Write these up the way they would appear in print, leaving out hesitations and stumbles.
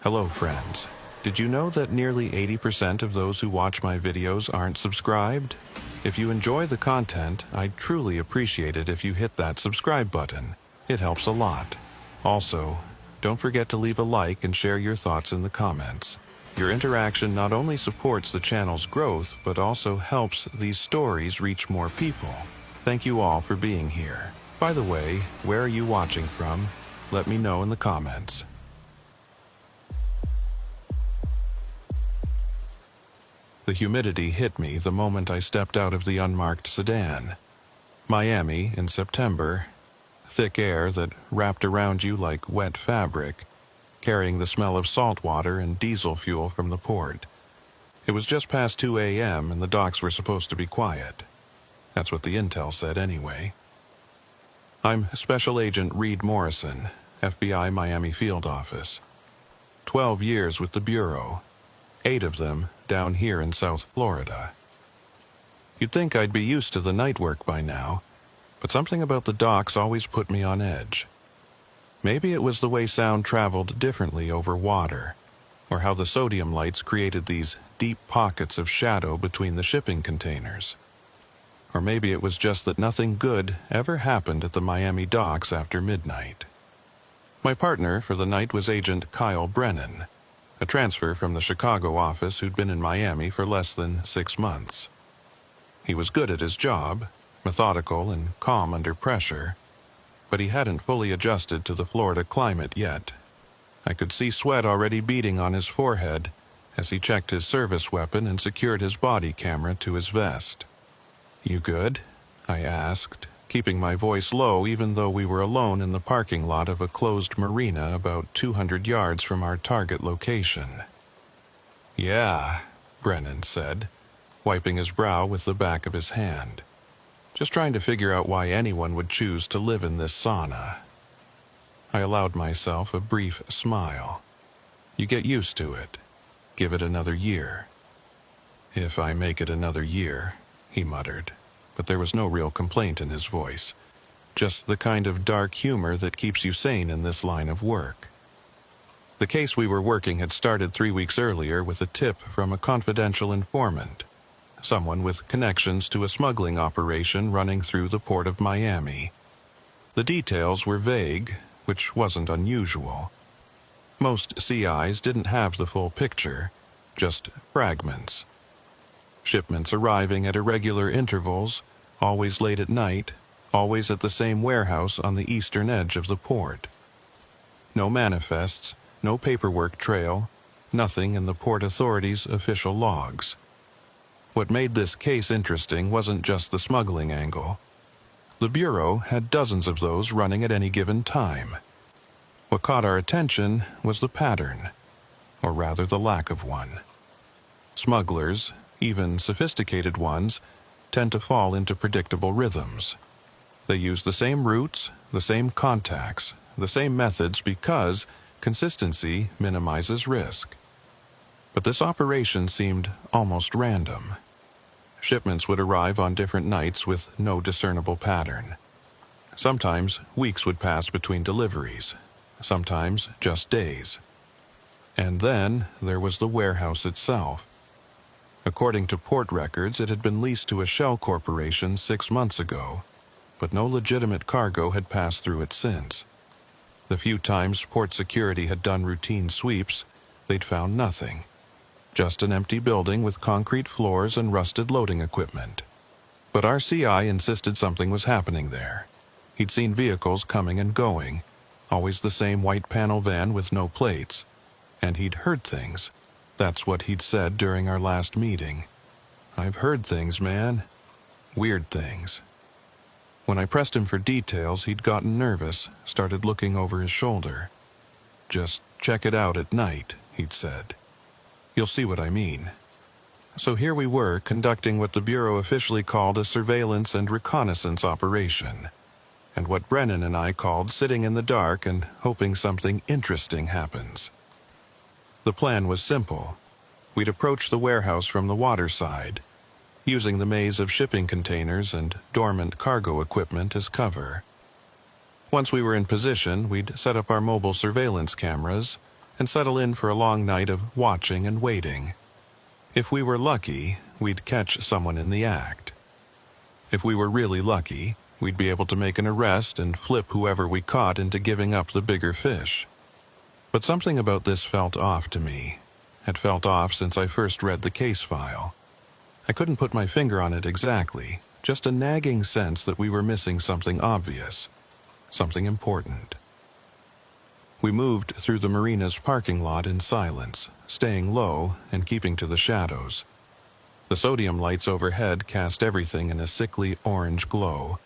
Hello friends. Did you know that nearly 80% of those who watch my videos aren't subscribed? If you enjoy the content, I'd truly appreciate it if you hit that subscribe button. It helps a lot. Also, don't forget to leave a like and share your thoughts in the comments. Your interaction not only supports the channel's growth, but also helps these stories reach more people. Thank you all for being here. By the way, where are you watching from? Let me know in the comments. The humidity hit me the moment I stepped out of the unmarked sedan. Miami in September. Thick air that wrapped around you like wet fabric, carrying the smell of salt water and diesel fuel from the port. It was just past 2 a.m. and the docks were supposed to be quiet. That's what the intel said anyway. I'm Special Agent Reed Morrison, FBI Miami Field Office. 12 years with the Bureau. 8 of them down here in South Florida. You'd think I'd be used to the night work by now, but something about the docks always put me on edge. Maybe it was the way sound traveled differently over water, or how the sodium lights created these deep pockets of shadow between the shipping containers. Or maybe it was just that nothing good ever happened at the Miami docks after midnight. My partner for the night was Agent Kyle Brennan, a transfer from the Chicago office who'd been in Miami for less than 6 months. He was good at his job, methodical and calm under pressure, but he hadn't fully adjusted to the Florida climate yet. I could see sweat already beading on his forehead as he checked his service weapon and secured his body camera to his vest. "You good?" I asked, keeping my voice low even though we were alone in the parking lot of a closed marina about 200 yards from our target location. "Yeah," Brennan said, wiping his brow with the back of his hand. "Just trying to figure out why anyone would choose to live in this sauna." I allowed myself a brief smile. "You get used to it. Give it another year." "If I make it another year," he muttered, but there was no real complaint in his voice, just the kind of dark humor that keeps you sane in this line of work. The case we were working had started 3 weeks earlier with a tip from a confidential informant, someone with connections to a smuggling operation running through the port of Miami. The details were vague, which wasn't unusual. Most CIs didn't have the full picture, just fragments. Shipments arriving at irregular intervals, always late at night, always at the same warehouse on the eastern edge of the port. No manifests, no paperwork trail, nothing in the Port Authority's official logs. What made this case interesting wasn't just the smuggling angle. The Bureau had dozens of those running at any given time. What caught our attention was the pattern, or rather the lack of one. Smugglers, even sophisticated ones, tend to fall into predictable rhythms. They use the same routes, the same contacts, the same methods because consistency minimizes risk. But this operation seemed almost random. Shipments would arrive on different nights with no discernible pattern. Sometimes weeks would pass between deliveries, sometimes just days. And then there was the warehouse itself. According to port records, it had been leased to a shell corporation 6 months ago, but no legitimate cargo had passed through it since. The few times port security had done routine sweeps, they'd found nothing. Just an empty building with concrete floors and rusted loading equipment. But our CI insisted something was happening there. He'd seen vehicles coming and going, always the same white panel van with no plates, and he'd heard things. That's what he'd said during our last meeting. "I've heard things, man. Weird things." When I pressed him for details, he'd gotten nervous, started looking over his shoulder. "Just check it out at night," he'd said. "You'll see what I mean." So here we were, conducting what the Bureau officially called a surveillance and reconnaissance operation, and what Brennan and I called sitting in the dark and hoping something interesting happens. The plan was simple. We'd approach the warehouse from the water side, using the maze of shipping containers and dormant cargo equipment as cover. Once we were in position, we'd set up our mobile surveillance cameras and settle in for a long night of watching and waiting. If we were lucky, we'd catch someone in the act. If we were really lucky, we'd be able to make an arrest and flip whoever we caught into giving up the bigger fish. But something about this felt off to me. Had felt off since I first read the case file. I couldn't put my finger on it exactly, just a nagging sense that we were missing something obvious, something important. We moved through the marina's parking lot in silence, staying low and keeping to the shadows. The sodium lights overhead cast everything in a sickly orange glow,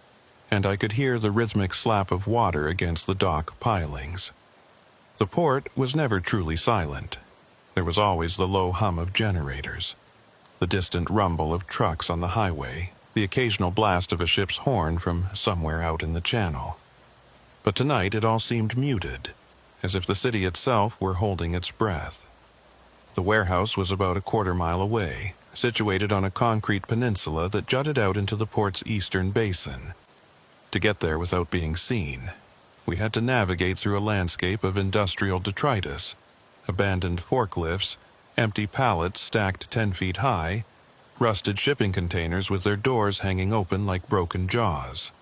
and I could hear the rhythmic slap of water against the dock pilings. The port was never truly silent. There was always the low hum of generators, the distant rumble of trucks on the highway, the occasional blast of a ship's horn from somewhere out in the channel. But tonight it all seemed muted, as if the city itself were holding its breath. The warehouse was about a quarter-mile away, situated on a concrete peninsula that jutted out into the port's eastern basin. To get there without being seen, we had to navigate through a landscape of industrial detritus, abandoned forklifts, empty pallets stacked 10 feet high, rusted shipping containers with their doors hanging open like broken jaws.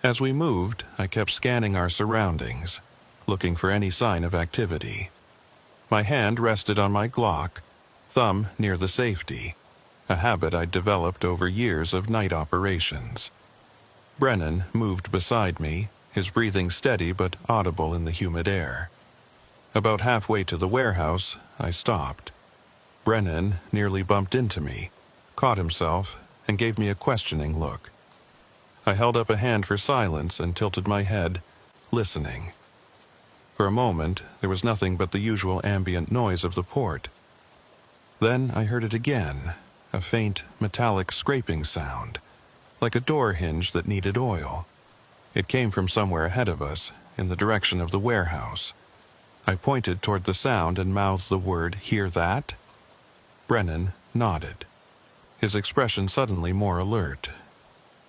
As we moved, I kept scanning our surroundings, looking for any sign of activity. My hand rested on my Glock, thumb near the safety, a habit I'd developed over years of night operations. Brennan moved beside me, his breathing steady but audible in the humid air. About halfway to the warehouse, I stopped. Brennan nearly bumped into me, caught himself, and gave me a questioning look. I held up a hand for silence and tilted my head, listening. For a moment, there was nothing but the usual ambient noise of the port. Then I heard it again, a faint, metallic scraping sound, like a door hinge that needed oil. It came from somewhere ahead of us, in the direction of the warehouse. I pointed toward the sound and mouthed the word, "Hear that?" Brennan nodded, his expression suddenly more alert.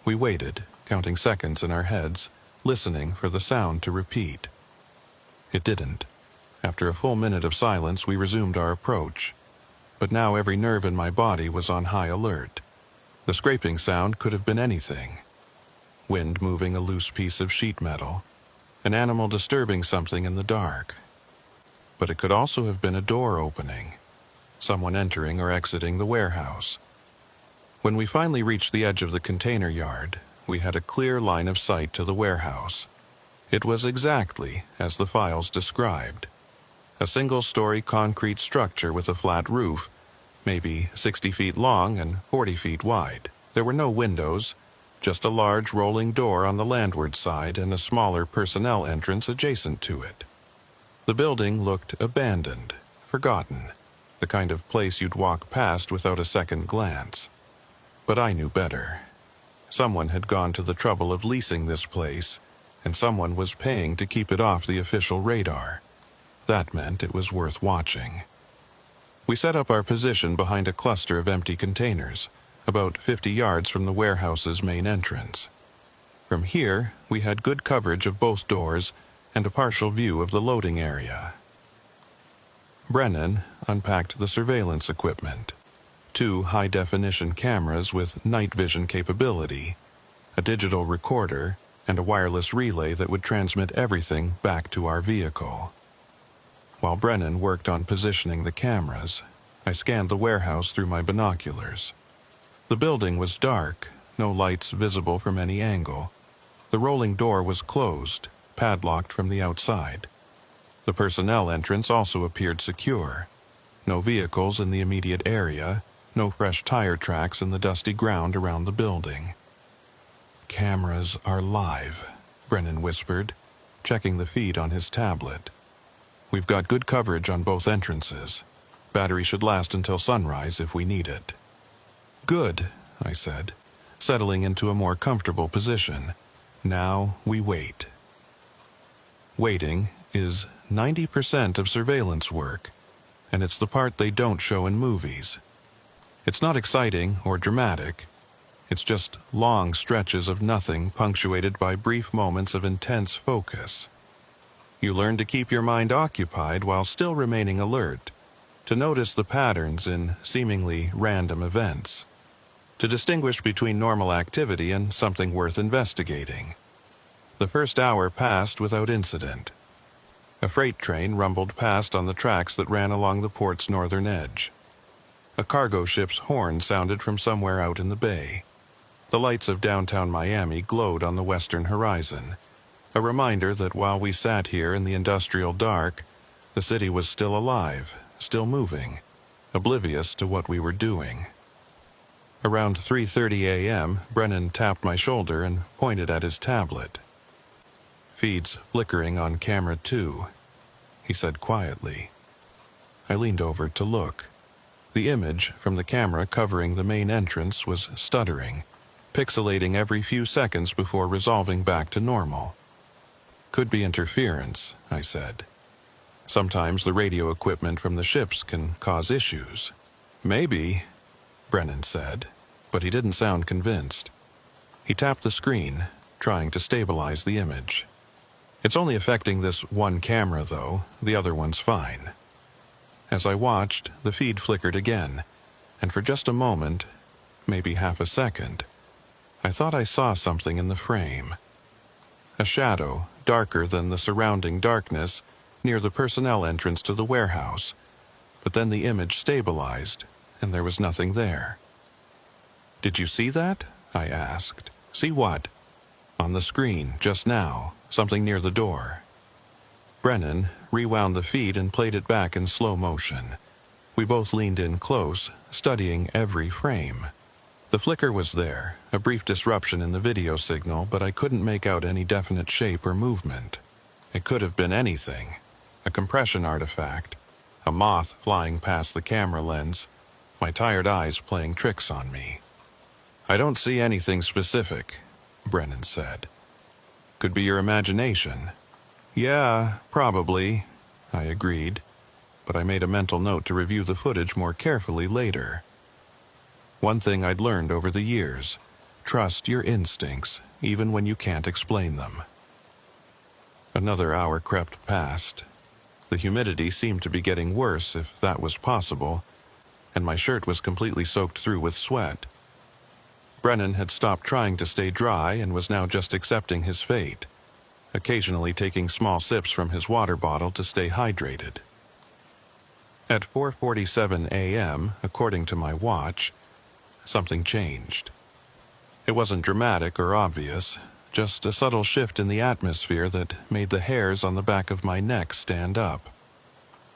We waited, counting seconds in our heads, listening for the sound to repeat. It didn't. After a full minute of silence, we resumed our approach. But now every nerve in my body was on high alert. The scraping sound could have been anything. Wind moving a loose piece of sheet metal, an animal disturbing something in the dark. But it could also have been a door opening, someone entering or exiting the warehouse. When we finally reached the edge of the container yard, we had a clear line of sight to the warehouse. It was exactly as the files described. A single-story concrete structure with a flat roof, maybe 60 feet long and 40 feet wide. There were no windows, just a large rolling door on the landward side and a smaller personnel entrance adjacent to it. The building looked abandoned, forgotten, the kind of place you'd walk past without a second glance. But I knew better. Someone had gone to the trouble of leasing this place, and someone was paying to keep it off the official radar. That meant it was worth watching. We set up our position behind a cluster of empty containers, about 50 yards from the warehouse's main entrance. From here, we had good coverage of both doors and a partial view of the loading area. Brennan unpacked the surveillance equipment. 2 high-definition cameras with night vision capability, a digital recorder, and a wireless relay that would transmit everything back to our vehicle. While Brennan worked on positioning the cameras, I scanned the warehouse through my binoculars. The building was dark, no lights visible from any angle. The rolling door was closed, padlocked from the outside. The personnel entrance also appeared secure. No vehicles in the immediate area, no fresh tire tracks in the dusty ground around the building. "Cameras are live," Brennan whispered, checking the feed on his tablet. "We've got good coverage on both entrances. Battery should last until sunrise if we need it." "Good," I said, settling into a more comfortable position. Now we wait. Waiting is 90% of surveillance work, and it's the part they don't show in movies. It's not exciting or dramatic. It's just long stretches of nothing punctuated by brief moments of intense focus. You learn to keep your mind occupied while still remaining alert, to notice the patterns in seemingly random events, to distinguish between normal activity and something worth investigating. The first hour passed without incident. A freight train rumbled past on the tracks that ran along the port's northern edge. A cargo ship's horn sounded from somewhere out in the bay. The lights of downtown Miami glowed on the western horizon, a reminder that while we sat here in the industrial dark, the city was still alive, still moving, oblivious to what we were doing. Around 3:30 a.m., Brennan tapped my shoulder and pointed at his tablet. "Feeds flickering on camera 2, he said quietly. I leaned over to look. The image from the camera covering the main entrance was stuttering, pixelating every few seconds before resolving back to normal. "Could be interference," I said. "Sometimes the radio equipment from the ships can cause issues." "Maybe," Brennan said, but he didn't sound convinced. He tapped the screen, trying to stabilize the image. "It's only affecting this one camera, though. The other one's fine." As I watched, the feed flickered again, and for just a moment, maybe half a second, I thought I saw something in the frame. A shadow, darker than the surrounding darkness, near the personnel entrance to the warehouse, but then the image stabilized, and there was nothing there. "Did you see that?" I asked. "See what?" "On the screen, just now, something near the door." Brennan rewound the feed and played it back in slow motion. We both leaned in close, studying every frame. The flicker was there, a brief disruption in the video signal, but I couldn't make out any definite shape or movement. It could have been anything. A compression artifact, a moth flying past the camera lens, my tired eyes playing tricks on me. "I don't see anything specific," Brennan said. "Could be your imagination." "Yeah, probably," I agreed, but I made a mental note to review the footage more carefully later. One thing I'd learned over the years: trust your instincts, even when you can't explain them. Another hour crept past. The humidity seemed to be getting worse, if that was possible, and my shirt was completely soaked through with sweat. Brennan had stopped trying to stay dry and was now just accepting his fate, occasionally taking small sips from his water bottle to stay hydrated. At 4:47 a.m., according to my watch, something changed. It wasn't dramatic or obvious, just a subtle shift in the atmosphere that made the hairs on the back of my neck stand up.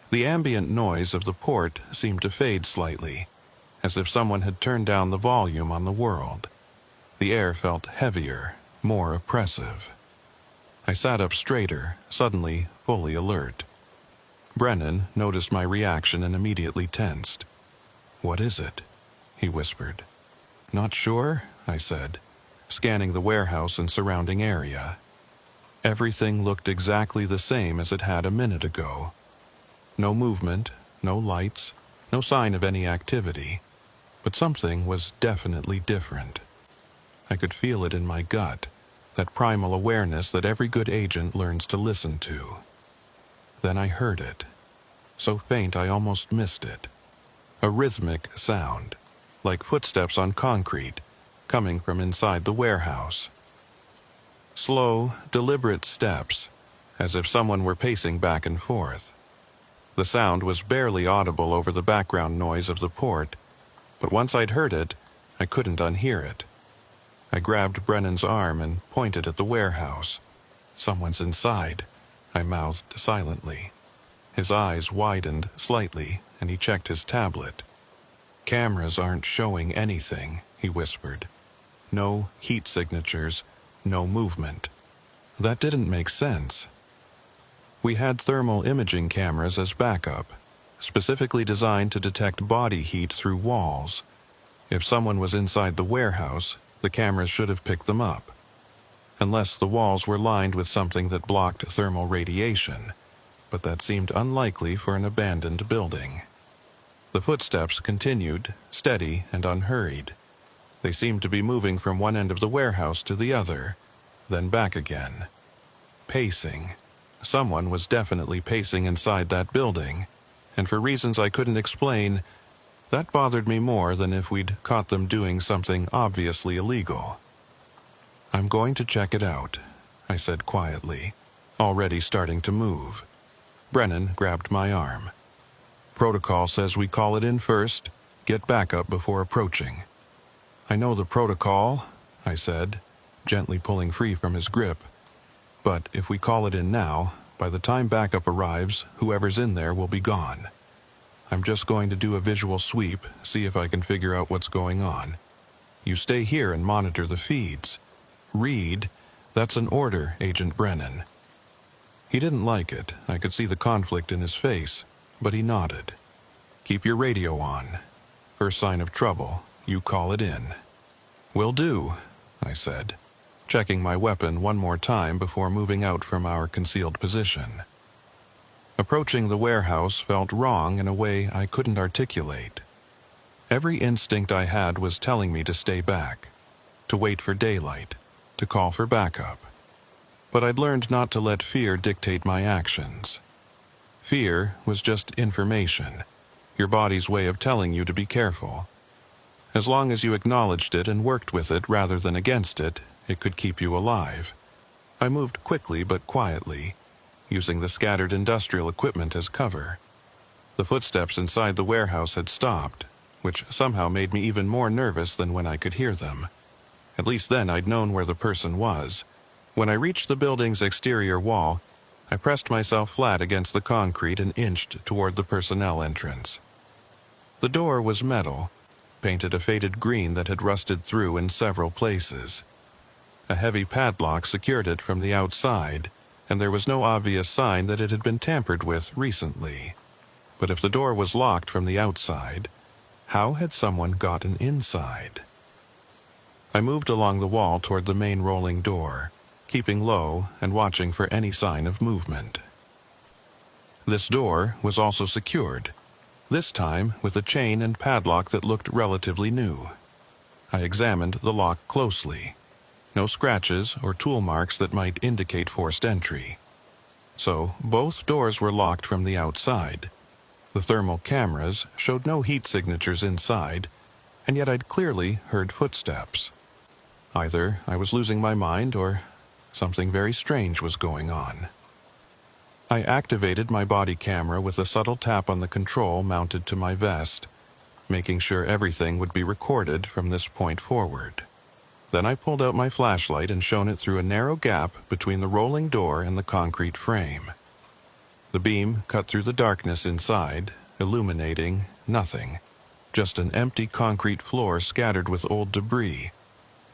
The ambient noise of the port seemed to fade slightly, as if someone had turned down the volume on the world. The air felt heavier, more oppressive. I sat up straighter, suddenly fully alert. Brennan noticed my reaction and immediately tensed. "What is it?" he whispered. "Not sure," I said, scanning the warehouse and surrounding area. Everything looked exactly the same as it had a minute ago. No movement, no lights, no sign of any activity, but something was definitely different. I could feel it in my gut, that primal awareness that every good agent learns to listen to. Then I heard it, so faint I almost missed it. A rhythmic sound, like footsteps on concrete, coming from inside the warehouse. Slow, deliberate steps, as if someone were pacing back and forth. The sound was barely audible over the background noise of the port, but once I'd heard it, I couldn't unhear it. I grabbed Brennan's arm and pointed at the warehouse. "Someone's inside," I mouthed silently. His eyes widened slightly, and he checked his tablet. "Cameras aren't showing anything," he whispered. "No heat signatures, no movement." That didn't make sense. We had thermal imaging cameras as backup, specifically designed to detect body heat through walls. If someone was inside the warehouse, the cameras should have picked them up. Unless the walls were lined with something that blocked thermal radiation, but that seemed unlikely for an abandoned building. The footsteps continued, steady and unhurried. They seemed to be moving from one end of the warehouse to the other, then back again. Pacing. Someone was definitely pacing inside that building, and for reasons I couldn't explain, that bothered me more than if we'd caught them doing something obviously illegal. "I'm going to check it out," I said quietly, already starting to move. Brennan grabbed my arm. "Protocol says we call it in first, get backup before approaching." "I know the protocol," I said, gently pulling free from his grip. "But if we call it in now, by the time backup arrives, whoever's in there will be gone. I'm just going to do a visual sweep, see if I can figure out what's going on. You stay here and monitor the feeds. Read, that's an order, Agent Brennan." He didn't like it. I could see the conflict in his face, but he nodded. "Keep your radio on. First sign of trouble, you call it in." "Will do," I said, checking my weapon one more time before moving out from our concealed position. Approaching the warehouse felt wrong in a way I couldn't articulate. Every instinct I had was telling me to stay back, to wait for daylight, to call for backup. But I'd learned not to let fear dictate my actions. Fear was just information, your body's way of telling you to be careful. As long as you acknowledged it and worked with it rather than against it, it could keep you alive. I moved quickly but quietly, using the scattered industrial equipment as cover. The footsteps inside the warehouse had stopped, which somehow made me even more nervous than when I could hear them. At least then I'd known where the person was. When I reached the building's exterior wall, I pressed myself flat against the concrete and inched toward the personnel entrance. The door was metal, painted a faded green that had rusted through in several places. A heavy padlock secured it from the outside, and there was no obvious sign that it had been tampered with recently. But if the door was locked from the outside, how had someone gotten inside? I moved along the wall toward the main rolling door, keeping low and watching for any sign of movement. This door was also secured, this time with a chain and padlock that looked relatively new. I examined the lock closely. No scratches or tool marks that might indicate forced entry. So both doors were locked from the outside. The thermal cameras showed no heat signatures inside, and yet I'd clearly heard footsteps. Either I was losing my mind or something very strange was going on. I activated my body camera with a subtle tap on the control mounted to my vest, making sure everything would be recorded from this point forward. Then I pulled out my flashlight and shone it through a narrow gap between the rolling door and the concrete frame. The beam cut through the darkness inside, illuminating nothing, just an empty concrete floor scattered with old debris,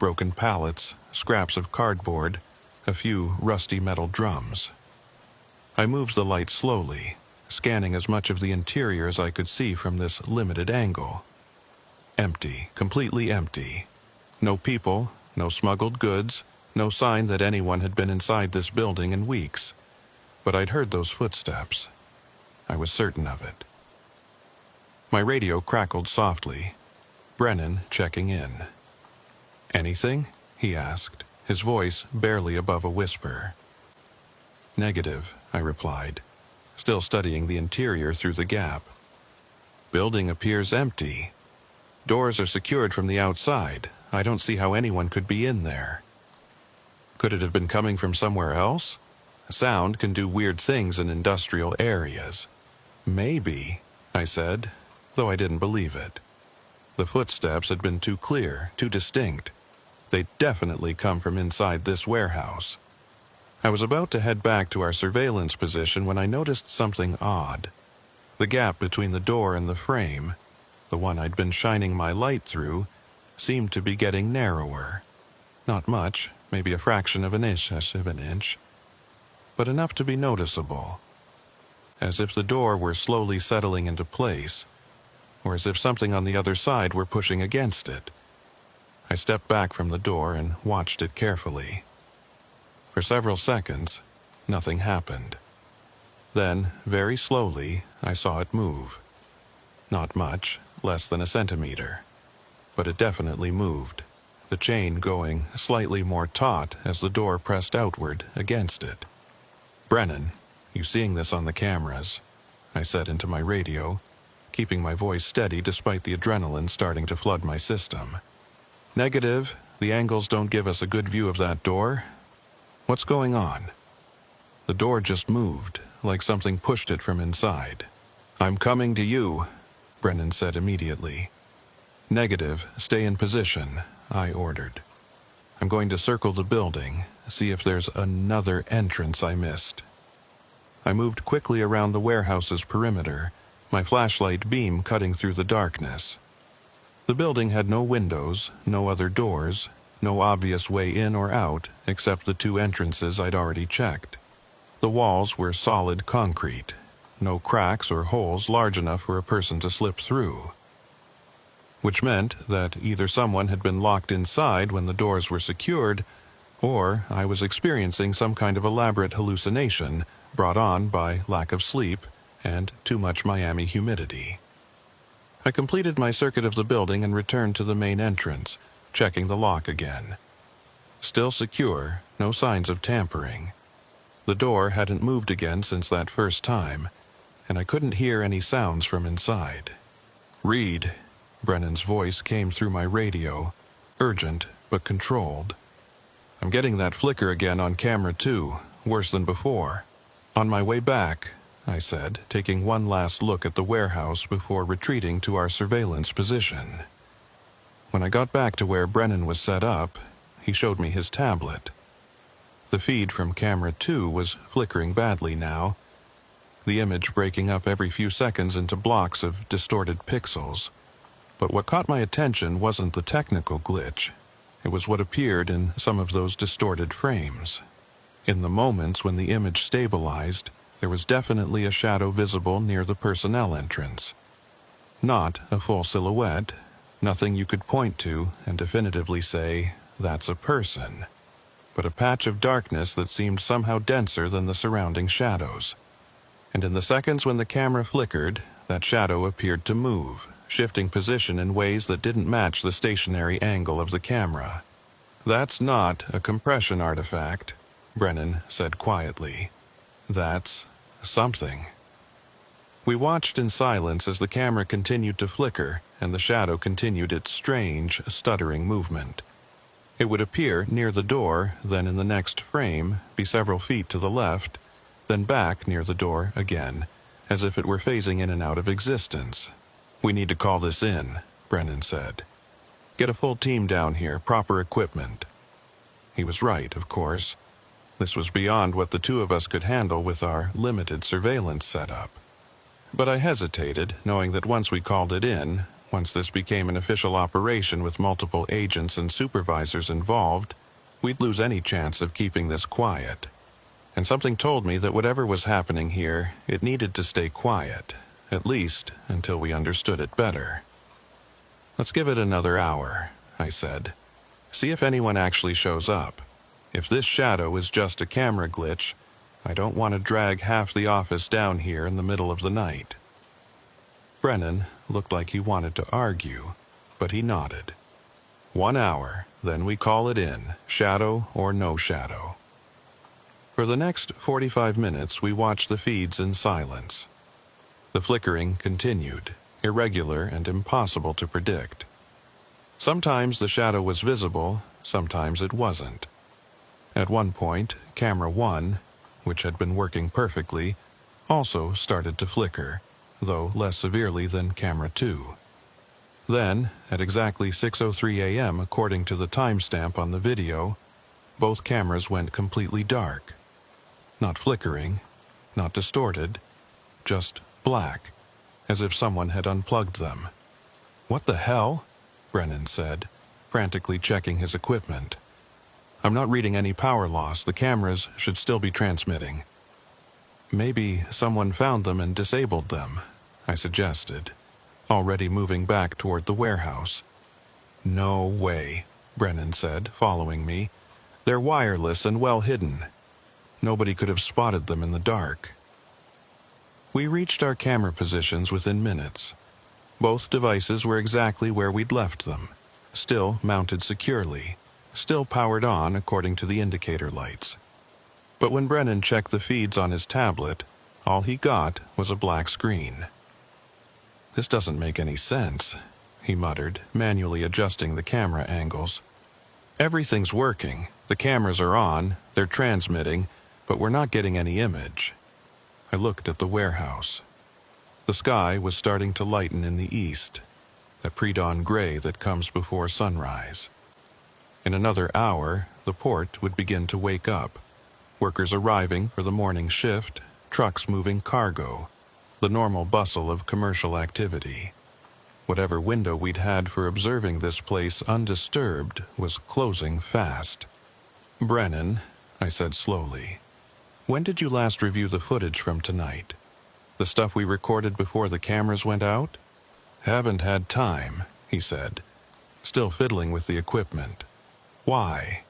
broken pallets, scraps of cardboard, a few rusty metal drums. I moved the light slowly, scanning as much of the interior as I could see from this limited angle. Empty, completely empty. No people, no smuggled goods, no sign that anyone had been inside this building in weeks. But I'd heard those footsteps. I was certain of it. My radio crackled softly. Brennan checking in. "Anything?" he asked, his voice barely above a whisper. "Negative," I replied, still studying the interior through the gap. "Building appears empty. Doors are secured from the outside. I don't see how anyone could be in there." "Could it have been coming from somewhere else? Sound can do weird things in industrial areas." "Maybe," I said, though I didn't believe it. The footsteps had been too clear, too distinct. They'd definitely come from inside this warehouse. I was about to head back to our surveillance position when I noticed something odd. The gap between the door and the frame, the one I'd been shining my light through, seemed to be getting narrower. Not much, maybe a fraction of an inch, but enough to be noticeable. As if the door were slowly settling into place, or as if something on the other side were pushing against it. I stepped back from the door and watched it carefully. For several seconds, nothing happened. Then, very slowly, I saw it move. Not much, less than a centimeter. But it definitely moved, the chain going slightly more taut as the door pressed outward against it. "Brennan, you seeing this on the cameras?" I said into my radio, keeping my voice steady despite the adrenaline starting to flood my system. "Negative. The angles don't give us a good view of that door. What's going on?" The door just moved, like something pushed it from inside. "I'm coming to you," Brennan said immediately. "Negative. Stay in position," I ordered. "I'm going to circle the building, see if there's another entrance I missed." I moved quickly around the warehouse's perimeter, my flashlight beam cutting through the darkness. The building had no windows, no other doors, no obvious way in or out except the two entrances I'd already checked. The walls were solid concrete, no cracks or holes large enough for a person to slip through. Which meant that either someone had been locked inside when the doors were secured, or I was experiencing some kind of elaborate hallucination brought on by lack of sleep and too much Miami humidity. I completed my circuit of the building and returned to the main entrance, checking the lock again. Still secure, no signs of tampering. The door hadn't moved again since that first time, and I couldn't hear any sounds from inside. "Reed," Brennan's voice came through my radio, urgent but controlled. "I'm getting that flicker again on camera 2, worse than before." "On my way back," I said, taking one last look at the warehouse before retreating to our surveillance position. When I got back to where Brennan was set up, he showed me his tablet. The feed from camera 2 was flickering badly now, the image breaking up every few seconds into blocks of distorted pixels. But what caught my attention wasn't the technical glitch. It was what appeared in some of those distorted frames. In the moments when the image stabilized, there was definitely a shadow visible near the personnel entrance. Not a full silhouette, nothing you could point to and definitively say, "That's a person," but a patch of darkness that seemed somehow denser than the surrounding shadows. And in the seconds when the camera flickered, that shadow appeared to move, shifting position in ways that didn't match the stationary angle of the camera. "That's not a compression artifact," Brennan said quietly. "That's something." We watched in silence as the camera continued to flicker and the shadow continued its strange, stuttering movement. It would appear near the door, then in the next frame, be several feet to the left, then back near the door again, as if it were phasing in and out of existence. "We need to call this in," Brennan said. "Get a full team down here, proper equipment." He was right, of course. This was beyond what the two of us could handle with our limited surveillance setup. But I hesitated, knowing that once we called it in, once this became an official operation with multiple agents and supervisors involved, we'd lose any chance of keeping this quiet. And something told me that whatever was happening here, it needed to stay quiet, at least until we understood it better. "Let's give it another hour," I said. "See if anyone actually shows up. If this shadow is just a camera glitch, I don't want to drag half the office down here in the middle of the night." Brennan looked like he wanted to argue, but he nodded. 1 hour, then we call it in, shadow or no shadow. For the next 45 minutes, we watched the feeds in silence. The flickering continued, irregular and impossible to predict. Sometimes the shadow was visible, sometimes it wasn't. At one point, camera 1, which had been working perfectly, also started to flicker, though less severely than camera 2. Then, at exactly 6:03 a.m. according to the timestamp on the video, both cameras went completely dark. Not flickering, not distorted, just black, as if someone had unplugged them. "What the hell?" Brennan said, frantically checking his equipment. "I'm not reading any power loss. The cameras should still be transmitting." "Maybe someone found them and disabled them," I suggested, already moving back toward the warehouse. "No way," Brennan said, following me. "They're wireless and well hidden. Nobody could have spotted them in the dark." We reached our camera positions within minutes. Both devices were exactly where we'd left them, still mounted securely, still powered on according to the indicator lights. But when Brennan checked the feeds on his tablet, all he got was a black screen. "This doesn't make any sense," he muttered, manually adjusting the camera angles. "Everything's working. The cameras are on, they're transmitting, but we're not getting any image." I looked at the warehouse. The sky was starting to lighten in the east, that pre-dawn gray that comes before sunrise. In another hour, the port would begin to wake up. Workers arriving for the morning shift, trucks moving cargo, the normal bustle of commercial activity. Whatever window we'd had for observing this place undisturbed was closing fast. "Brennan," I said slowly, "when did you last review the footage from tonight? The stuff we recorded before the cameras went out?" "Haven't had time," he said, still fiddling with the equipment. "Why?"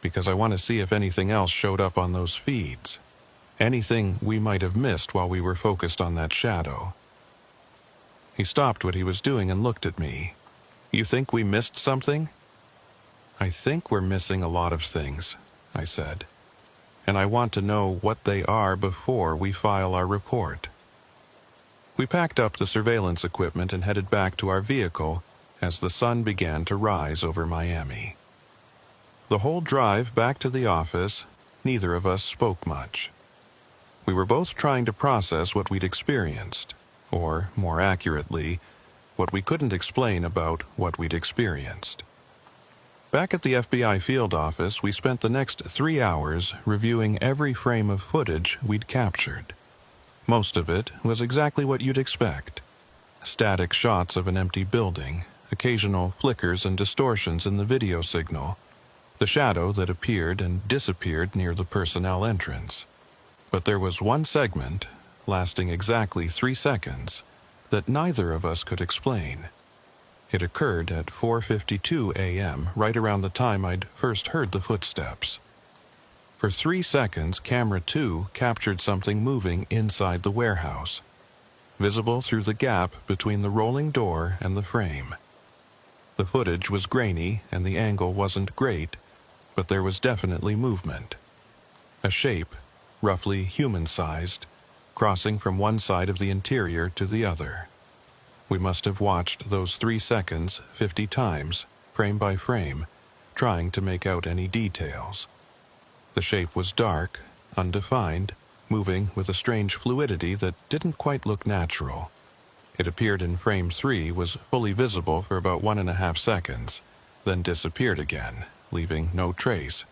"Because I want to see if anything else showed up on those feeds. Anything we might have missed while we were focused on that shadow." He stopped what he was doing and looked at me. "You think we missed something?" "I think we're missing a lot of things," I said. "And I want to know what they are before we file our report." We packed up the surveillance equipment and headed back to our vehicle as the sun began to rise over Miami. The whole drive back to the office, neither of us spoke much. We were both trying to process what we'd experienced, or, more accurately, what we couldn't explain about what we'd experienced. Back at the FBI field office, we spent the next 3 hours reviewing every frame of footage we'd captured. Most of it was exactly what you'd expect. Static shots of an empty building, occasional flickers and distortions in the video signal, the shadow that appeared and disappeared near the personnel entrance. But there was one segment, lasting exactly 3 seconds, that neither of us could explain. It occurred at 4:52 a.m., right around the time I'd first heard the footsteps. For 3 seconds, camera 2 captured something moving inside the warehouse, visible through the gap between the rolling door and the frame. The footage was grainy and the angle wasn't great, but there was definitely movement. A shape, roughly human-sized, crossing from one side of the interior to the other. We must have watched those 3 seconds 50 times, frame by frame, trying to make out any details. The shape was dark, undefined, moving with a strange fluidity that didn't quite look natural. It appeared in frame 3, was fully visible for about 1.5 seconds, then disappeared again, leaving no trace.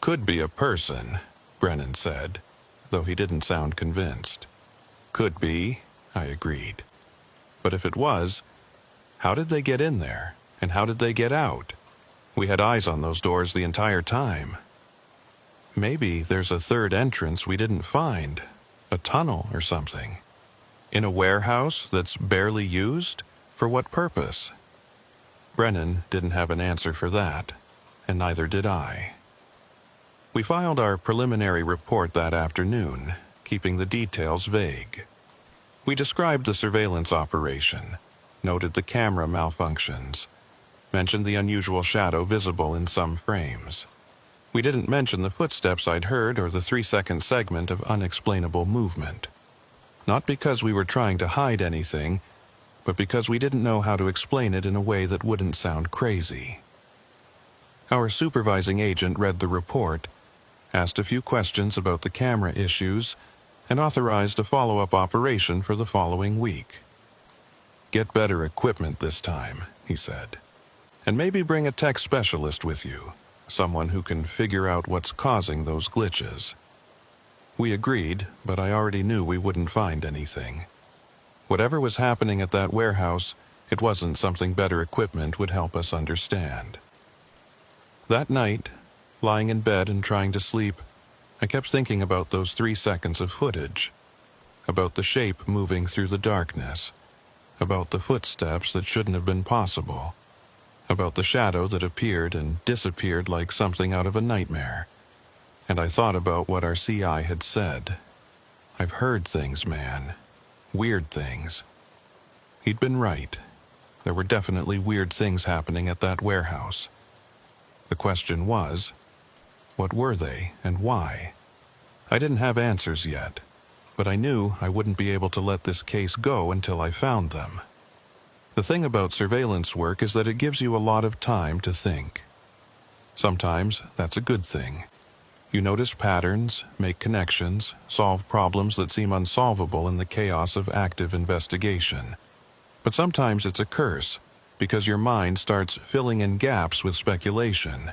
"Could be a person," Brennan said, though he didn't sound convinced. "Could be," I agreed. "But if it was, how did they get in there, and how did they get out? We had eyes on those doors the entire time." "Maybe there's a third entrance we didn't find, a tunnel or something. In a warehouse that's barely used? For what purpose?" Brennan didn't have an answer for that, and neither did I. We filed our preliminary report that afternoon, keeping the details vague. We described the surveillance operation, noted the camera malfunctions, mentioned the unusual shadow visible in some frames. We didn't mention the footsteps I'd heard or the 3-second segment of unexplainable movement. Not because we were trying to hide anything, but because we didn't know how to explain it in a way that wouldn't sound crazy. Our supervising agent read the report, asked a few questions about the camera issues, and authorized a follow-up operation for the following week. "Get better equipment this time," he said, "and maybe bring a tech specialist with you, someone who can figure out what's causing those glitches." We agreed, but I already knew we wouldn't find anything. Whatever was happening at that warehouse, it wasn't something better equipment would help us understand. That night, lying in bed and trying to sleep, I kept thinking about those 3 seconds of footage, about the shape moving through the darkness, about the footsteps that shouldn't have been possible, about the shadow that appeared and disappeared like something out of a nightmare. And I thought about what our CI had said. "I've heard things, man. Weird things." He'd been right. There were definitely weird things happening at that warehouse. The question was, What were they, and why? I didn't have answers yet, but I knew I wouldn't be able to let this case go until I found them. The thing about surveillance work is that it gives you a lot of time to think. Sometimes that's a good thing. You notice patterns, make connections, solve problems that seem unsolvable in the chaos of active investigation. But sometimes it's a curse, because your mind starts filling in gaps with speculation,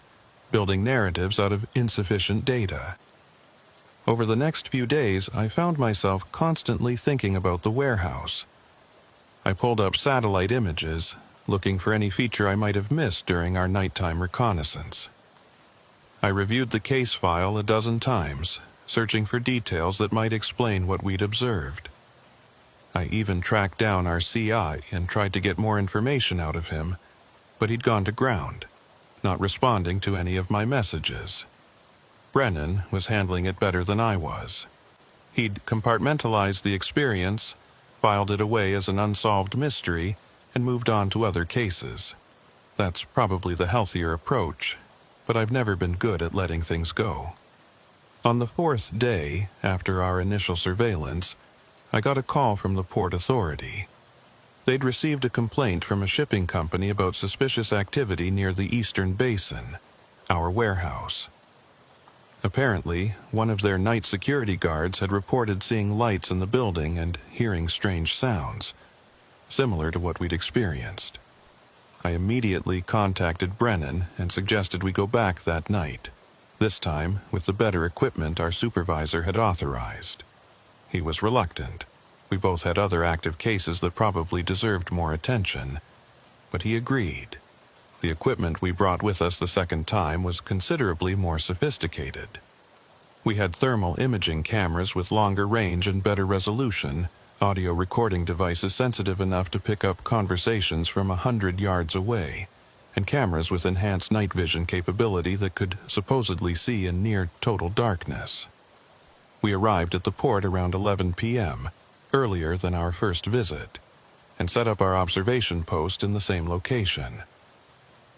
building narratives out of insufficient data. Over the next few days, I found myself constantly thinking about the warehouse. I pulled up satellite images, looking for any feature I might have missed during our nighttime reconnaissance. I reviewed the case file a dozen times, searching for details that might explain what we'd observed. I even tracked down our CI and tried to get more information out of him, but he'd gone to ground, not responding to any of my messages. Brennan was handling it better than I was. He'd compartmentalized the experience, filed it away as an unsolved mystery, and moved on to other cases. That's probably the healthier approach, but I've never been good at letting things go. On the fourth day, after our initial surveillance, I got a call from the Port Authority. They'd received a complaint from a shipping company about suspicious activity near the Eastern Basin, our warehouse. Apparently, one of their night security guards had reported seeing lights in the building and hearing strange sounds, similar to what we'd experienced. I immediately contacted Brennan and suggested we go back that night, this time with the better equipment our supervisor had authorized. He was reluctant. We both had other active cases that probably deserved more attention, but he agreed. The equipment we brought with us the second time was considerably more sophisticated. We had thermal imaging cameras with longer range and better resolution, audio recording devices sensitive enough to pick up conversations from 100 yards away, and cameras with enhanced night vision capability that could supposedly see in near total darkness. We arrived at the port around 11 p.m., earlier than our first visit, and set up our observation post in the same location.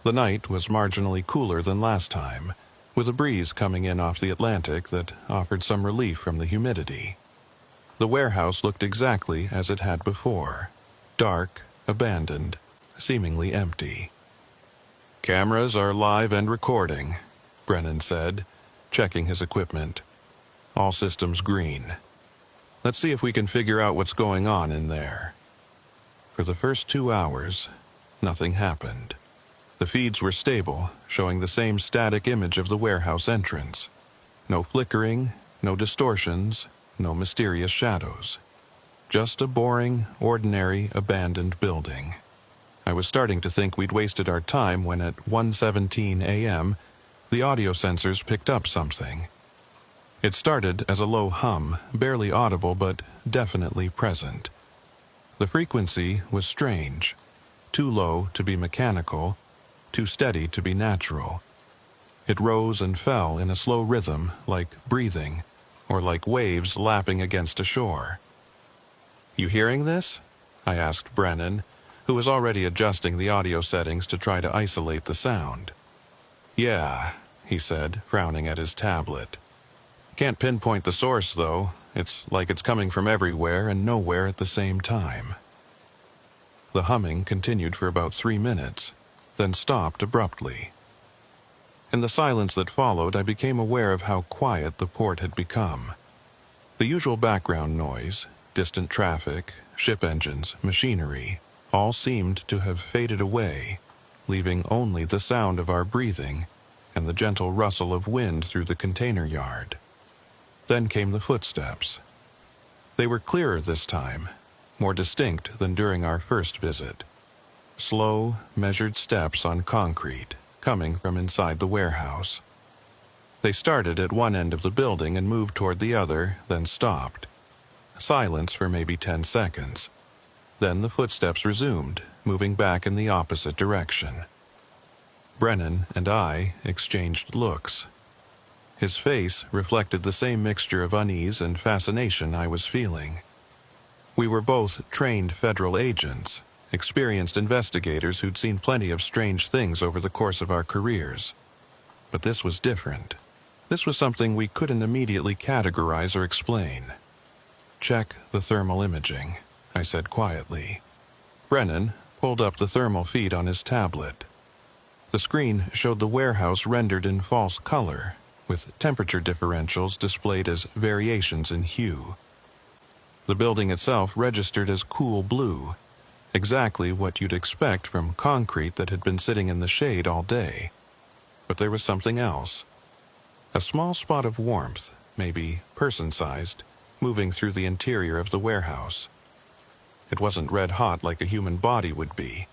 The night was marginally cooler than last time, with a breeze coming in off the Atlantic that offered some relief from the humidity. The warehouse looked exactly as it had before, dark, abandoned, seemingly empty. "Cameras are live and recording," Brennan said, checking his equipment. "All systems green. Let's see if we can figure out what's going on in there." For the first 2 hours, nothing happened. The feeds were stable, showing the same static image of the warehouse entrance. No flickering, no distortions, no mysterious shadows. Just a boring, ordinary, abandoned building. I was starting to think we'd wasted our time when at 1:17 a.m., the audio sensors picked up something. It started as a low hum, barely audible but definitely present. The frequency was strange, too low to be mechanical, too steady to be natural. It rose and fell in a slow rhythm, like breathing, or like waves lapping against a shore. "You hearing this?" I asked Brennan, who was already adjusting the audio settings to try to isolate the sound. "Yeah," he said, frowning at his tablet. "Can't pinpoint the source, though. It's like it's coming from everywhere and nowhere at the same time." The humming continued for about 3 minutes, then stopped abruptly. In the silence that followed, I became aware of how quiet the port had become. The usual background noise, distant traffic, ship engines, machinery, all seemed to have faded away, leaving only the sound of our breathing and the gentle rustle of wind through the container yard. Then came the footsteps. They were clearer this time, more distinct than during our first visit. Slow, measured steps on concrete, coming from inside the warehouse. They started at one end of the building and moved toward the other, then stopped. Silence for maybe 10 seconds. Then the footsteps resumed, moving back in the opposite direction. Brennan and I exchanged looks. His face reflected the same mixture of unease and fascination I was feeling. We were both trained federal agents, experienced investigators who'd seen plenty of strange things over the course of our careers. But this was different. This was something we couldn't immediately categorize or explain. "Check the thermal imaging," I said quietly. Brennan pulled up the thermal feed on his tablet. The screen showed the warehouse rendered in false color, with temperature differentials displayed as variations in hue. The building itself registered as cool blue, exactly what you'd expect from concrete that had been sitting in the shade all day. But there was something else. A small spot of warmth, maybe person-sized, moving through the interior of the warehouse. It wasn't red hot like a human body would be,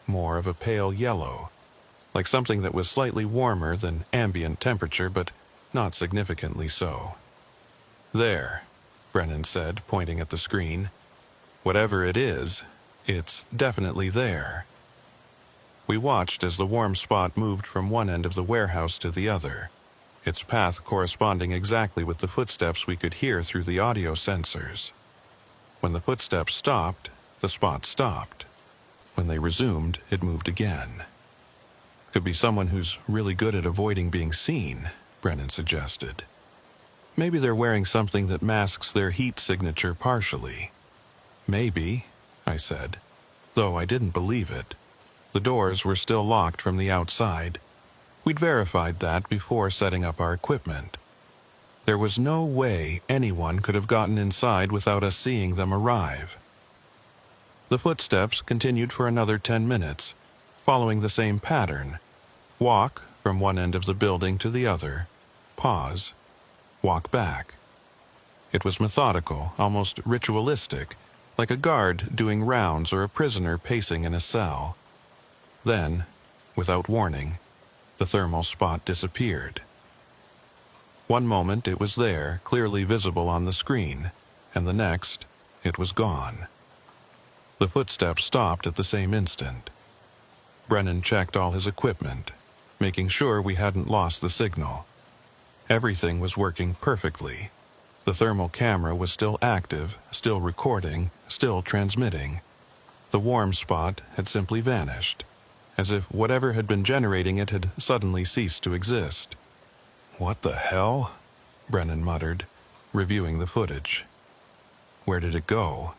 more of a pale yellow, like something that was slightly warmer than ambient temperature, but not significantly so. "There," Brennan said, pointing at the screen. "Whatever it is, it's definitely there." We watched as the warm spot moved from one end of the warehouse to the other, its path corresponding exactly with the footsteps we could hear through the audio sensors. When the footsteps stopped, the spot stopped. When they resumed, it moved again. "Could be someone who's really good at avoiding being seen," Brennan suggested. "Maybe they're wearing something that masks their heat signature partially." "Maybe," I said, though I didn't believe it. The doors were still locked from the outside. We'd verified that before setting up our equipment. There was no way anyone could have gotten inside without us seeing them arrive. The footsteps continued for another 10 minutes, following the same pattern. Walk from one end of the building to the other, pause, walk back. It was methodical, almost ritualistic, like a guard doing rounds or a prisoner pacing in a cell. Then, without warning, the thermal spot disappeared. One moment it was there, clearly visible on the screen, and the next, it was gone. The footsteps stopped at the same instant. Brennan checked all his equipment, making sure we hadn't lost the signal. Everything was working perfectly. The thermal camera was still active, still recording, still transmitting. The warm spot had simply vanished, as if whatever had been generating it had suddenly ceased to exist. "What the hell?" Brennan muttered, reviewing the footage. "Where did it go?"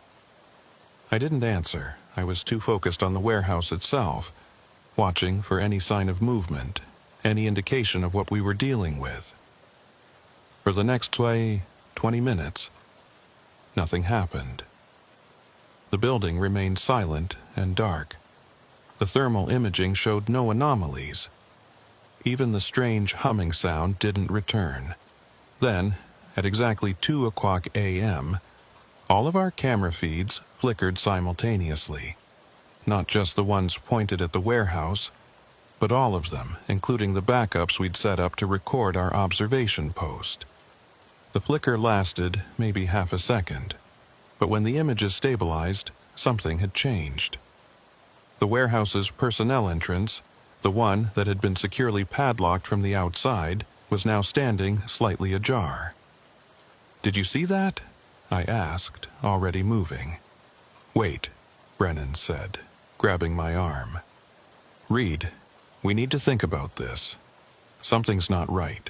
I didn't answer. I was too focused on the warehouse itself, watching for any sign of movement, any indication of what we were dealing with. For the next 20 minutes, nothing happened. The building remained silent and dark. The thermal imaging showed no anomalies. Even the strange humming sound didn't return. Then, at exactly 2:00 a.m., all of our camera feeds flickered simultaneously. Not just the ones pointed at the warehouse, but all of them, including the backups we'd set up to record our observation post. The flicker lasted maybe half a second, but when the images stabilized, something had changed. The warehouse's personnel entrance, the one that had been securely padlocked from the outside, was now standing slightly ajar. "Did you see that?" I asked, already moving. "Wait," Brennan said, grabbing my arm. "Reed, we need to think about this. Something's not right."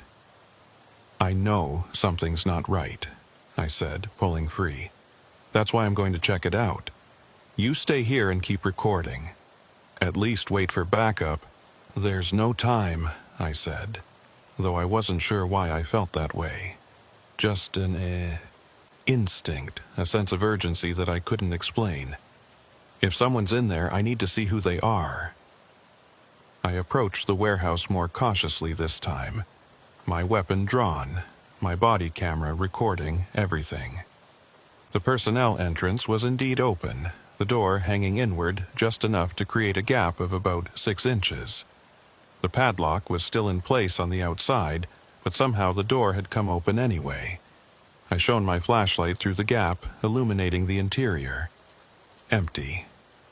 "I know something's not right," I said, pulling free. "That's why I'm going to check it out. You stay here and keep recording. At least wait for backup." "There's no time," I said, though I wasn't sure why I felt that way. Just an instinct, a sense of urgency that I couldn't explain. If someone's in there, I need to see who they are. I approached the warehouse more cautiously this time, my weapon drawn, my body camera recording everything. The personnel entrance was indeed open, the door hanging inward just enough to create a gap of about 6 inches. The padlock was still in place on the outside, but somehow the door had come open anyway. I shone my flashlight through the gap, illuminating the interior. Empty.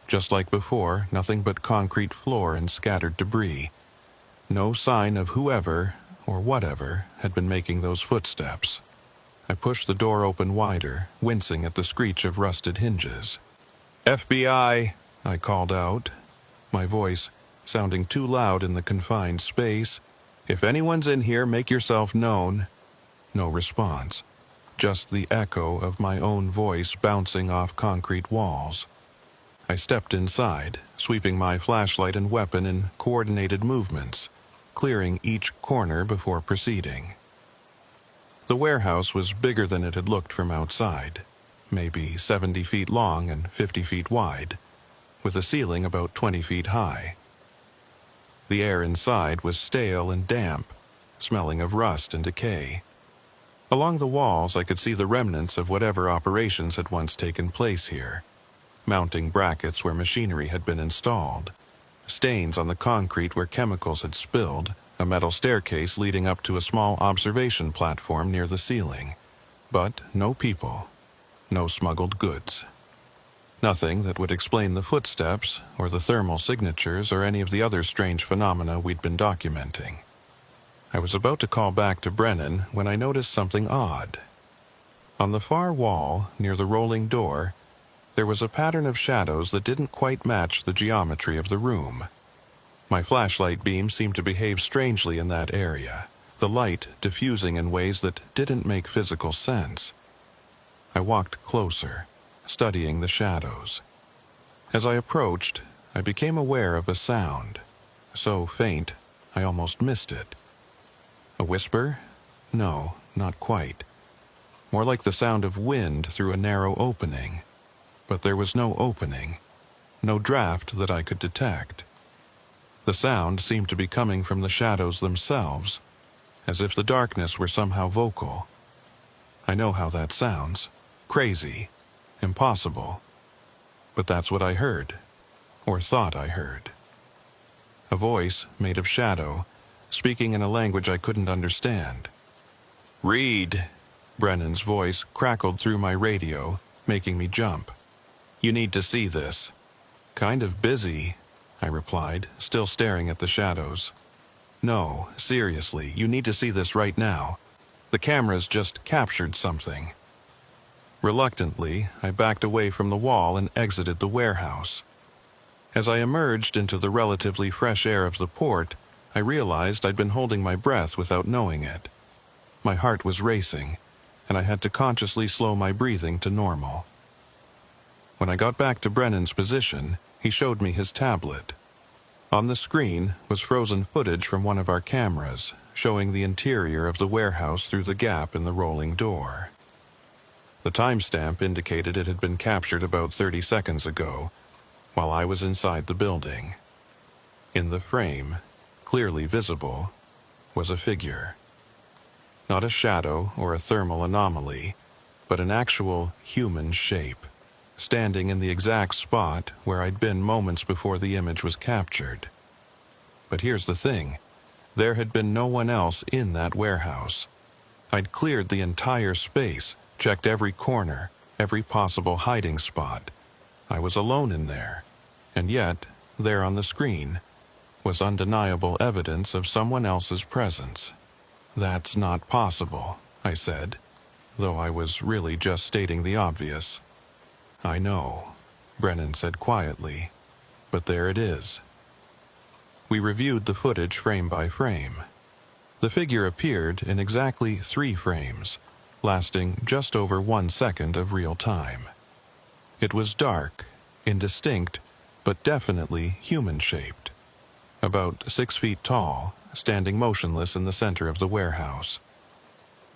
Just like before, nothing but concrete floor and scattered debris. No sign of whoever, or whatever, had been making those footsteps. I pushed the door open wider, wincing at the screech of rusted hinges. "FBI!" I called out, my voice sounding too loud in the confined space, If anyone's in here, make yourself known." No response, just the echo of my own voice bouncing off concrete walls. I stepped inside, sweeping my flashlight and weapon in coordinated movements, clearing each corner before proceeding. The warehouse was bigger than it had looked from outside, maybe 70 feet long and 50 feet wide, with a ceiling about 20 feet high. The air inside was stale and damp, smelling of rust and decay. Along the walls, I could see the remnants of whatever operations had once taken place here. Mounting brackets where machinery had been installed, stains on the concrete where chemicals had spilled, a metal staircase leading up to a small observation platform near the ceiling. But no people, no smuggled goods. Nothing that would explain the footsteps or the thermal signatures or any of the other strange phenomena we'd been documenting. I was about to call back to Brennan when I noticed something odd. On the far wall, near the rolling door, there was a pattern of shadows that didn't quite match the geometry of the room. My flashlight beam seemed to behave strangely in that area, the light diffusing in ways that didn't make physical sense. I walked closer, studying the shadows. As I approached, I became aware of a sound, so faint I almost missed it. A whisper? No, not quite. More like the sound of wind through a narrow opening. But there was no opening, no draft that I could detect. The sound seemed to be coming from the shadows themselves, as if the darkness were somehow vocal. I know how that sounds. Crazy. Impossible. But that's what I heard, or thought I heard. A voice made of shadow, speaking in a language I couldn't understand. "Reed," Brennan's voice crackled through my radio, making me jump. "You need to see this." "Kind of busy," I replied, still staring at the shadows. "No, seriously, you need to see this right now. The camera's just captured something." Reluctantly, I backed away from the wall and exited the warehouse. As I emerged into the relatively fresh air of the port, I realized I'd been holding my breath without knowing it. My heart was racing, and I had to consciously slow my breathing to normal. When I got back to Brennan's position, he showed me his tablet. On the screen was frozen footage from one of our cameras, showing the interior of the warehouse through the gap in the rolling door. The timestamp indicated it had been captured about 30 seconds ago, while I was inside the building. In the frame, clearly visible, was a figure. Not a shadow or a thermal anomaly, but an actual human shape, standing in the exact spot where I'd been moments before the image was captured. But here's the thing. There had been no one else in that warehouse. I'd cleared the entire space, checked every corner, every possible hiding spot. I was alone in there, and yet, there on the screen, was undeniable evidence of someone else's presence. "That's not possible," I said, though I was really just stating the obvious. "I know," Brennan said quietly, "but there it is." We reviewed the footage frame by frame. The figure appeared in exactly 3 frames, lasting just over 1 second of real time. It was dark, indistinct, but definitely human-shaped. About 6 feet tall, standing motionless in the center of the warehouse.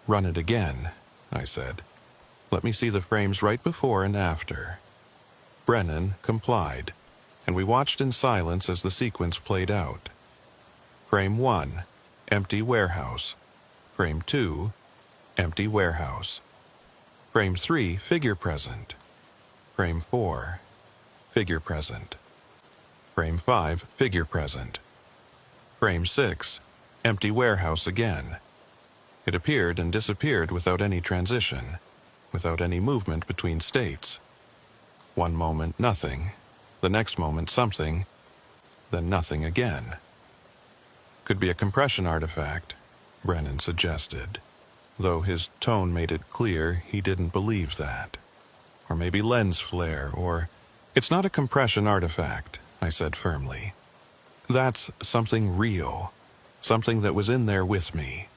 "Run it again," I said. "Let me see the frames right before and after." Brennan complied, and we watched in silence as the sequence played out. Frame 1, empty warehouse. Frame 2, empty warehouse. Frame 3, figure present. Frame 4, figure present. Frame 5, figure present. Frame 6, empty warehouse again. It appeared and disappeared without any transition, without any movement between states. One moment nothing, the next moment something, then nothing again. "Could be a compression artifact," Brennan suggested, though his tone made it clear he didn't believe that. "Or maybe lens flare, or—" "It's not a compression artifact," I said firmly. "That's something real. something that was in there with me.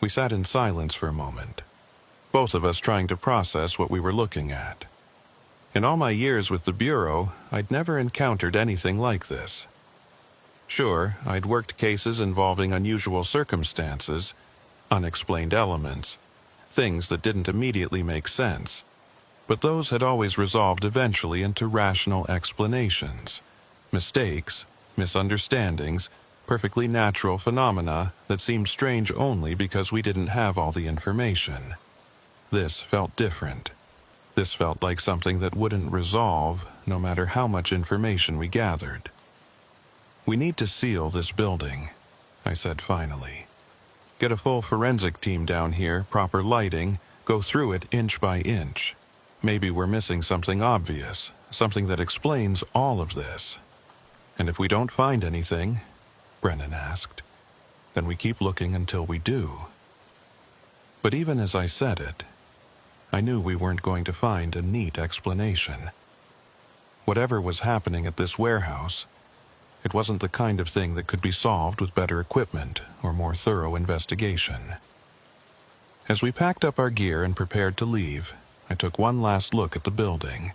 We sat in silence for a moment, both of us trying to process what we were looking at. In all my years with the Bureau, I'd never encountered anything like this. Sure, I'd worked cases involving unusual circumstances, unexplained elements, things that didn't immediately make sense, but those had always resolved eventually into rational explanations, mistakes, misunderstandings, perfectly natural phenomena that seemed strange only because we didn't have all the information. This felt different. This felt like something that wouldn't resolve no matter how much information we gathered. "We need to seal this building," I said finally. "Get a full forensic team down here, proper lighting, go through it inch by inch. Maybe we're missing something obvious, something that explains all of this." "And if we don't find anything," Brennan asked, "then we keep looking until we do." But even as I said it, I knew we weren't going to find a neat explanation. Whatever was happening at this warehouse, it wasn't the kind of thing that could be solved with better equipment or more thorough investigation. As we packed up our gear and prepared to leave, I took one last look at the building.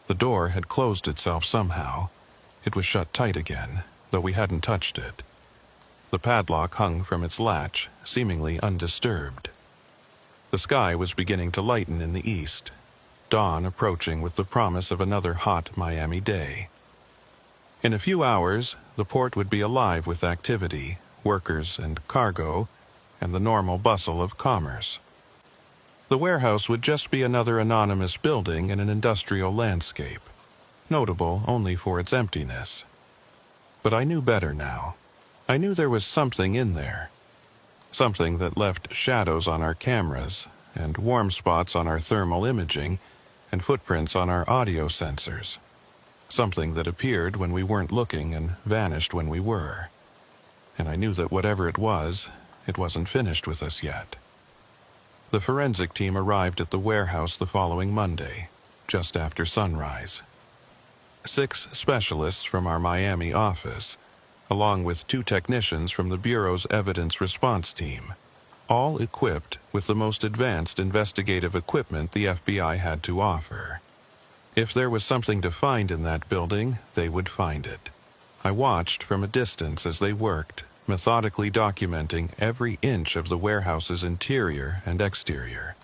The door had closed itself somehow. It was shut tight again, though we hadn't touched it. The padlock hung from its latch, seemingly undisturbed. The sky was beginning to lighten in the east, dawn approaching with the promise of another hot Miami day. In a few hours, the port would be alive with activity, workers and cargo, and the normal bustle of commerce. The warehouse would just be another anonymous building in an industrial landscape, notable only for its emptiness. But I knew better now. I knew there was something in there. Something that left shadows on our cameras, and warm spots on our thermal imaging, and footprints on our audio sensors. Something that appeared when we weren't looking and vanished when we were. And I knew that whatever it wasn't finished with us yet. The forensic team arrived at the warehouse the following Monday, just after sunrise. 6 specialists from our Miami office, along with 2 technicians from the Bureau's evidence response team, all equipped with the most advanced investigative equipment the FBI had to offer. If there was something to find in that building, they would find it. I watched from a distance as they worked, methodically documenting every inch of the warehouse's interior and exterior.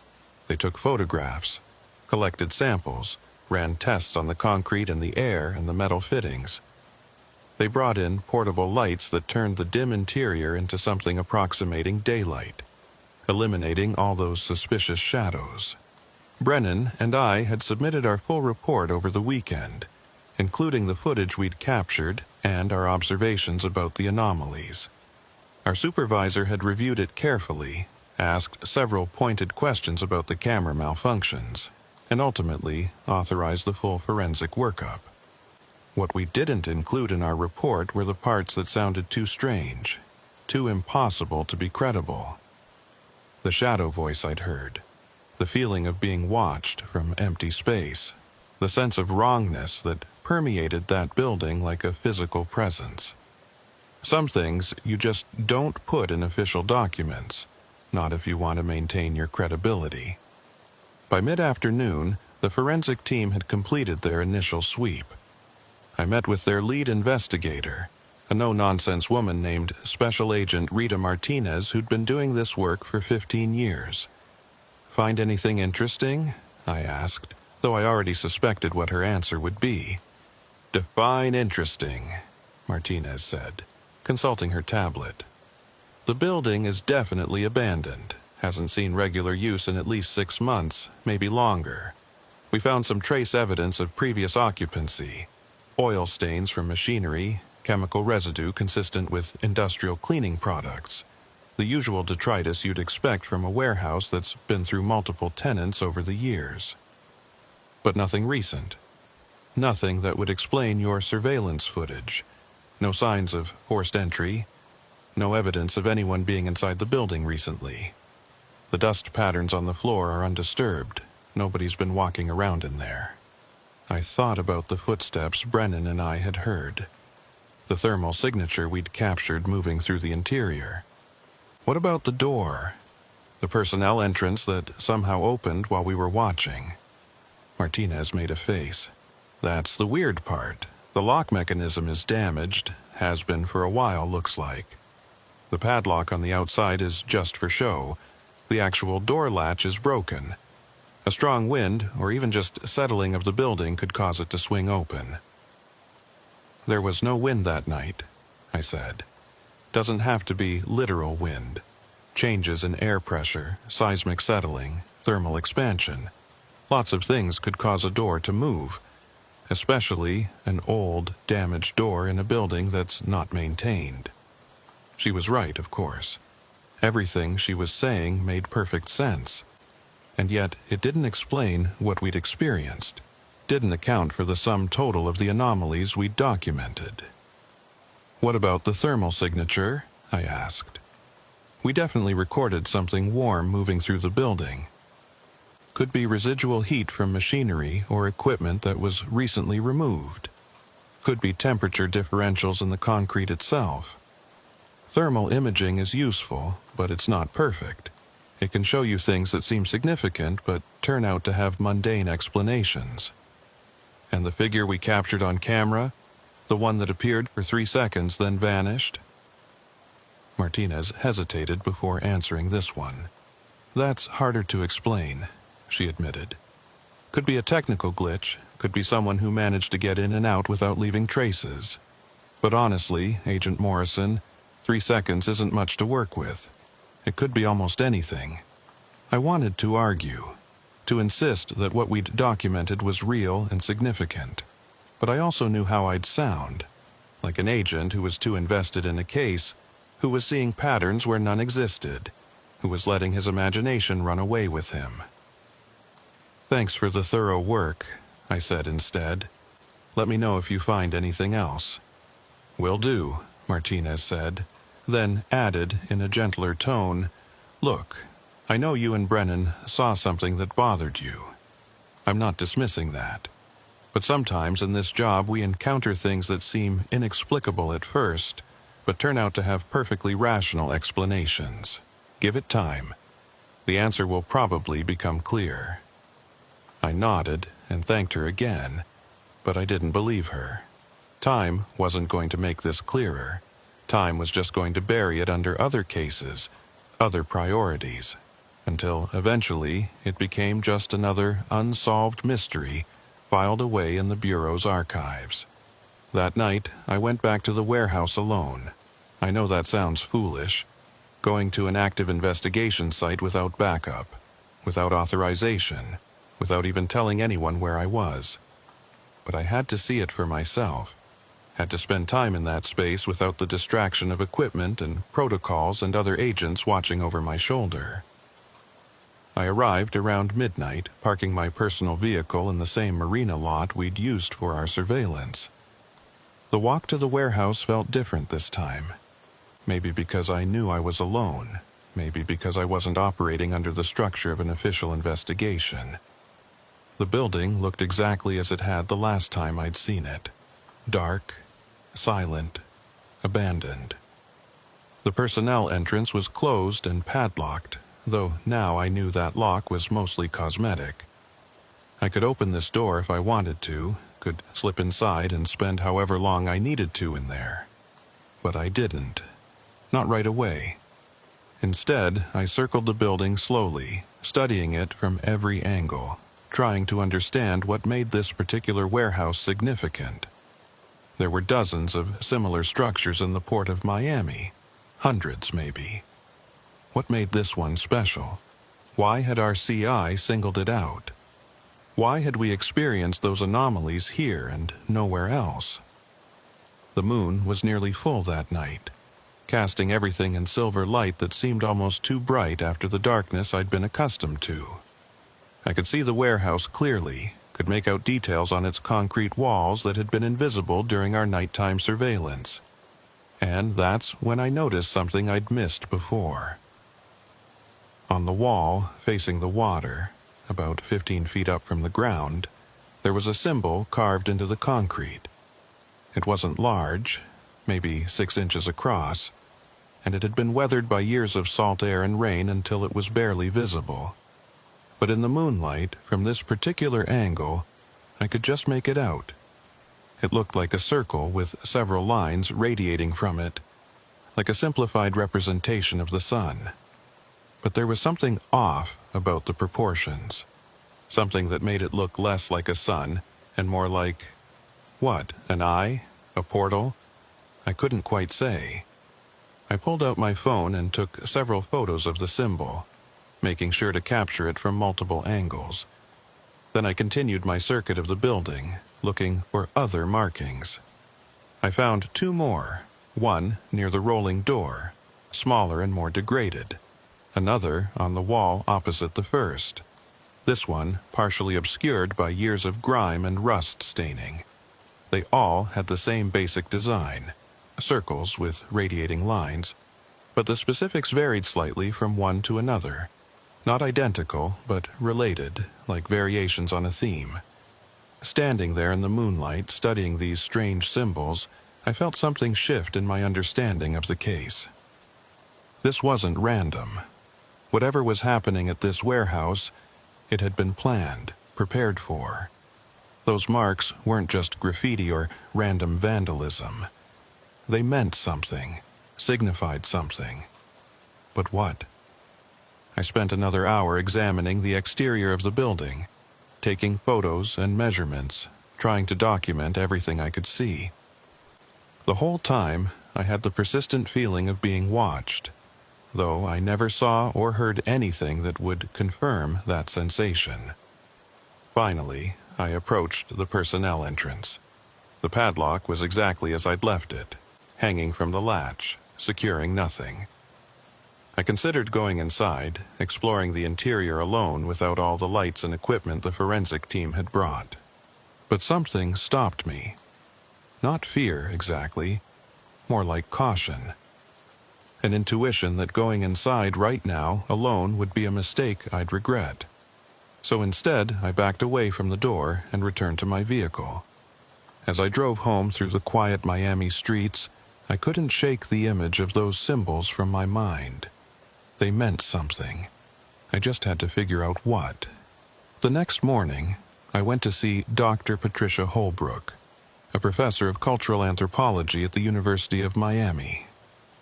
They took photographs, collected samples, ran tests on the concrete and the air and the metal fittings. They brought in portable lights that turned the dim interior into something approximating daylight, eliminating all those suspicious shadows. Brennan and I had submitted our full report over the weekend, including the footage we'd captured and our observations about the anomalies. Our supervisor had reviewed it carefully, asked several pointed questions about the camera malfunctions, and ultimately authorized the full forensic workup. What we didn't include in our report were the parts that sounded too strange, too impossible to be credible. The shadow voice I'd heard, the feeling of being watched from empty space, the sense of wrongness that permeated that building like a physical presence. Some things you just don't put in official documents, not if you want to maintain your credibility. By mid-afternoon, the forensic team had completed their initial sweep. I met with their lead investigator, a no-nonsense woman named Special Agent Rita Martinez who'd been doing this work for 15 years. "Find anything interesting?" I asked, though I already suspected what her answer would be. "Define interesting," Martinez said, consulting her tablet. "The building is definitely abandoned, hasn't seen regular use in at least 6 months, maybe longer. We found some trace evidence of previous occupancy, oil stains from machinery, chemical residue consistent with industrial cleaning products, the usual detritus you'd expect from a warehouse that's been through multiple tenants over the years. But nothing recent. Nothing that would explain your surveillance footage. No signs of forced entry. No evidence of anyone being inside the building recently. The dust patterns on the floor are undisturbed. Nobody's been walking around in there." I thought about the footsteps Brennan and I had heard. the thermal signature we'd captured moving through the interior. What about the door? The personnel entrance that somehow opened while we were watching. Martinez made a face. That's the weird part. The lock mechanism is damaged, has been for a while, looks like. The padlock on the outside is just for show. The actual door latch is broken. A strong wind, or even just settling of the building, could cause it to swing open. There was no wind that night, I said. Doesn't have to be literal wind. Changes in air pressure, seismic settling, thermal expansion. Lots of things could cause a door to move, especially an old, damaged door in a building that's not maintained. She was right, of course. Everything she was saying made perfect sense. And yet it didn't explain what we'd experienced, didn't account for the sum total of the anomalies we'd documented. What about the thermal signature? I asked. We definitely recorded something warm moving through the building. Could be residual heat from machinery or equipment that was recently removed. Could be temperature differentials in the concrete itself. Thermal imaging is useful, but it's not perfect. It can show you things that seem significant but turn out to have mundane explanations. And the figure we captured on camera, the one that appeared for 3 seconds then vanished? Martinez hesitated before answering this one. That's harder to explain, she admitted. Could be a technical glitch, could be someone who managed to get in and out without leaving traces. But honestly, Agent Morrison, 3 seconds isn't much to work with. It could be almost anything. I wanted to argue, to insist that what we'd documented was real and significant. But I also knew how I'd sound, like an agent who was too invested in a case, who was seeing patterns where none existed, who was letting his imagination run away with him. Thanks for the thorough work, I said instead. Let me know if you find anything else. Will do, Martinez said, then added in a gentler tone, Look, I know you and Brennan saw something that bothered you. I'm not dismissing that. But sometimes in this job we encounter things that seem inexplicable at first, but turn out to have perfectly rational explanations. Give it time. The answer will probably become clear. I nodded and thanked her again, but I didn't believe her. Time wasn't going to make this clearer. Time was just going to bury it under other cases, other priorities, until eventually it became just another unsolved mystery filed away in the Bureau's archives. That night, I went back to the warehouse alone. I know that sounds foolish, going to an active investigation site without backup, without authorization, without even telling anyone where I was. But I had to see it for myself, had to spend time in that space without the distraction of equipment and protocols and other agents watching over my shoulder. I arrived around midnight, parking my personal vehicle in the same marina lot we'd used for our surveillance. The walk to the warehouse felt different this time. Maybe because I knew I was alone, maybe because I wasn't operating under the structure of an official investigation. The building looked exactly as it had the last time I'd seen it. Dark, silent, abandoned. The personnel entrance was closed and padlocked, though now I knew that lock was mostly cosmetic. I could open this door if I wanted to, could slip inside and spend however long I needed to in there. But I didn't. Not right away. Instead, I circled the building slowly, studying it from every angle, trying to understand what made this particular warehouse significant. There were dozens of similar structures in the port of Miami, hundreds maybe. What made this one special? Why had our CI singled it out? Why had we experienced those anomalies here and nowhere else? The moon was nearly full that night, casting everything in silver light that seemed almost too bright after the darkness I'd been accustomed to. I could see the warehouse clearly, could make out details on its concrete walls that had been invisible during our nighttime surveillance. And that's when I noticed something I'd missed before. On the wall, facing the water, about 15 feet up from the ground, there was a symbol carved into the concrete. It wasn't large, maybe 6 inches across, and it had been weathered by years of salt air and rain until it was barely visible. But in the moonlight, from this particular angle, I could just make it out. It looked like a circle with several lines radiating from it, like a simplified representation of the sun. But there was something off about the proportions, something that made it look less like a sun and more like, what, an eye? A portal? I couldn't quite say. I pulled out my phone and took several photos of the symbol, making sure to capture it from multiple angles. Then I continued my circuit of the building, looking for other markings. I found 2 more, one near the rolling door, smaller and more degraded, another on the wall opposite the first, this one partially obscured by years of grime and rust staining. They all had the same basic design, circles with radiating lines, but the specifics varied slightly from one to another. Not identical, but related, like variations on a theme. Standing there in the moonlight, studying these strange symbols, I felt something shift in my understanding of the case. This wasn't random. Whatever was happening at this warehouse, it had been planned, prepared for. Those marks weren't just graffiti or random vandalism. They meant something, signified something. But what? I spent another hour examining the exterior of the building, taking photos and measurements, trying to document everything I could see. The whole time, I had the persistent feeling of being watched, though I never saw or heard anything that would confirm that sensation. Finally, I approached the personnel entrance. The padlock was exactly as I'd left it, hanging from the latch, securing nothing. I considered going inside, exploring the interior alone without all the lights and equipment the forensic team had brought. But something stopped me. Not fear, exactly, more like caution. An intuition that going inside right now alone would be a mistake I'd regret. So instead, I backed away from the door and returned to my vehicle. As I drove home through the quiet Miami streets, I couldn't shake the image of those symbols from my mind. They meant something. I just had to figure out what. The next morning, I went to see Dr. Patricia Holbrook, a professor of cultural anthropology at the University of Miami.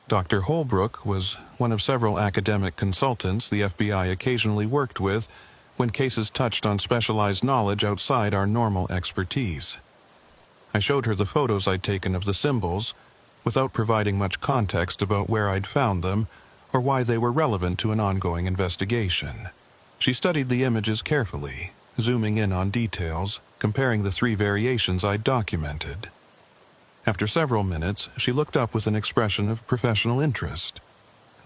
Dr. Holbrook was one of several academic consultants the FBI occasionally worked with when cases touched on specialized knowledge outside our normal expertise. I showed her the photos I'd taken of the symbols, without providing much context about where I'd found them or why they were relevant to an ongoing investigation. She studied the images carefully, zooming in on details, comparing the 3 variations I'd documented. After several minutes, she looked up with an expression of professional interest.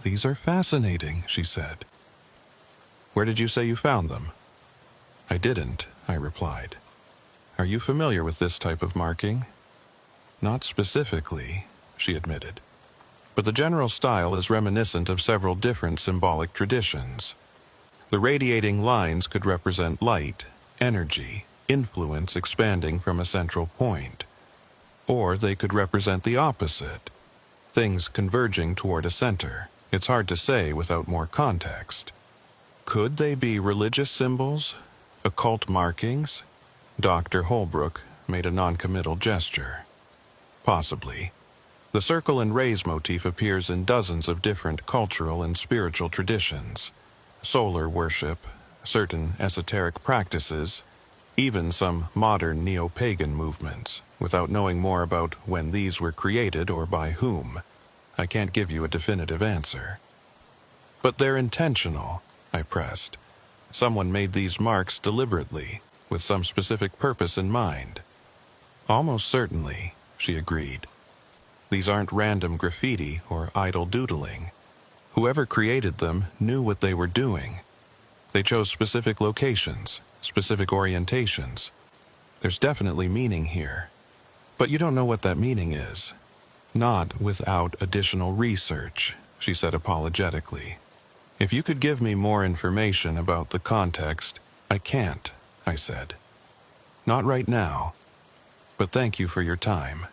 "These are fascinating," she said. "Where did you say you found them?" "I didn't," I replied. "Are you familiar with this type of marking?" "Not specifically," she admitted. "But the general style is reminiscent of several different symbolic traditions. The radiating lines could represent light, energy, influence expanding from a central point. Or they could represent the opposite, things converging toward a center. It's hard to say without more context. Could they be religious symbols? Occult markings?" Dr. Holbrook made a noncommittal gesture. "Possibly. The circle and rays motif appears in dozens of different cultural and spiritual traditions. Solar worship, certain esoteric practices, even some modern neo-pagan movements, without knowing more about when these were created or by whom. I can't give you a definitive answer." "But they're intentional," I pressed. "Someone made these marks deliberately, with some specific purpose in mind." "Almost certainly," she agreed. "These aren't random graffiti or idle doodling. Whoever created them knew what they were doing. They chose specific locations, specific orientations. There's definitely meaning here. But you don't know what that meaning is." "Not without additional research," she said apologetically. "If you could give me more information about the context." "I can't," I said. "Not right now. But thank you for your time."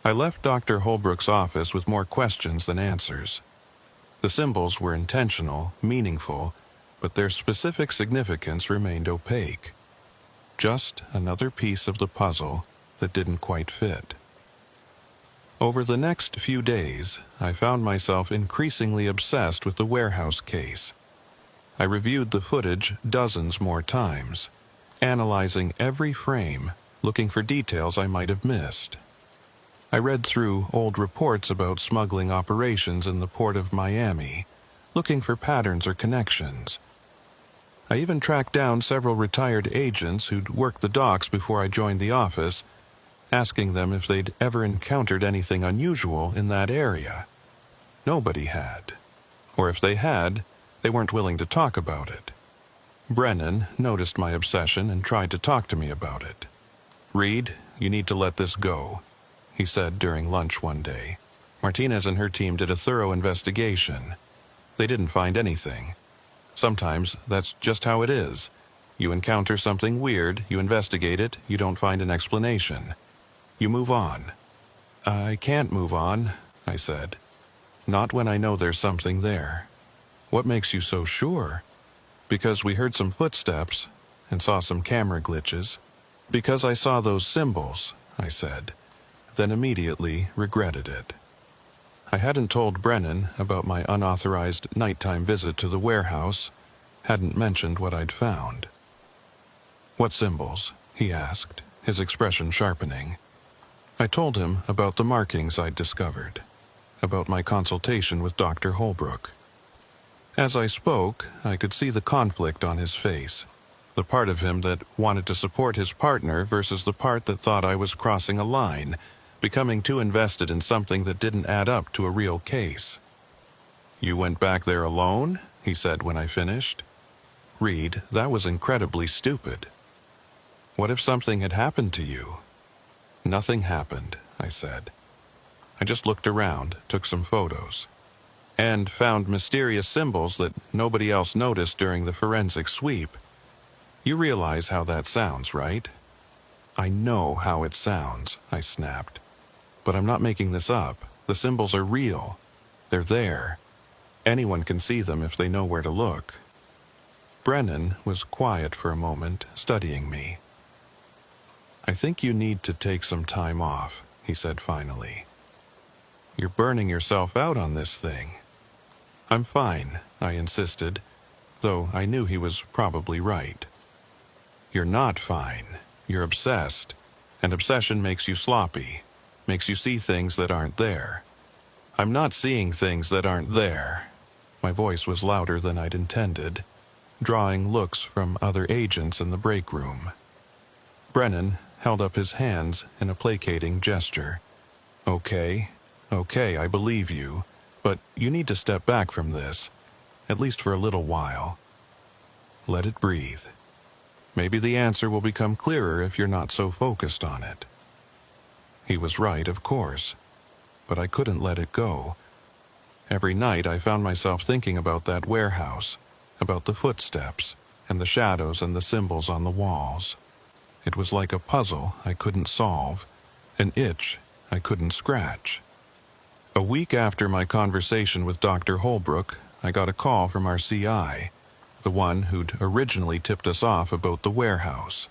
I left Dr. Holbrook's office with more questions than answers. The symbols were intentional, meaningful, but their specific significance remained opaque. Just another piece of the puzzle that didn't quite fit. Over the next few days, I found myself increasingly obsessed with the warehouse case. I reviewed the footage dozens more times, analyzing every frame, looking for details I might have missed. I read through old reports about smuggling operations in the port of Miami, looking for patterns or connections. I even tracked down several retired agents who'd worked the docks before I joined the office, asking them if they'd ever encountered anything unusual in that area. Nobody had. Or if they had, they weren't willing to talk about it. Brennan noticed my obsession and tried to talk to me about it. "Reed, you need to let this go," he said during lunch one day. "Martinez and her team did a thorough investigation. They didn't find anything. Sometimes that's just how it is. You encounter something weird, you investigate it, you don't find an explanation. You move on." "I can't move on," I said. "Not when I know there's something there." "What makes you so sure?" "Because we heard some footsteps and saw some camera glitches." "Because I saw those symbols," I said, then immediately regretted it. I hadn't told Brennan about my unauthorized nighttime visit to the warehouse, hadn't mentioned what I'd found. "What symbols?" he asked, his expression sharpening. I told him about the markings I'd discovered, about my consultation with Dr. Holbrook. As I spoke, I could see the conflict on his face, the part of him that wanted to support his partner versus the part that thought I was crossing a line, becoming too invested in something that didn't add up to a real case. "You went back there alone?" he said when I finished. "Reed, that was incredibly stupid. What if something had happened to you?" "Nothing happened," I said. "I just looked around, took some photos, and found mysterious symbols that nobody else noticed during the forensic sweep. You realize how that sounds, right?" "I know how it sounds," I snapped. "But I'm not making this up. The symbols are real. They're there. Anyone can see them if they know where to look." Brennan was quiet for a moment, studying me. "I think you need to take some time off," he said finally. "You're burning yourself out on this thing." "I'm fine," I insisted, though I knew he was probably right. "You're not fine. You're obsessed, and obsession makes you sloppy, makes you see things that aren't there." "I'm not seeing things that aren't there." My voice was louder than I'd intended, drawing looks from other agents in the break room. Brennan held up his hands in a placating gesture. Okay, I believe you, but you need to step back from this, at least for a little while. Let it breathe. Maybe the answer will become clearer if you're not so focused on it." He was right, of course, but I couldn't let it go. Every night I found myself thinking about that warehouse, about the footsteps, and the shadows and the symbols on the walls. It was like a puzzle I couldn't solve, an itch I couldn't scratch. A week after my conversation with Dr. Holbrook, I got a call from our CI, the one who'd originally tipped us off about the warehouse.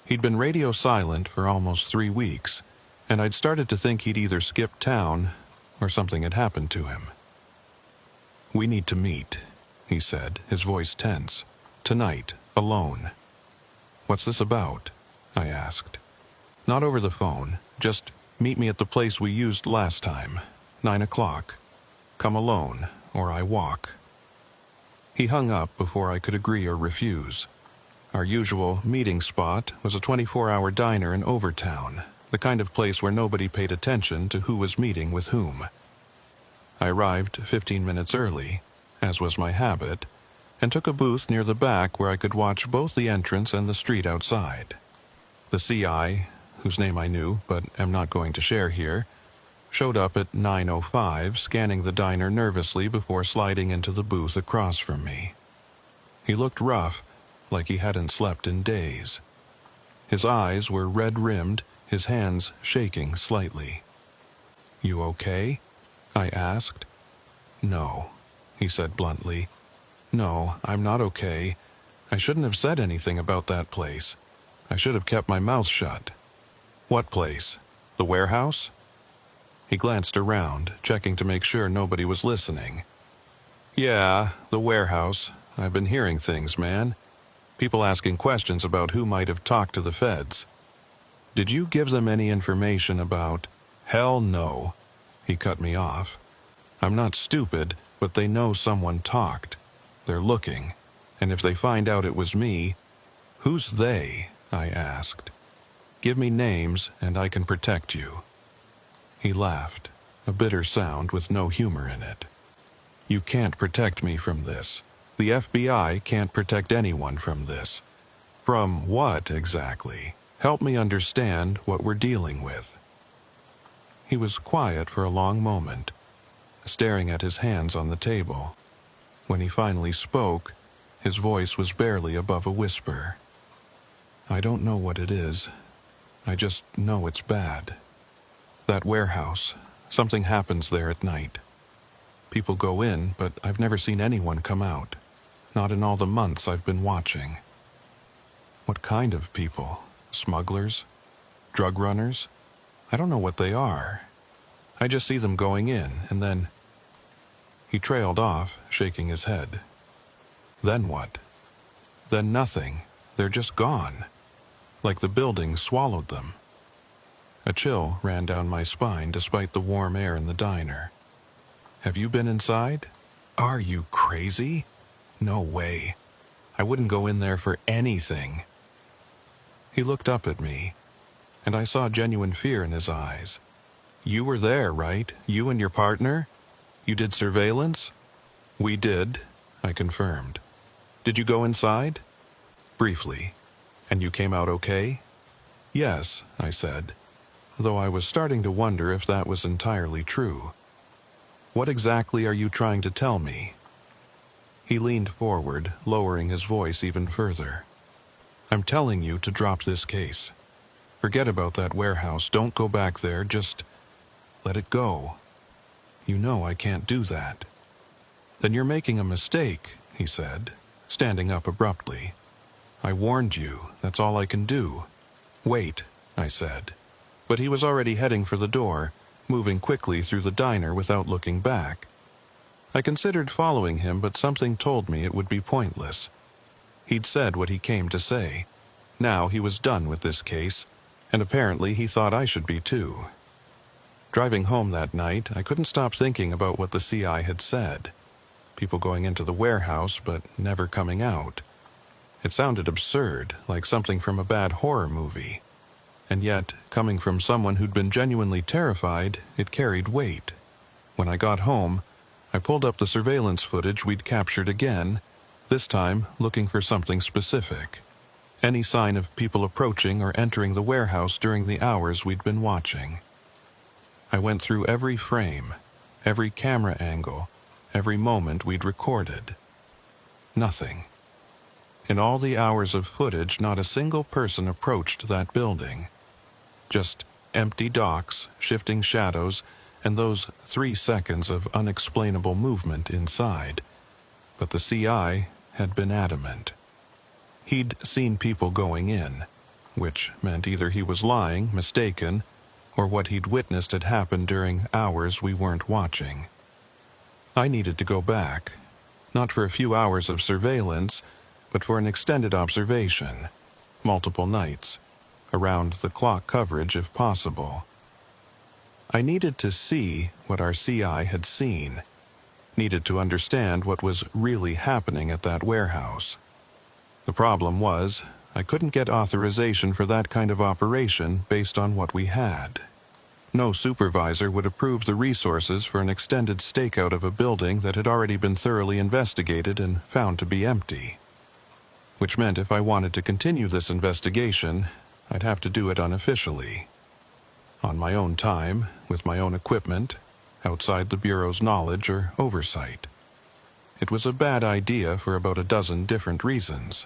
He'd been radio silent for almost 3 weeks, and I'd started to think he'd either skipped town or something had happened to him. "We need to meet," he said, his voice tense. "Tonight, alone." "What's this about?" I asked. "Not over the phone. Just meet me at the place we used last time, 9 o'clock. Come alone, or I walk." He hung up before I could agree or refuse. Our usual meeting spot was a 24-hour diner in Overtown, the kind of place where nobody paid attention to who was meeting with whom. I arrived 15 minutes early, as was my habit, and took a booth near the back where I could watch both the entrance and the street outside. The CI, whose name I knew but am not going to share here, showed up at 9:05, scanning the diner nervously before sliding into the booth across from me. He looked rough, like he hadn't slept in days. His eyes were red-rimmed, his hands shaking slightly. "You okay?" I asked. "No," he said bluntly. "No, I'm not okay. I shouldn't have said anything about that place. I should have kept my mouth shut." "What place? The warehouse?" He glanced around, checking to make sure nobody was listening. "Yeah, the warehouse. I've been hearing things, man. People asking questions about who might have talked to the feds. Did you give them any information about—" "Hell no," he cut me off. "I'm not stupid, but they know someone talked. They're looking, and if they find out it was me—" "Who's they?" I asked. "Give me names, and I can protect you." He laughed, a bitter sound with no humor in it. "You can't protect me from this. The FBI can't protect anyone from this." "From what, exactly? Help me understand what we're dealing with." He was quiet for a long moment, staring at his hands on the table. When he finally spoke, his voice was barely above a whisper. "I don't know what it is. I just know it's bad. That warehouse, something happens there at night. People go in, but I've never seen anyone come out. Not in all the months I've been watching." "What kind of people? Smugglers? Drug runners? I don't know what they are. I just see them going in, and then—" He trailed off, shaking his head. "Then what?" "Then nothing. They're just gone. Like the building swallowed them." A chill ran down my spine despite the warm air in the diner. "Have you been inside?" "Are you crazy? No way. I wouldn't go in there for anything." He looked up at me, and I saw genuine fear in his eyes. "You were there, right? You and your partner? You did surveillance?" "We did," I confirmed. "Did you go inside?" "Briefly. And you came out okay?" "Yes," I said, though I was starting to wonder if that was entirely true. "What exactly are you trying to tell me?" He leaned forward, lowering his voice even further. "I'm telling you to drop this case. Forget about that warehouse. Don't go back there. Just let it go. You know I can't do that." "Then you're making a mistake," he said, standing up abruptly. "I warned you. That's all I can do." "Wait," I said. But he was already heading for the door, moving quickly through the diner without looking back. I considered following him, but something told me it would be pointless. He'd said what he came to say. Now he was done with this case, and apparently he thought I should be too. Driving home that night, I couldn't stop thinking about what the CI had said. People going into the warehouse, but never coming out. It sounded absurd, like something from a bad horror movie. And yet, coming from someone who'd been genuinely terrified, it carried weight. When I got home, I pulled up the surveillance footage we'd captured again, this time looking for something specific. Any sign of people approaching or entering the warehouse during the hours we'd been watching. I went through every frame, every camera angle, every moment we'd recorded. Nothing. In all the hours of footage, not a single person approached that building. Just empty docks, shifting shadows, and those 3 seconds of unexplainable movement inside. But the CI had been adamant. He'd seen people going in, which meant either he was lying, mistaken, or what he'd witnessed had happened during hours we weren't watching. I needed to go back, not for a few hours of surveillance, but for an extended observation, multiple nights, around-the-clock coverage if possible. I needed to see what our CI had seen, needed to understand what was really happening at that warehouse. The problem was, I couldn't get authorization for that kind of operation based on what we had. No supervisor would approve the resources for an extended stakeout of a building that had already been thoroughly investigated and found to be empty. Which meant if I wanted to continue this investigation, I'd have to do it unofficially. On my own time, with my own equipment, outside the Bureau's knowledge or oversight. It was a bad idea for about a dozen different reasons.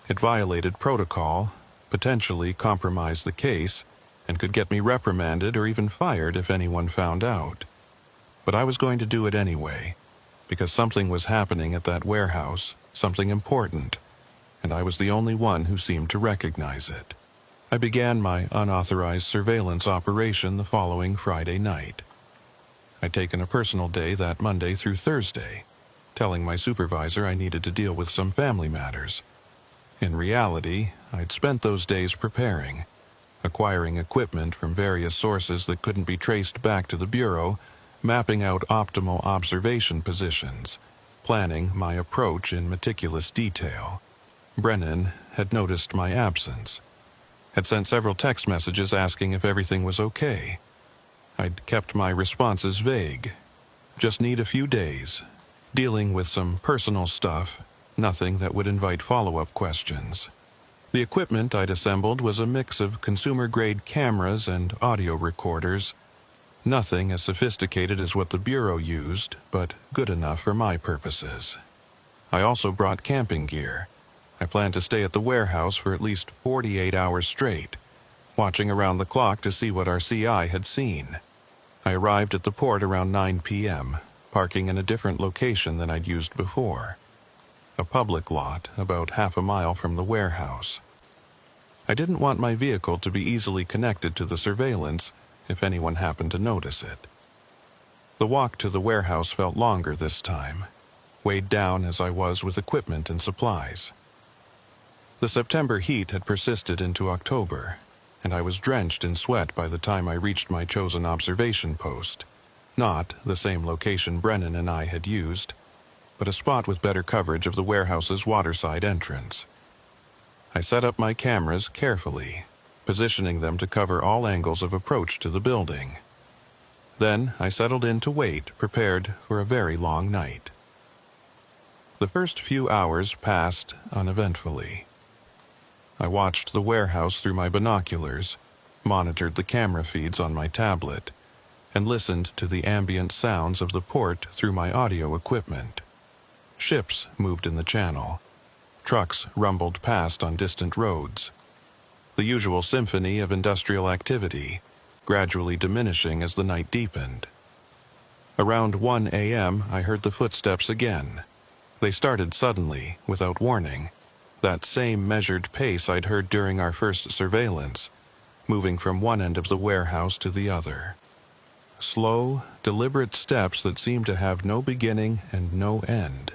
It violated protocol, potentially compromised the case, and could get me reprimanded or even fired if anyone found out. But I was going to do it anyway, because something was happening at that warehouse, something important, and I was the only one who seemed to recognize it. I began my unauthorized surveillance operation the following Friday night. I'd taken a personal day that Monday through Thursday, telling my supervisor I needed to deal with some family matters. In reality, I'd spent those days preparing, acquiring equipment from various sources that couldn't be traced back to the Bureau, mapping out optimal observation positions, planning my approach in meticulous detail. Brennan had noticed my absence, had sent several text messages asking if everything was okay. I'd kept my responses vague. Just need a few days, dealing with some personal stuff, nothing that would invite follow-up questions. The equipment I'd assembled was a mix of consumer-grade cameras and audio recorders, nothing as sophisticated as what the Bureau used, but good enough for my purposes. I also brought camping gear. I planned to stay at the warehouse for at least 48 hours straight, watching around the clock to see what our CI had seen. I arrived at the port around 9 p.m., parking in a different location than I'd used before. A public lot about half a mile from the warehouse. I didn't want my vehicle to be easily connected to the surveillance if anyone happened to notice it. The walk to the warehouse felt longer this time, weighed down as I was with equipment and supplies. The September heat had persisted into October, and I was drenched in sweat by the time I reached my chosen observation post, not the same location Brennan and I had used, but a spot with better coverage of the warehouse's waterside entrance. I set up my cameras carefully, positioning them to cover all angles of approach to the building. Then I settled in to wait, prepared for a very long night. The first few hours passed uneventfully. I watched the warehouse through my binoculars, monitored the camera feeds on my tablet, and listened to the ambient sounds of the port through my audio equipment. Ships moved in the channel. Trucks rumbled past on distant roads. The usual symphony of industrial activity, gradually diminishing as the night deepened. Around 1 a.m., I heard the footsteps again. They started suddenly, without warning, that same measured pace I'd heard during our first surveillance, moving from one end of the warehouse to the other. Slow, deliberate steps that seemed to have no beginning and no end,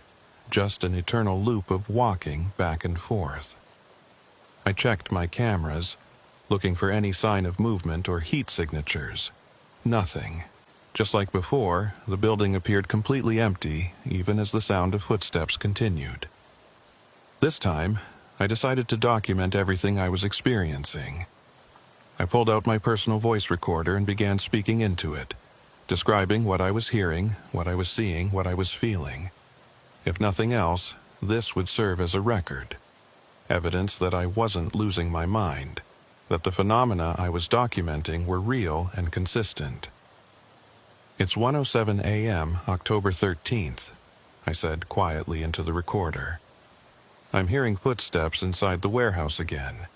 just an eternal loop of walking back and forth. I checked my cameras, looking for any sign of movement or heat signatures. Nothing. Just like before, the building appeared completely empty, even as the sound of footsteps continued. This time, I decided to document everything I was experiencing. I pulled out my personal voice recorder and began speaking into it, describing what I was hearing, what I was seeing, what I was feeling. If nothing else, this would serve as a record. Evidence that I wasn't losing my mind, that the phenomena I was documenting were real and consistent. "It's 1:07 a.m., October 13th, I said quietly into the recorder. I'm hearing footsteps inside the warehouse again.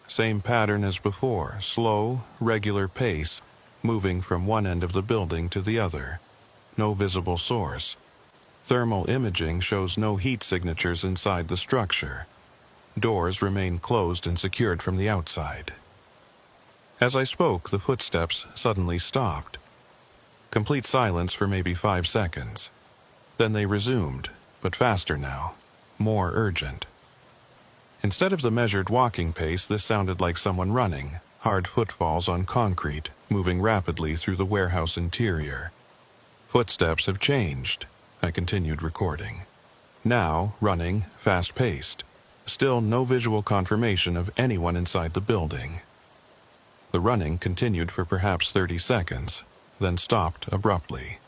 Same pattern as before, slow, regular pace, moving from one end of the building to the other. No visible source. Thermal imaging shows no heat signatures inside the structure. Doors remain closed and secured from the outside." As I spoke, the footsteps suddenly stopped. Complete silence for maybe 5 seconds. Then they resumed, but faster now, more urgent. Instead of the measured walking pace, this sounded like someone running, hard footfalls on concrete, moving rapidly through the warehouse interior. Footsteps have changed, I continued recording. Now, running, fast-paced. Still no visual confirmation of anyone inside the building. The running continued for perhaps 30 seconds, then stopped abruptly.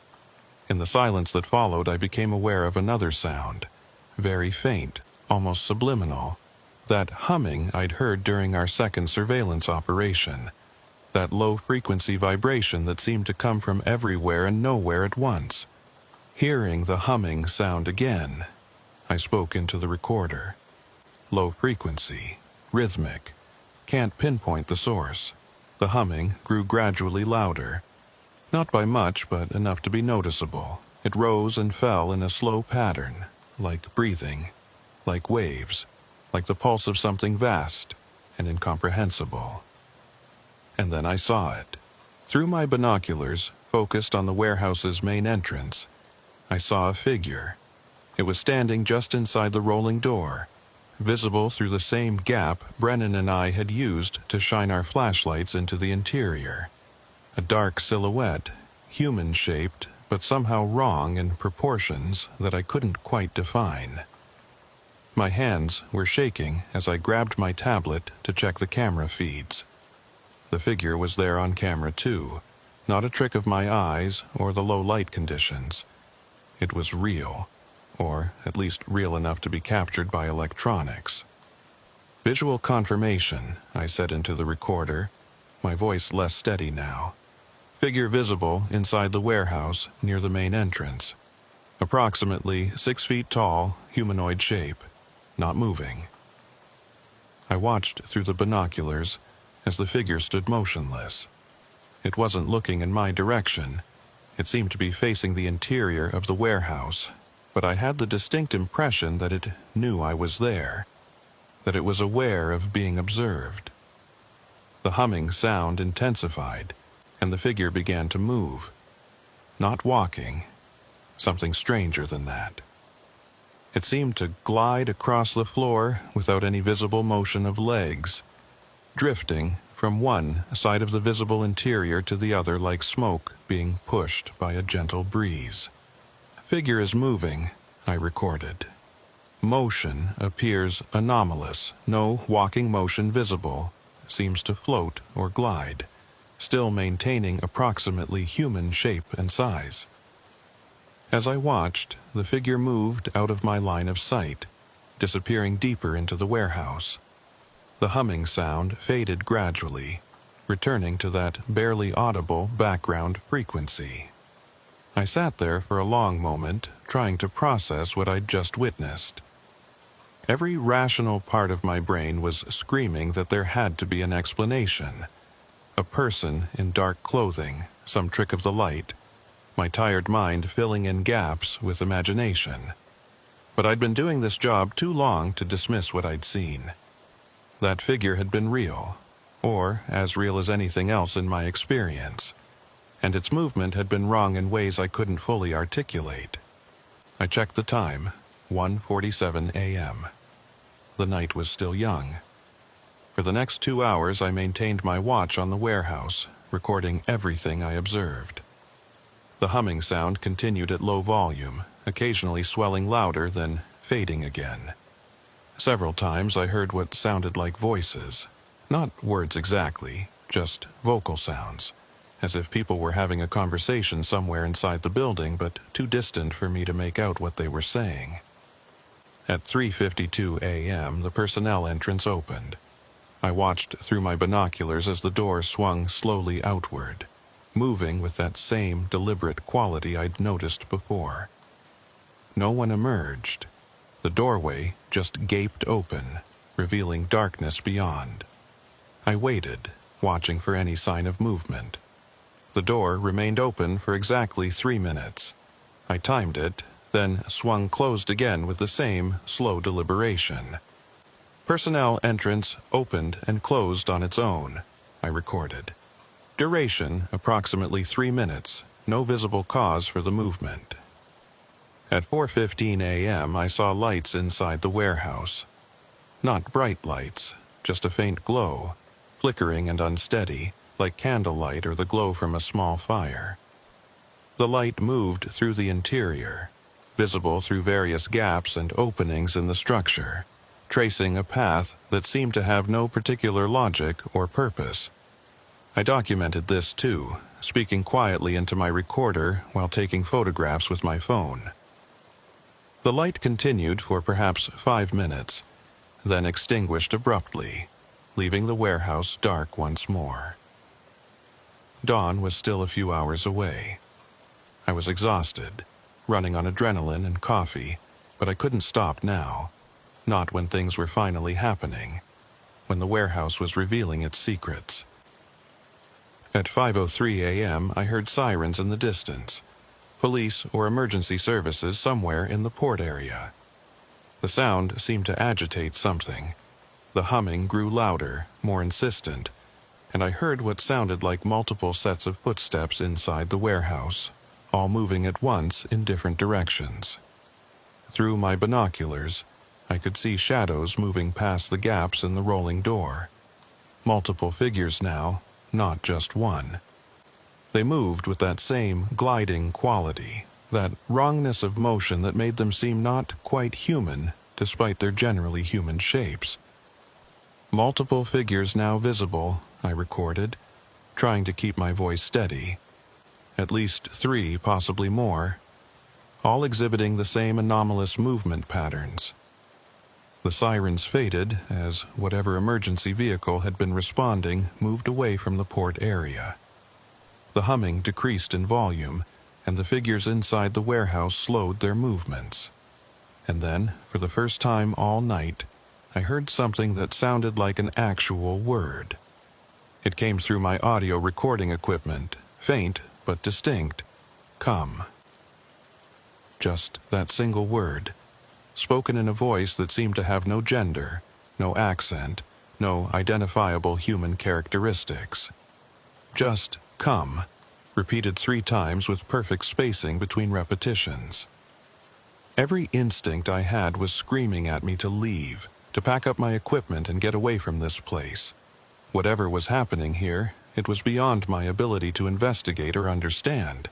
In the silence that followed, I became aware of another sound, very faint, almost subliminal, that humming I'd heard during our second surveillance operation, that low-frequency vibration that seemed to come from everywhere and nowhere at once. Hearing the humming sound again, I spoke into the recorder. Low frequency, rhythmic, can't pinpoint the source. The humming grew gradually louder. Not by much, but enough to be noticeable. It rose and fell in a slow pattern, like breathing, like waves, like the pulse of something vast and incomprehensible. And then I saw it. Through my binoculars, focused on the warehouse's main entrance, I saw a figure. It was standing just inside the rolling door, visible through the same gap Brennan and I had used to shine our flashlights into the interior. A dark silhouette, human-shaped, but somehow wrong in proportions that I couldn't quite define. My hands were shaking as I grabbed my tablet to check the camera feeds. The figure was there on camera too, not a trick of my eyes or the low light conditions. It was real, or at least real enough to be captured by electronics. Visual confirmation, I said into the recorder, my voice less steady now. Figure visible inside the warehouse near the main entrance. Approximately 6 feet tall, humanoid shape, not moving. I watched through the binoculars as the figure stood motionless. It wasn't looking in my direction. It seemed to be facing the interior of the warehouse, but I had the distinct impression that it knew I was there, that it was aware of being observed. The humming sound intensified, and the figure began to move. Not walking, something stranger than that. It seemed to glide across the floor without any visible motion of legs, drifting from one side of the visible interior to the other like smoke being pushed by a gentle breeze. Figure is moving, I recorded. Motion appears anomalous, no walking motion visible, seems to float or glide, still maintaining approximately human shape and size. As I watched, the figure moved out of my line of sight, disappearing deeper into the warehouse. The humming sound faded gradually, returning to that barely audible background frequency. I sat there for a long moment, trying to process what I'd just witnessed. Every rational part of my brain was screaming that there had to be an explanation. A person in dark clothing, some trick of the light, my tired mind filling in gaps with imagination. But I'd been doing this job too long to dismiss what I'd seen. That figure had been real, or as real as anything else in my experience, and its movement had been wrong in ways I couldn't fully articulate. I checked the time, 1:47 a.m. The night was still young. For the next 2 hours I maintained my watch on the warehouse, recording everything I observed. The humming sound continued at low volume, occasionally swelling louder, then fading again. Several times I heard what sounded like voices. Not words exactly, just vocal sounds, as if people were having a conversation somewhere inside the building, but too distant for me to make out what they were saying. At 3:52 a.m., the personnel entrance opened. I watched through my binoculars as the door swung slowly outward, moving with that same deliberate quality I'd noticed before. No one emerged. The doorway just gaped open, revealing darkness beyond. I waited, watching for any sign of movement. The door remained open for exactly 3 minutes. I timed it, then swung closed again with the same slow deliberation. Personnel entrance opened and closed on its own, I recorded. Duration, approximately 3 minutes, no visible cause for the movement. At 4:15 a.m., I saw lights inside the warehouse. Not bright lights, just a faint glow, flickering and unsteady, like candlelight or the glow from a small fire. The light moved through the interior, visible through various gaps and openings in the structure, tracing a path that seemed to have no particular logic or purpose. I documented this too, speaking quietly into my recorder while taking photographs with my phone. The light continued for perhaps 5 minutes, then extinguished abruptly, leaving the warehouse dark once more. Dawn was still a few hours away. I was exhausted, running on adrenaline and coffee, but I couldn't stop now, not when things were finally happening, when the warehouse was revealing its secrets. At 5:03 a.m., I heard sirens in the distance. Police or emergency services somewhere in the port area. The sound seemed to agitate something. The humming grew louder, more insistent, and I heard what sounded like multiple sets of footsteps inside the warehouse, all moving at once in different directions. Through my binoculars, I could see shadows moving past the gaps in the rolling door. Multiple figures now, not just one. They moved with that same gliding quality, that wrongness of motion that made them seem not quite human, despite their generally human shapes. Multiple figures now visible, I recorded, trying to keep my voice steady. At least 3, possibly more, all exhibiting the same anomalous movement patterns. The sirens faded as whatever emergency vehicle had been responding moved away from the port area. The humming decreased in volume, and the figures inside the warehouse slowed their movements. And then, for the first time all night, I heard something that sounded like an actual word. It came through my audio recording equipment, faint but distinct. Come. Just that single word, spoken in a voice that seemed to have no gender, no accent, no identifiable human characteristics. Just come, repeated 3 times with perfect spacing between repetitions. Every instinct I had was screaming at me to leave, to pack up my equipment and get away from this place. Whatever was happening here, it was beyond my ability to investigate or understand.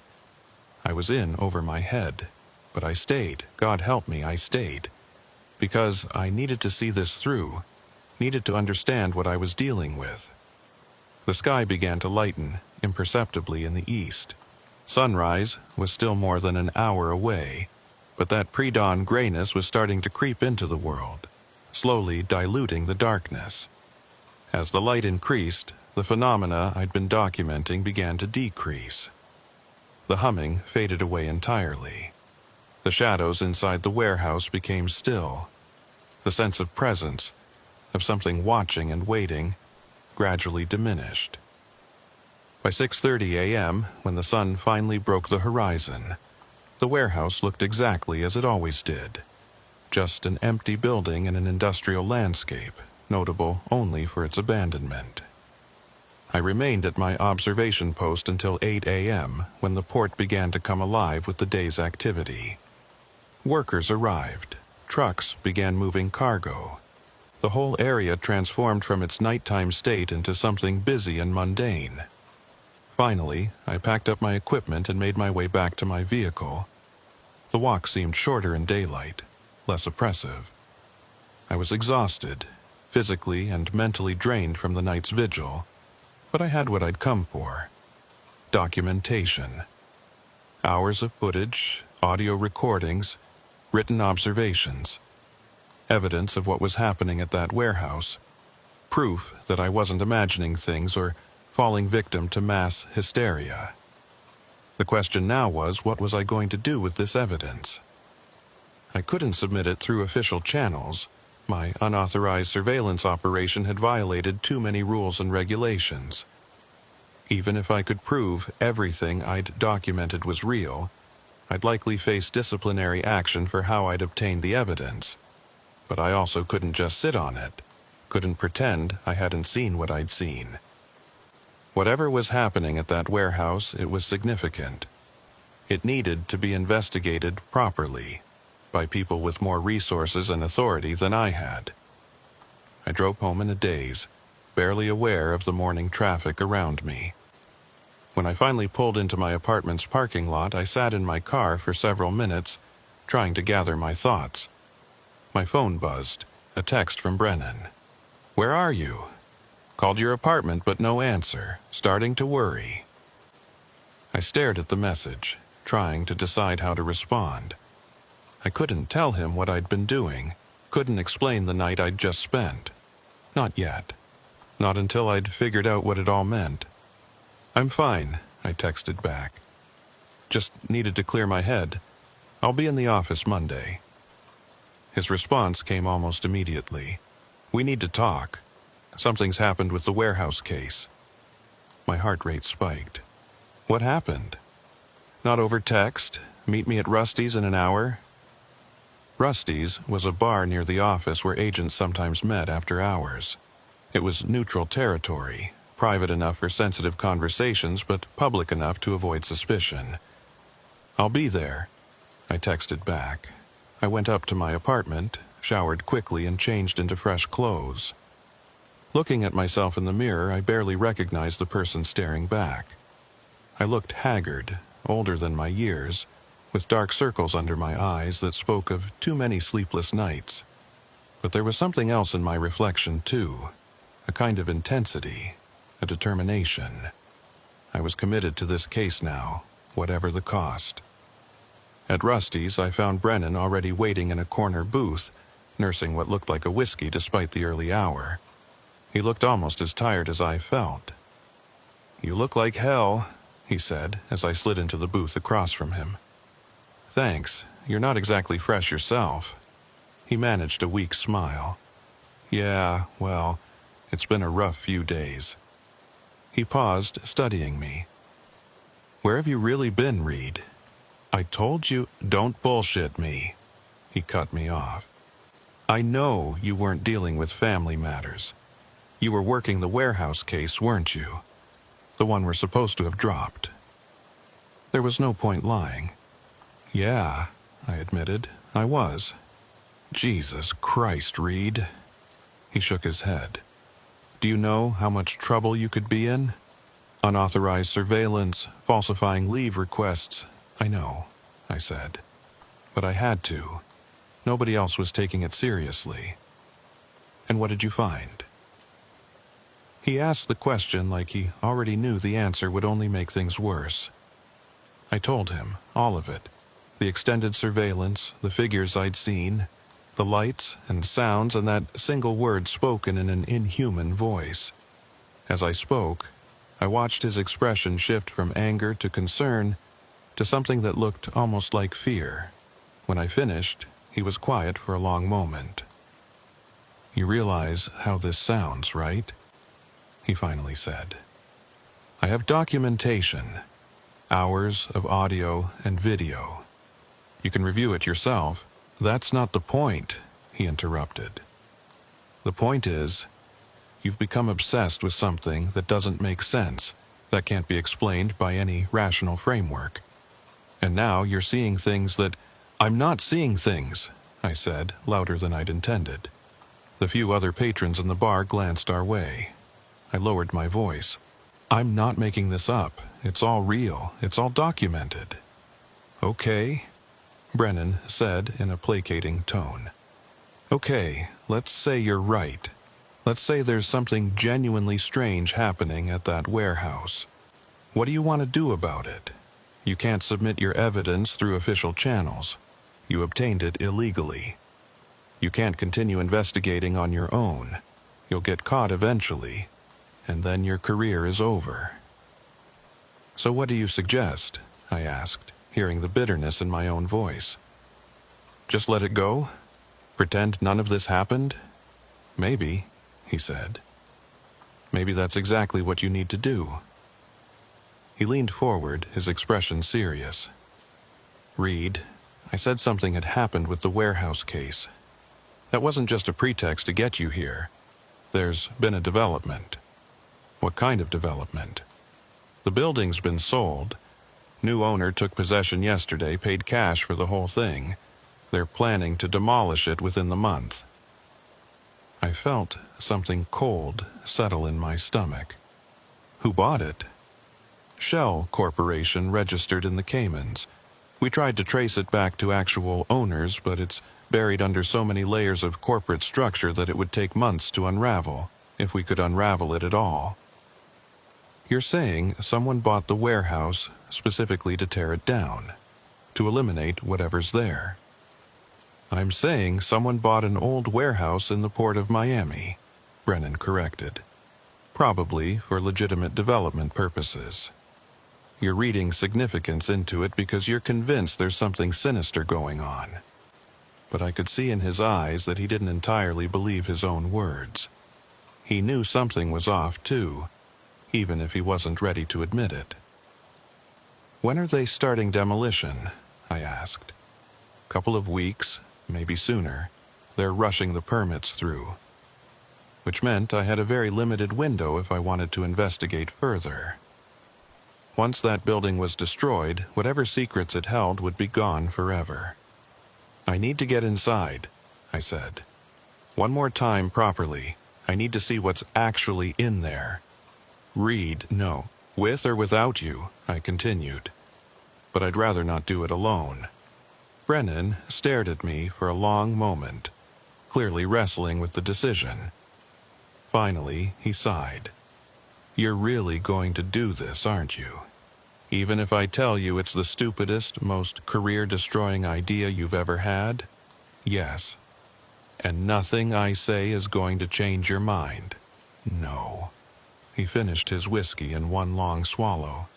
I was in over my head, but I stayed. God help me, I stayed. Because I needed to see this through, needed to understand what I was dealing with. The sky began to lighten, imperceptibly in the east. Sunrise was still more than an hour away, but that pre-dawn grayness was starting to creep into the world, slowly diluting the darkness. As the light increased, the phenomena I'd been documenting began to decrease. The humming faded away entirely. The shadows inside the warehouse became still. The sense of presence, of something watching and waiting, gradually diminished. By 6:30 a.m., when the sun finally broke the horizon, the warehouse looked exactly as it always did. Just an empty building in an industrial landscape, notable only for its abandonment. I remained at my observation post until 8 a.m., when the port began to come alive with the day's activity. Workers arrived. Trucks began moving cargo. The whole area transformed from its nighttime state into something busy and mundane. Finally, I packed up my equipment and made my way back to my vehicle. The walk seemed shorter in daylight, less oppressive. I was exhausted, physically and mentally drained from the night's vigil, but I had what I'd come for: documentation. Hours of footage, audio recordings, written observations. Evidence of what was happening at that warehouse. Proof that I wasn't imagining things or falling victim to mass hysteria. The question now was, what was I going to do with this evidence? I couldn't submit it through official channels. My unauthorized surveillance operation had violated too many rules and regulations. Even if I could prove everything I'd documented was real, I'd likely face disciplinary action for how I'd obtained the evidence. But I also couldn't just sit on it, couldn't pretend I hadn't seen what I'd seen. Whatever was happening at that warehouse, it was significant. It needed to be investigated properly, by people with more resources and authority than I had. I drove home in a daze, barely aware of the morning traffic around me. When I finally pulled into my apartment's parking lot, I sat in my car for several minutes, trying to gather my thoughts. My phone buzzed, a text from Brennan. "Where are you? Called your apartment but no answer, starting to worry." I stared at the message, trying to decide how to respond. I couldn't tell him what I'd been doing, couldn't explain the night I'd just spent. Not yet. Not until I'd figured out what it all meant. "I'm fine," I texted back. "Just needed to clear my head. I'll be in the office Monday." His response came almost immediately. "We need to talk. Something's happened with the warehouse case." My heart rate spiked. What happened? Not over text? Meet me at Rusty's in an hour? Rusty's was a bar near the office where agents sometimes met after hours. It was neutral territory, private enough for sensitive conversations, but public enough to avoid suspicion. I'll be there, I texted back. I went up to my apartment, showered quickly, and changed into fresh clothes. Looking at myself in the mirror, I barely recognized the person staring back. I looked haggard, older than my years, with dark circles under my eyes that spoke of too many sleepless nights. But there was something else in my reflection, too. A kind of intensity, a determination. I was committed to this case now, whatever the cost. At Rusty's, I found Brennan already waiting in a corner booth, nursing what looked like a whiskey despite the early hour. He looked almost as tired as I felt. "You look like hell," he said as I slid into the booth across from him. "Thanks. You're not exactly fresh yourself." He managed a weak smile. "Yeah, well, it's been a rough few days." He paused, studying me. "Where have you really been, Reed?" "I told you—" "Don't bullshit me." He cut me off. "I know you weren't dealing with family matters. You were working the warehouse case, weren't you? The one we're supposed to have dropped." There was no point lying. "Yeah," I admitted, "I was." "Jesus Christ, Reed." He shook his head. "Do you know how much trouble you could be in? Unauthorized surveillance, falsifying leave requests." "I know," I said. "But I had to. Nobody else was taking it seriously." "And what did you find?" He asked the question like he already knew the answer would only make things worse. I told him, all of it. The extended surveillance, the figures I'd seen, the lights and sounds, and that single word spoken in an inhuman voice. As I spoke, I watched his expression shift from anger to concern to something that looked almost like fear. When I finished, he was quiet for a long moment. "You realize how this sounds, right?" he finally said. "I have documentation, hours of audio and video. You can review it yourself." "That's not the point," he interrupted. "The point is, you've become obsessed with something that doesn't make sense, that can't be explained by any rational framework. And now you're seeing things that—" "I'm not seeing things," I said, louder than I'd intended. The few other patrons in the bar glanced our way. I lowered my voice. "I'm not making this up. It's all real. It's all documented." "Okay," Brennan said in a placating tone. "Okay, let's say you're right. Let's say there's something genuinely strange happening at that warehouse. What do you want to do about it? You can't submit your evidence through official channels. You obtained it illegally. You can't continue investigating on your own. You'll get caught eventually, and then your career is over." "So what do you suggest?" I asked, hearing the bitterness in my own voice. "Just let it go? Pretend none of this happened?" "Maybe," he said. "Maybe that's exactly what you need to do." He leaned forward, his expression serious. "Reed, I said something had happened with the warehouse case. That wasn't just a pretext to get you here. There's been a development." "What kind of development?" "The building's been sold. New owner took possession yesterday, paid cash for the whole thing. They're planning to demolish it within the month." I felt something cold settle in my stomach. "Who bought it?" "Shell Corporation, registered in the Caymans. We tried to trace it back to actual owners, but it's buried under so many layers of corporate structure that it would take months to unravel, if we could unravel it at all." "You're saying someone bought the warehouse specifically to tear it down, to eliminate whatever's there?" "I'm saying someone bought an old warehouse in the port of Miami," Brennan corrected. "Probably for legitimate development purposes. You're reading significance into it because you're convinced there's something sinister going on." But I could see in his eyes that he didn't entirely believe his own words. He knew something was off, too. even if he wasn't ready to admit it. "When are they starting demolition?" I asked. "Couple of weeks, maybe sooner. They're rushing the permits through." Which meant I had a very limited window if I wanted to investigate further. Once that building was destroyed, whatever secrets it held would be gone forever. "I need to get inside," I said. "One more time properly. I need to see what's actually in there." "Read, no. With or without you," I continued. "But I'd rather not do it alone." Brennan stared at me for a long moment, clearly wrestling with the decision. Finally, he sighed. "You're really going to do this, aren't you? Even if I tell you it's the stupidest, most career-destroying idea you've ever had? Yes. And nothing I say is going to change your mind? No." He finished his whiskey in one long swallow.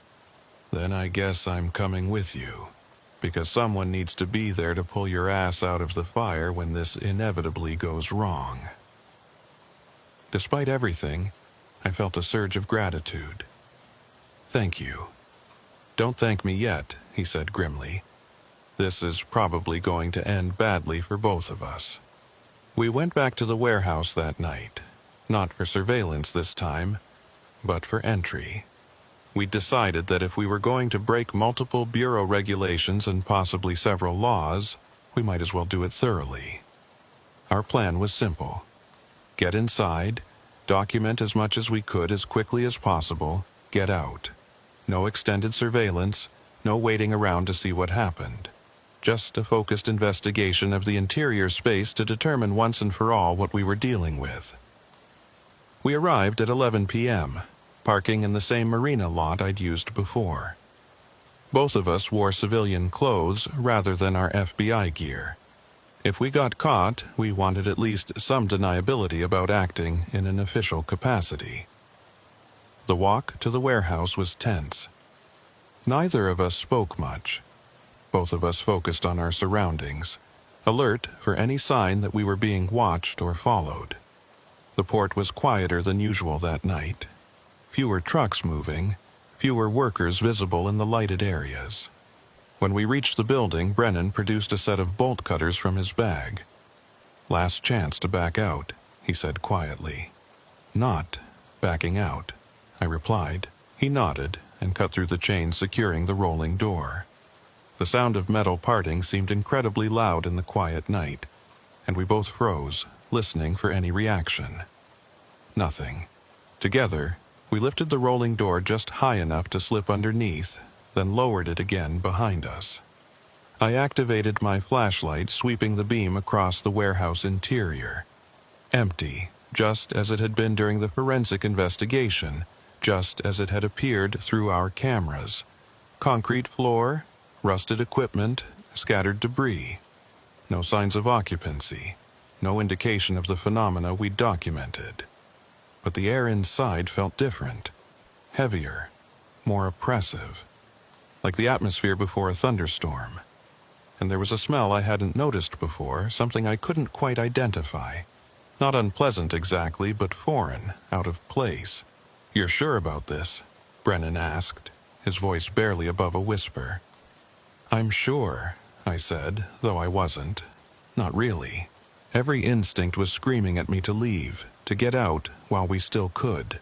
"Then I guess I'm coming with you, because someone needs to be there to pull your ass out of the fire when this inevitably goes wrong." Despite everything, I felt a surge of gratitude. "Thank you." "Don't thank me yet," he said grimly. "This is probably going to end badly for both of us." We went back to the warehouse that night, not for surveillance this time, but for entry. We decided that if we were going to break multiple bureau regulations and possibly several laws, we might as well do it thoroughly. Our plan was simple. Get inside, document as much as we could as quickly as possible, get out. No extended surveillance, no waiting around to see what happened. Just a focused investigation of the interior space to determine once and for all what we were dealing with. We arrived at 11 p.m., parking in the same marina lot I'd used before. Both of us wore civilian clothes rather than our FBI gear. If we got caught, we wanted at least some deniability about acting in an official capacity. The walk to the warehouse was tense. Neither of us spoke much. Both of us focused on our surroundings, alert for any sign that we were being watched or followed. The port was quieter than usual that night. Fewer trucks moving, fewer workers visible in the lighted areas. When we reached the building, Brennan produced a set of bolt cutters from his bag. "Last chance to back out," he said quietly. "Not backing out," I replied. He nodded and cut through the chain securing the rolling door. The sound of metal parting seemed incredibly loud in the quiet night, and we both froze, listening for any reaction. Nothing. Together, we lifted the rolling door just high enough to slip underneath, then lowered it again behind us. I activated my flashlight, sweeping the beam across the warehouse interior. Empty, just as it had been during the forensic investigation, just as it had appeared through our cameras. Concrete floor, rusted equipment, scattered debris. No signs of occupancy, no indication of the phenomena we'd documented. But the air inside felt different, heavier, more oppressive, like the atmosphere before a thunderstorm. And there was a smell I hadn't noticed before, something I couldn't quite identify. Not unpleasant exactly, but foreign, out of place. "You're sure about this?" Brennan asked, his voice barely above a whisper. "I'm sure," I said, though I wasn't. Not really. Every instinct was screaming at me to leave, to get out while we still could.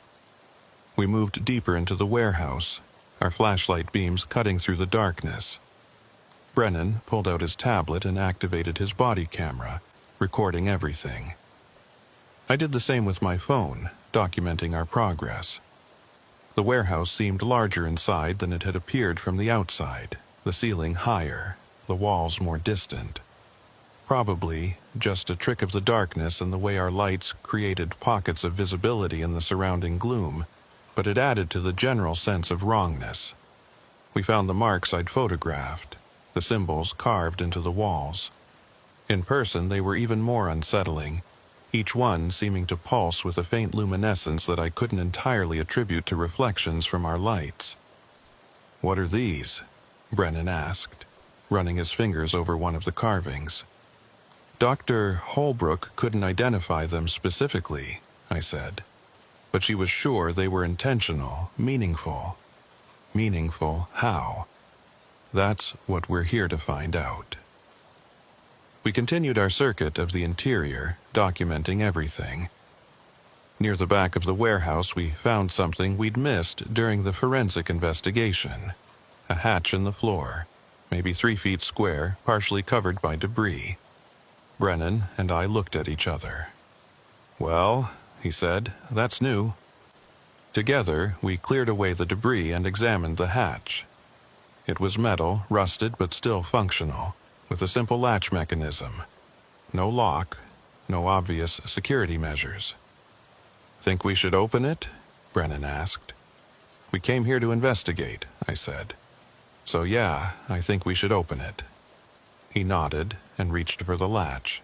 We moved deeper into the warehouse, our flashlight beams cutting through the darkness. Brennan pulled out his tablet and activated his body camera, recording everything. I did the same with my phone, documenting our progress. The warehouse seemed larger inside than it had appeared from the outside, the ceiling higher, the walls more distant. Probably just a trick of the darkness and the way our lights created pockets of visibility in the surrounding gloom, but it added to the general sense of wrongness. We found the marks I'd photographed, the symbols carved into the walls. In person, they were even more unsettling, each one seeming to pulse with a faint luminescence that I couldn't entirely attribute to reflections from our lights. "What are these?" Brennan asked, running his fingers over one of the carvings. "Dr. Holbrook couldn't identify them specifically," I said. but she was sure they were intentional, meaningful. Meaningful how? That's what we're here to find out. We continued our circuit of the interior, documenting everything. Near the back of the warehouse, we found something we'd missed during the forensic investigation. A hatch in the floor, maybe 3 feet square, partially covered by debris. Brennan and I looked at each other. "Well," he said, "that's new." Together, we cleared away the debris and examined the hatch. It was metal, rusted but still functional, with a simple latch mechanism. No lock, no obvious security measures. "Think we should open it?" Brennan asked. "We came here to investigate," I said. "So yeah, I think we should open it." He nodded and reached for the latch.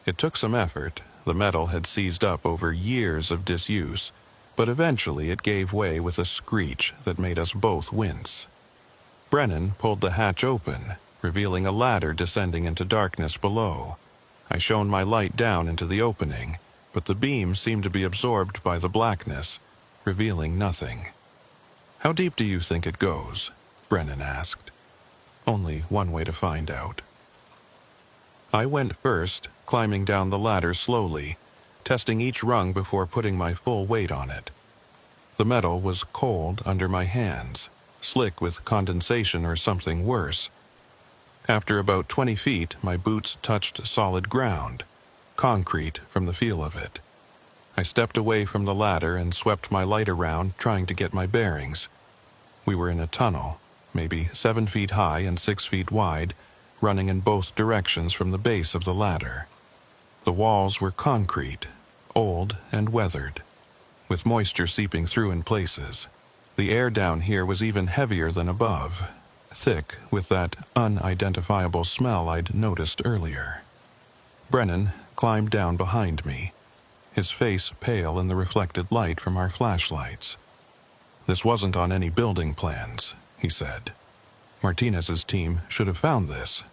It took some effort. The metal had seized up over years of disuse, but eventually it gave way with a screech that made us both wince. Brennan pulled the hatch open, revealing a ladder descending into darkness below. I shone my light down into the opening, but the beam seemed to be absorbed by the blackness, revealing nothing. "How deep do you think it goes?" Brennan asked. "Only one way to find out." I went first, climbing down the ladder slowly, testing each rung before putting my full weight on it. The metal was cold under my hands, slick with condensation or something worse. After about 20 feet, my boots touched solid ground, concrete from the feel of it. I stepped away from the ladder and swept my light around, trying to get my bearings. We were in a tunnel, maybe 7 feet high and 6 feet wide, running in both directions from the base of the ladder. The walls were concrete, old and weathered, with moisture seeping through in places. The air down here was even heavier than above, thick with that unidentifiable smell I'd noticed earlier. Brennan climbed down behind me, his face pale in the reflected light from our flashlights. "This wasn't on any building plans," he said. "Martinez's team should have found this."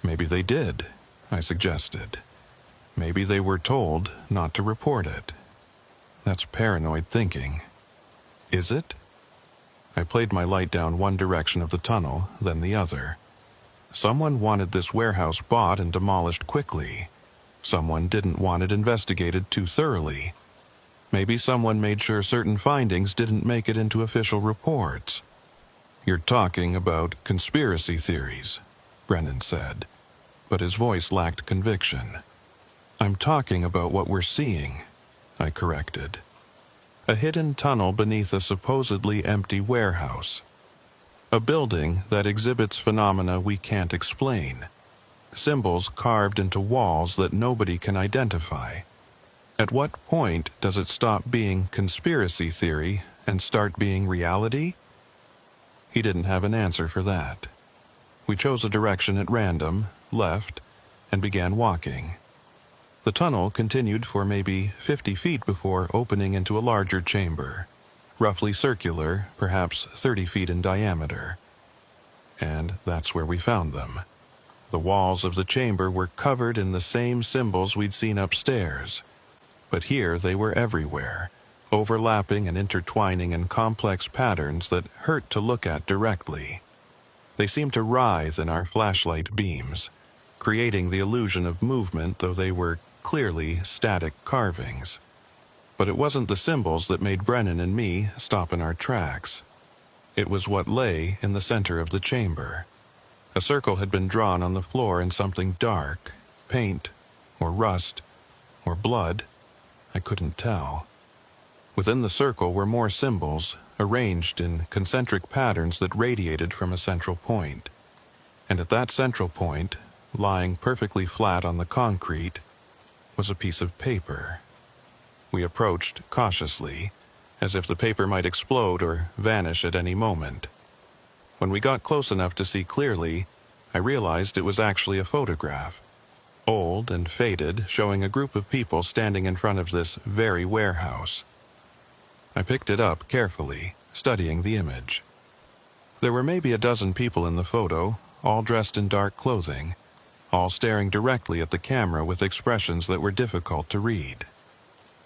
"Maybe they did," I suggested. "Maybe they were told not to report it." "That's paranoid thinking." "Is it?" I played my light down one direction of the tunnel, then the other. Someone wanted this warehouse bought and demolished quickly. Someone didn't want it investigated too thoroughly. Maybe someone made sure certain findings didn't make it into official reports. "You're talking about conspiracy theories," Brennan said, but his voice lacked conviction. "I'm talking about what we're seeing," I corrected. A hidden tunnel beneath a supposedly empty warehouse. A building that exhibits phenomena we can't explain. Symbols carved into walls that nobody can identify. At what point does it stop being conspiracy theory and start being reality? He didn't have an answer for that. We chose a direction at random, left, and began walking. The tunnel continued for maybe 50 feet before opening into a larger chamber, roughly circular, perhaps 30 feet in diameter. And that's where we found them. The walls of the chamber were covered in the same symbols we'd seen upstairs, but here they were everywhere, overlapping and intertwining in complex patterns that hurt to look at directly. They seemed to writhe in our flashlight beams, creating the illusion of movement, though they were clearly static carvings. But it wasn't the symbols that made Brennan and me stop in our tracks. It was what lay in the center of the chamber. A circle had been drawn on the floor in something dark, paint, or rust, or blood. I couldn't tell. Within the circle were more symbols, arranged in concentric patterns that radiated from a central point. And at that central point, lying perfectly flat on the concrete, was a piece of paper. We approached cautiously, as if the paper might explode or vanish at any moment. When we got close enough to see clearly, I realized it was actually a photograph, old and faded, showing a group of people standing in front of this very warehouse. I picked it up carefully, studying the image. There were maybe a dozen people in the photo, all dressed in dark clothing, all staring directly at the camera with expressions that were difficult to read.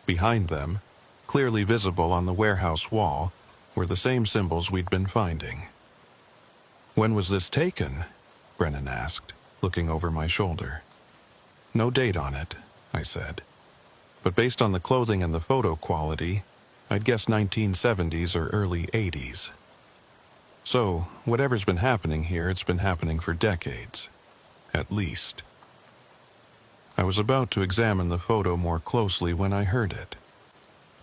Behind them, clearly visible on the warehouse wall, were the same symbols we'd been finding. "When was this taken?" Brennan asked, looking over my shoulder. "No date on it," I said. "But based on the clothing and the photo quality, I'd guess 1970s or early 80s. So, whatever's been happening here, it's been happening for decades. At least." I was about to examine the photo more closely when I heard it.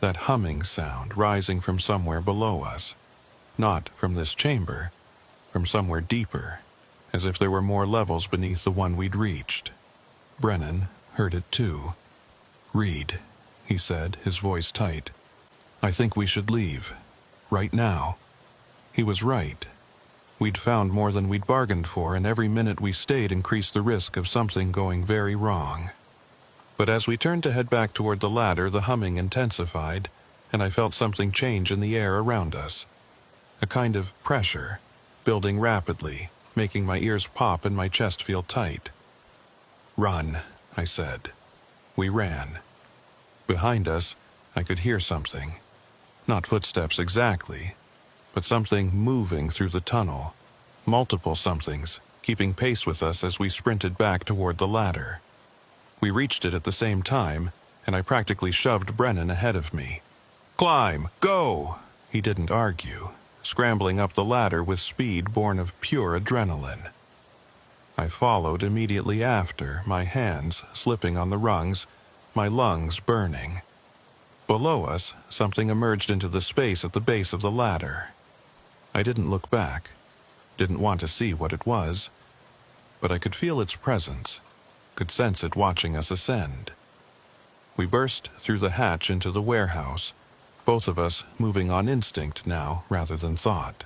That humming sound rising from somewhere below us. Not from this chamber, from somewhere deeper, as if there were more levels beneath the one we'd reached. Brennan heard it too. "Reed," he said, his voice tight. "I think we should leave. Right now." He was right. We'd found more than we'd bargained for, and every minute we stayed increased the risk of something going very wrong. But as we turned to head back toward the ladder, the humming intensified, and I felt something change in the air around us. A kind of pressure, building rapidly, making my ears pop and my chest feel tight. "Run," I said. We ran. Behind us, I could hear something. Not footsteps exactly, but something moving through the tunnel. Multiple somethings, keeping pace with us as we sprinted back toward the ladder. We reached it at the same time, and I practically shoved Brennan ahead of me. "Climb! Go!" He didn't argue, scrambling up the ladder with speed born of pure adrenaline. I followed immediately after, my hands slipping on the rungs, my lungs burning. Below us, something emerged into the space at the base of the ladder. I didn't look back, didn't want to see what it was, but I could feel its presence, could sense it watching us ascend. We burst through the hatch into the warehouse, both of us moving on instinct now rather than thought.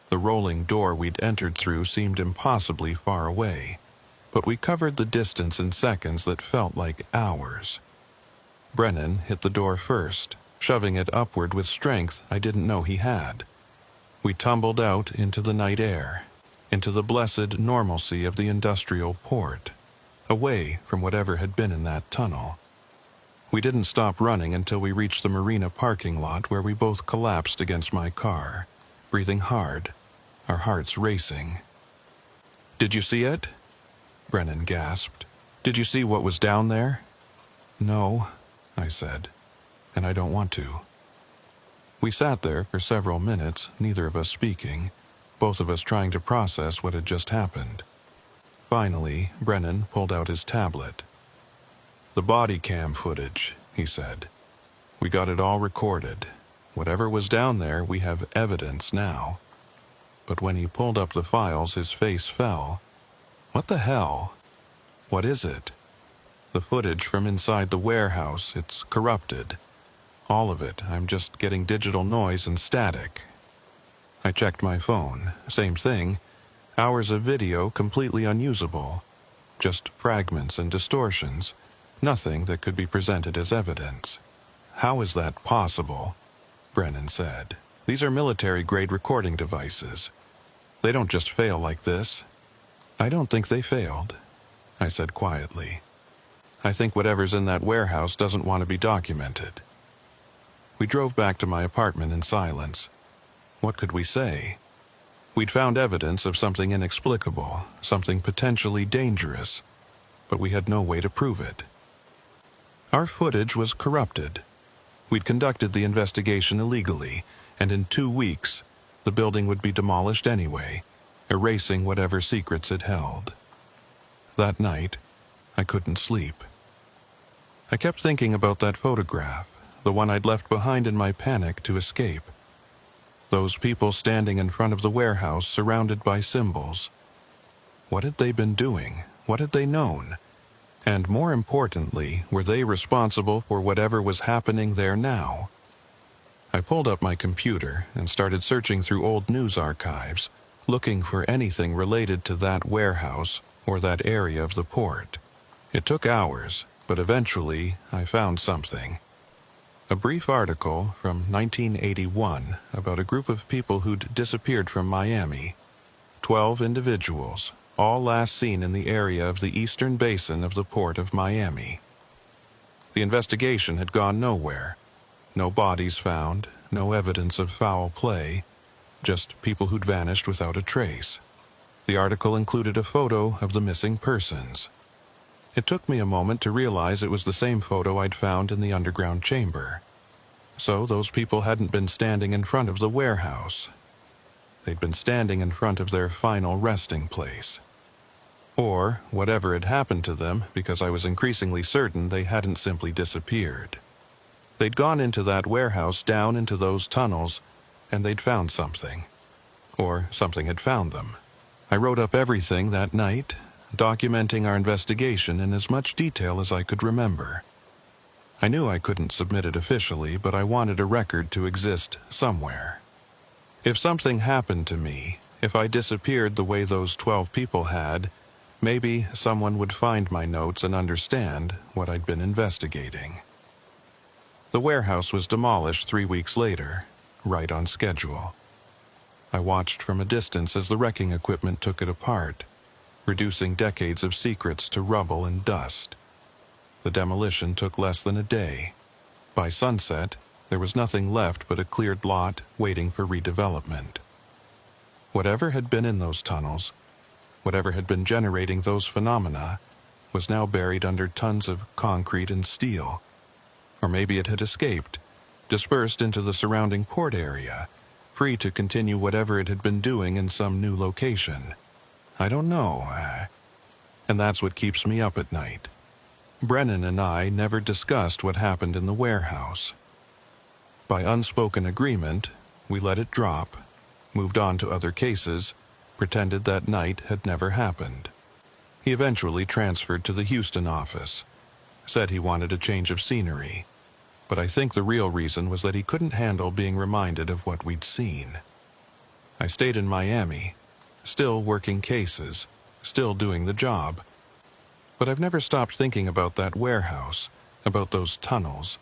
The rolling door we'd entered through seemed impossibly far away, but we covered the distance in seconds that felt like hours. Brennan hit the door first, shoving it upward with strength I didn't know he had. We tumbled out into the night air, into the blessed normalcy of the industrial port, away from whatever had been in that tunnel. We didn't stop running until we reached the marina parking lot, where we both collapsed against my car, breathing hard, our hearts racing. "Did you see it?" Brennan gasped. "Did you see what was down there?" "No," I said, "and I don't want to." We sat there for several minutes, neither of us speaking, both of us trying to process what had just happened. Finally, Brennan pulled out his tablet. "The body cam footage," he said. "We got it all recorded. Whatever was down there, we have evidence now." But when he pulled up the files, his face fell. "What the hell? What is it?" "The footage from inside the warehouse, it's corrupted. All of it. I'm just getting digital noise and static." I checked my phone. Same thing. Hours of video completely unusable. Just fragments and distortions. Nothing that could be presented as evidence. "How is that possible?" Brennan said. "These are military-grade recording devices. They don't just fail like this." "I don't think they failed," I said quietly. "I think whatever's in that warehouse doesn't want to be documented." We drove back to my apartment in silence. What could we say? We'd found evidence of something inexplicable, something potentially dangerous, but we had no way to prove it. Our footage was corrupted. We'd conducted the investigation illegally, and in 2 weeks, the building would be demolished anyway, erasing whatever secrets it held. That night, I couldn't sleep. I kept thinking about that photograph, the one I'd left behind in my panic to escape. Those people standing in front of the warehouse surrounded by symbols. What had they been doing? What had they known? And more importantly, were they responsible for whatever was happening there now? I pulled up my computer and started searching through old news archives, looking for anything related to that warehouse or that area of the port. It took hours, but eventually I found something. A brief article from 1981 about a group of people who'd disappeared from Miami. 12 individuals, all last seen in the area of the eastern basin of the port of Miami. The investigation had gone nowhere. No bodies found, no evidence of foul play, just people who'd vanished without a trace. The article included a photo of the missing persons. It took me a moment to realize it was the same photo I'd found in the underground chamber. So those people hadn't been standing in front of the warehouse. They'd been standing in front of their final resting place. Or whatever had happened to them, because I was increasingly certain they hadn't simply disappeared. They'd gone into that warehouse, down into those tunnels, and they'd found something. Or something had found them. I wrote up everything that night, documenting our investigation in as much detail as I could remember. I knew I couldn't submit it officially, but I wanted a record to exist somewhere. If something happened to me, if I disappeared the way those 12 people had, maybe someone would find my notes and understand what I'd been investigating. The warehouse was demolished 3 weeks later, right on schedule. I watched from a distance as the wrecking equipment took it apart, reducing decades of secrets to rubble and dust. The demolition took less than a day. By sunset, there was nothing left but a cleared lot waiting for redevelopment. Whatever had been in those tunnels, whatever had been generating those phenomena, was now buried under tons of concrete and steel. Or maybe it had escaped, dispersed into the surrounding port area, free to continue whatever it had been doing in some new location. I don't know. And that's what keeps me up at night. Brennan and I never discussed what happened in the warehouse. By unspoken agreement, we let it drop, moved on to other cases, pretended that night had never happened. He eventually transferred to the Houston office, said he wanted a change of scenery, but I think the real reason was that he couldn't handle being reminded of what we'd seen. I stayed in Miami, still working cases, still doing the job, but I've never stopped thinking about that warehouse, about those tunnels,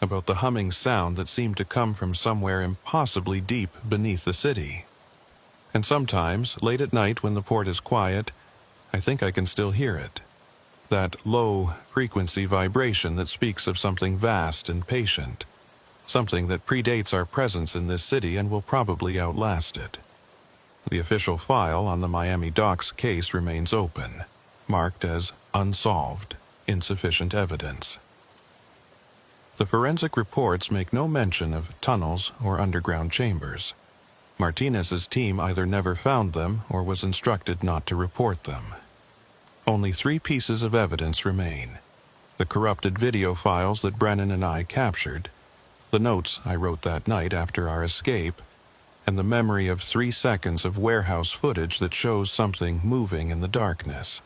about the humming sound that seemed to come from somewhere impossibly deep beneath the city. And sometimes, late at night when the port is quiet, I think I can still hear it. That low-frequency vibration that speaks of something vast and patient, something that predates our presence in this city and will probably outlast it. The official file on the Miami Docks case remains open, marked as unsolved, insufficient evidence. The forensic reports make no mention of tunnels or underground chambers. Martinez's team either never found them or was instructed not to report them. Only 3 pieces of evidence remain: the corrupted video files that Brennan and I captured, the notes I wrote that night after our escape, and the memory of 3 seconds of warehouse footage that shows something moving in the darkness.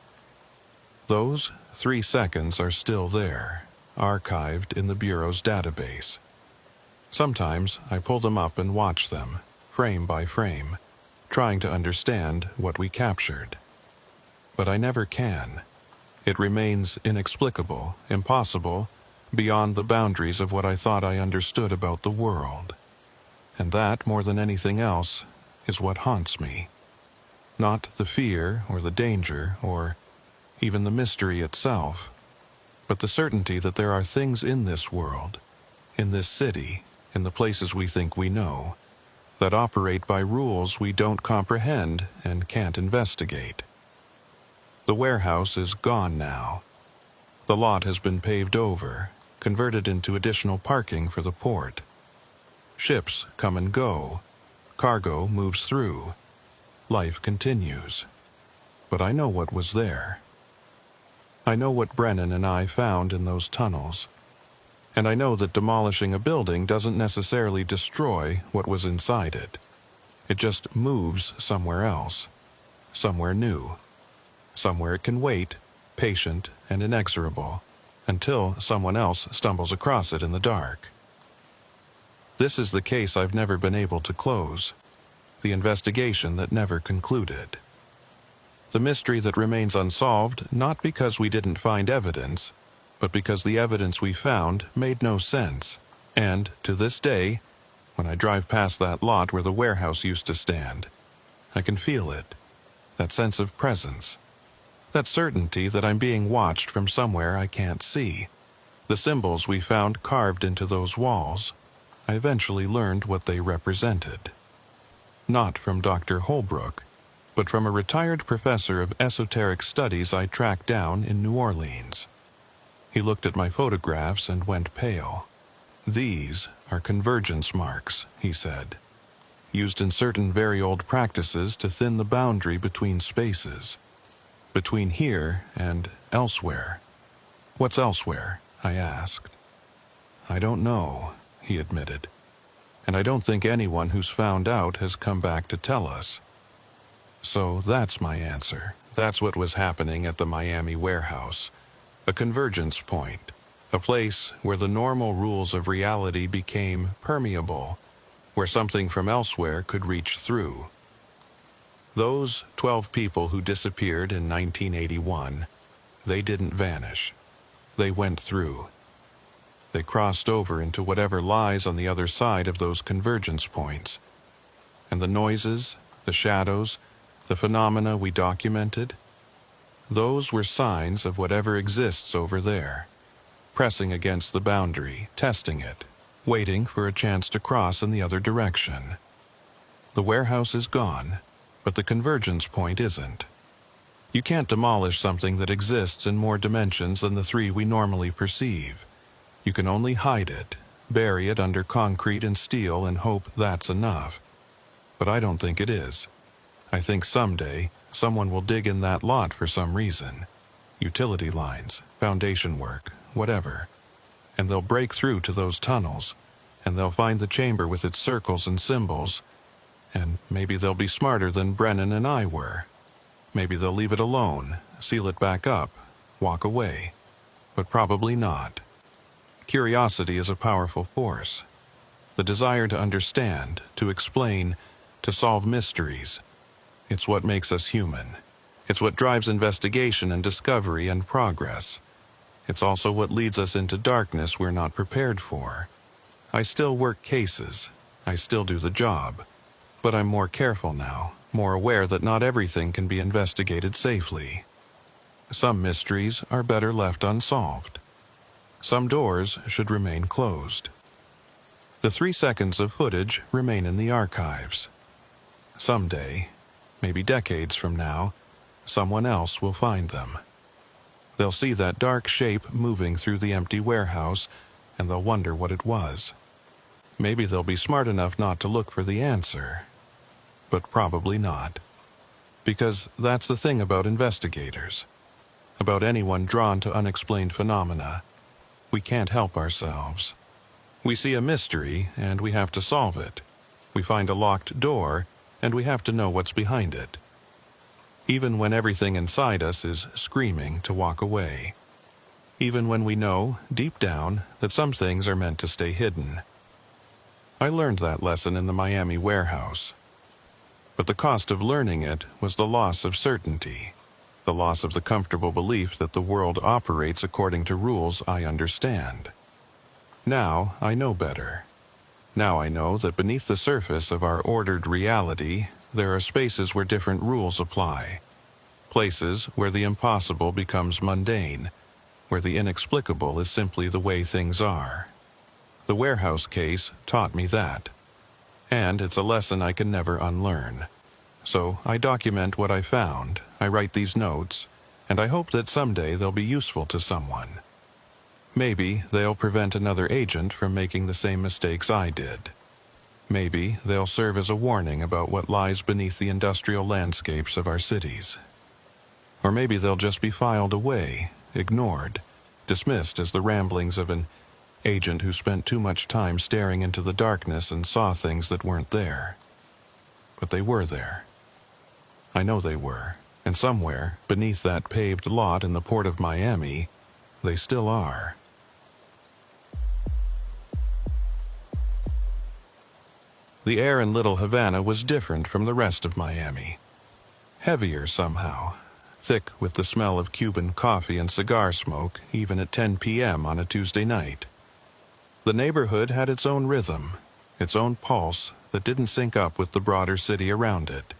Those 3 seconds are still there, archived in the Bureau's database. Sometimes I pull them up and watch them, frame by frame, trying to understand what we captured. But I never can. It remains inexplicable, impossible, beyond the boundaries of what I thought I understood about the world. And that, more than anything else, is what haunts me. Not the fear or the danger or even the mystery itself, but the certainty that there are things in this world, in this city, in the places we think we know, that operate by rules we don't comprehend and can't investigate. The warehouse is gone now. The lot has been paved over, converted into additional parking for the port. Ships come and go. Cargo moves through. Life continues. But I know what was there. I know what Brennan and I found in those tunnels. And I know that demolishing a building doesn't necessarily destroy what was inside it. It just moves somewhere else, somewhere new, somewhere it can wait, patient and inexorable, until someone else stumbles across it in the dark. This is the case I've never been able to close, the investigation that never concluded. The mystery that remains unsolved, not because we didn't find evidence, but because the evidence we found made no sense. And, to this day, when I drive past that lot where the warehouse used to stand, I can feel it, that sense of presence, that certainty that I'm being watched from somewhere I can't see. The symbols we found carved into those walls, I eventually learned what they represented. Not from Dr. Holbrook, but from a retired professor of esoteric studies I tracked down in New Orleans. He looked at my photographs and went pale. "These are convergence marks," he said, "used in certain very old practices to thin the boundary between spaces, between here and elsewhere." "What's elsewhere?" I asked. "I don't know," he admitted, "and I don't think anyone who's found out has come back to tell us." So that's my answer. That's what was happening at the Miami warehouse. A convergence point, a place where the normal rules of reality became permeable, where something from elsewhere could reach through. Those 12 people who disappeared in 1981, they didn't vanish. They went through. They crossed over into whatever lies on the other side of those convergence points. And the noises, the shadows, the phenomena we documented, those were signs of whatever exists over there, pressing against the boundary, testing it, waiting for a chance to cross in the other direction. The warehouse is gone, but the convergence point isn't. You can't demolish something that exists in more dimensions than the 3 we normally perceive. You can only hide it, bury it under concrete and steel and hope that's enough. But I don't think it is. I think someday someone will dig in that lot for some reason. Utility lines, foundation work, whatever. And they'll break through to those tunnels, and they'll find the chamber with its circles and symbols, and maybe they'll be smarter than Brennan and I were. Maybe they'll leave it alone, seal it back up, walk away. But probably not. Curiosity is a powerful force. The desire to understand, to explain, to solve mysteries. It's what makes us human. It's what drives investigation and discovery and progress. It's also what leads us into darkness we're not prepared for. I still work cases. I still do the job. But I'm more careful now, more aware that not everything can be investigated safely. Some mysteries are better left unsolved. Some doors should remain closed. The 3 seconds of footage remain in the archives. Someday, maybe decades from now, someone else will find them. They'll see that dark shape moving through the empty warehouse, and they'll wonder what it was. Maybe they'll be smart enough not to look for the answer. But probably not. Because that's the thing about investigators. About anyone drawn to unexplained phenomena. We can't help ourselves. We see a mystery, and we have to solve it. We find a locked door, and we have to know what's behind it. Even when everything inside us is screaming to walk away. Even when we know, deep down, that some things are meant to stay hidden. I learned that lesson in the Miami warehouse. But the cost of learning it was the loss of certainty. The loss of the comfortable belief that the world operates according to rules I understand. Now I know better. Now I know that beneath the surface of our ordered reality, there are spaces where different rules apply. Places where the impossible becomes mundane, where the inexplicable is simply the way things are. The warehouse case taught me that. And it's a lesson I can never unlearn. So I document what I found, I write these notes, and I hope that someday they'll be useful to someone. Maybe they'll prevent another agent from making the same mistakes I did. Maybe they'll serve as a warning about what lies beneath the industrial landscapes of our cities. Or maybe they'll just be filed away, ignored, dismissed as the ramblings of an agent who spent too much time staring into the darkness and saw things that weren't there. But they were there. I know they were, and somewhere, beneath that paved lot in the port of Miami, they still are. The air in Little Havana was different from the rest of Miami. Heavier somehow, thick with the smell of Cuban coffee and cigar smoke even at 10 p.m. on a Tuesday night. The neighborhood had its own rhythm, its own pulse that didn't sync up with the broader city around it.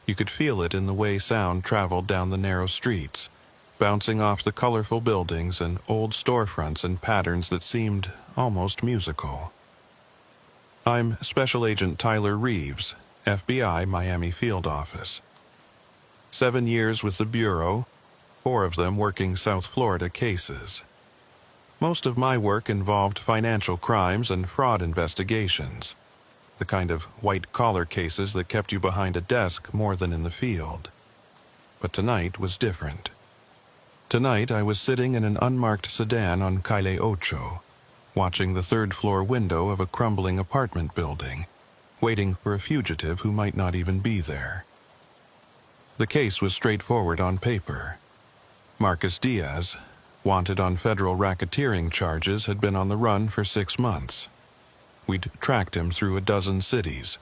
You could feel it in the way sound traveled down the narrow streets, bouncing off the colorful buildings and old storefronts in patterns that seemed almost musical. I'm Special Agent Tyler Reeves, FBI, Miami Field Office. 7 years with the Bureau, 4 of them working South Florida cases. Most of my work involved financial crimes and fraud investigations, the kind of white-collar cases that kept you behind a desk more than in the field. But tonight was different. Tonight I was sitting in an unmarked sedan on Calle Ocho, watching the third-floor window of a crumbling apartment building, waiting for a fugitive who might not even be there. The case was straightforward on paper. Marcus Diaz, wanted on federal racketeering charges, had been on the run for 6 months. We'd tracked him through a dozen cities,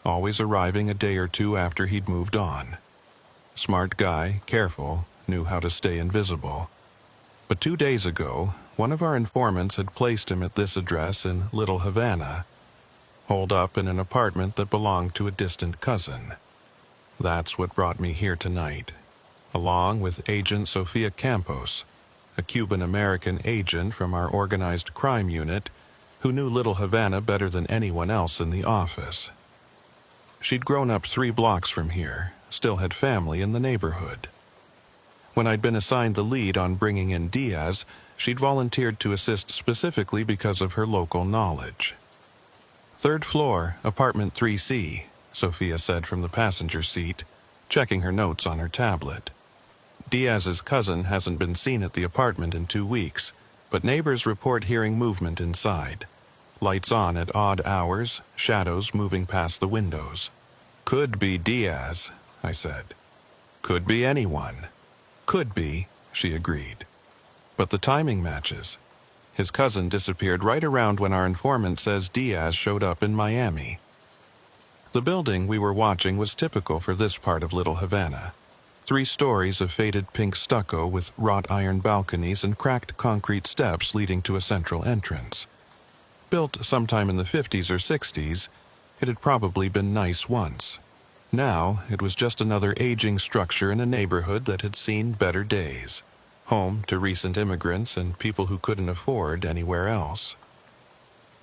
always arriving a day or two after he'd moved on. Smart guy, careful, knew how to stay invisible. But 2 days ago, one of our informants had placed him at this address in Little Havana, holed up in an apartment that belonged to a distant cousin. That's what brought me here tonight, along with Agent Sofia Campos, a Cuban-American agent from our organized crime unit who knew Little Havana better than anyone else in the office. She'd grown up 3 blocks from here, still had family in the neighborhood. When I'd been assigned the lead on bringing in Diaz, she'd volunteered to assist specifically because of her local knowledge. "Third floor, apartment 3C, Sophia said from the passenger seat, checking her notes on her tablet. Diaz's cousin hasn't been seen at the apartment in 2 weeks, but neighbors report hearing movement inside. Lights on at odd hours, shadows moving past the windows. Could be Diaz, I said. Could be anyone. Could be, she agreed. But the timing matches. His cousin disappeared right around when our informant says Diaz showed up in Miami. The building we were watching was typical for this part of Little Havana. 3 stories of faded pink stucco with wrought iron balconies and cracked concrete steps leading to a central entrance. Built sometime in the 50s or 60s, it had probably been nice once. Now, it was just another aging structure in a neighborhood that had seen better days, home to recent immigrants and people who couldn't afford anywhere else.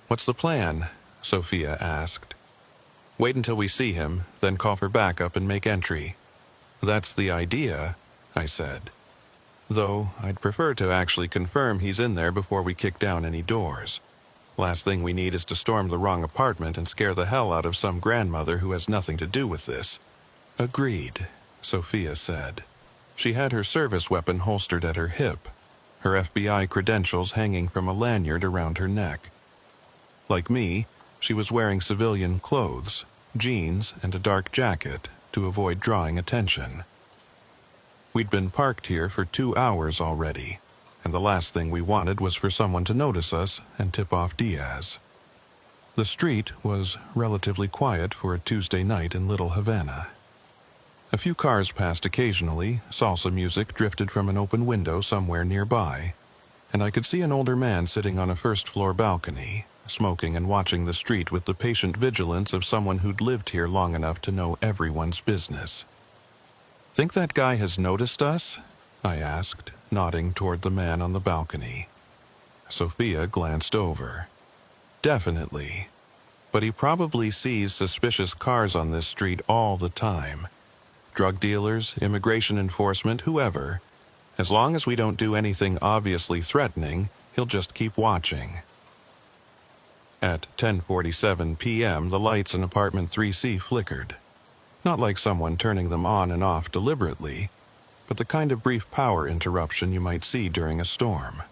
"What's the plan?" Sophia asked. "Wait until we see him, then call for backup and make entry." "That's the idea," I said. "Though I'd prefer to actually confirm he's in there before we kick down any doors. Last thing we need is to storm the wrong apartment and scare the hell out of some grandmother who has nothing to do with this." "Agreed," Sophia said. She had her service weapon holstered at her hip, her FBI credentials hanging from a lanyard around her neck. Like me, she was wearing civilian clothes, jeans, and a dark jacket to avoid drawing attention. We'd been parked here for 2 hours already, and the last thing we wanted was for someone to notice us and tip off Diaz. The street was relatively quiet for a Tuesday night in Little Havana. A few cars passed occasionally, salsa music drifted from an open window somewhere nearby, and I could see an older man sitting on a first-floor balcony, smoking and watching the street with the patient vigilance of someone who'd lived here long enough to know everyone's business. "Think that guy has noticed us?" I asked, nodding toward the man on the balcony. Sophia glanced over. "Definitely. But he probably sees suspicious cars on this street all the time. Drug dealers, immigration enforcement, whoever. As long as we don't do anything obviously threatening, he'll just keep watching." At 10:47 p.m., the lights in apartment 3C flickered. Not like someone turning them on and off deliberately, but the kind of brief power interruption you might see during a storm.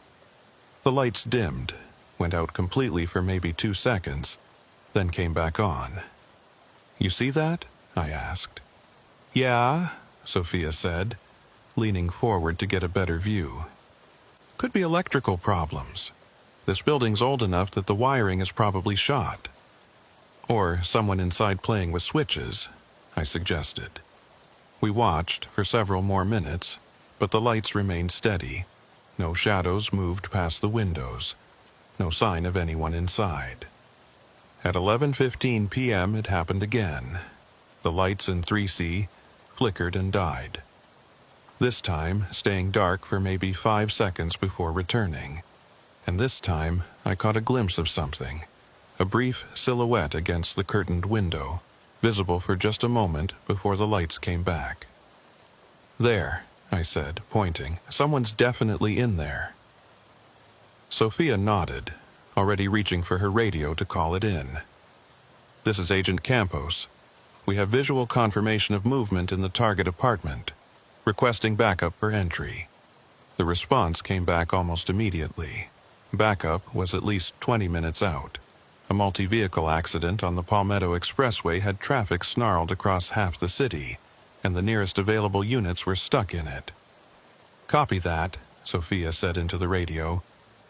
The lights dimmed, went out completely for maybe 2 seconds, then came back on. "You see that?" I asked. "Yeah," Sophia said, leaning forward to get a better view. "Could be electrical problems. This building's old enough that the wiring is probably shot. Or someone inside playing with switches," I suggested. We watched for several more minutes, but the lights remained steady. No shadows moved past the windows. No sign of anyone inside. At 11:15 p.m. it happened again. The lights in 3C flickered and died. This time staying dark for maybe 5 seconds before returning. And this time I caught a glimpse of something. a brief silhouette against the curtained window, visible for just a moment before the lights came back. "There," I said, pointing. "Someone's definitely in there." Sophia nodded, already reaching for her radio to call it in. "This is Agent Campos. We have visual confirmation of movement in the target apartment, requesting backup for entry." The response came back almost immediately. Backup was at least 20 minutes out. A multi-vehicle accident on the Palmetto Expressway had traffic snarled across half the city, and the nearest available units were stuck in it. "Copy that," Sophia said into the radio.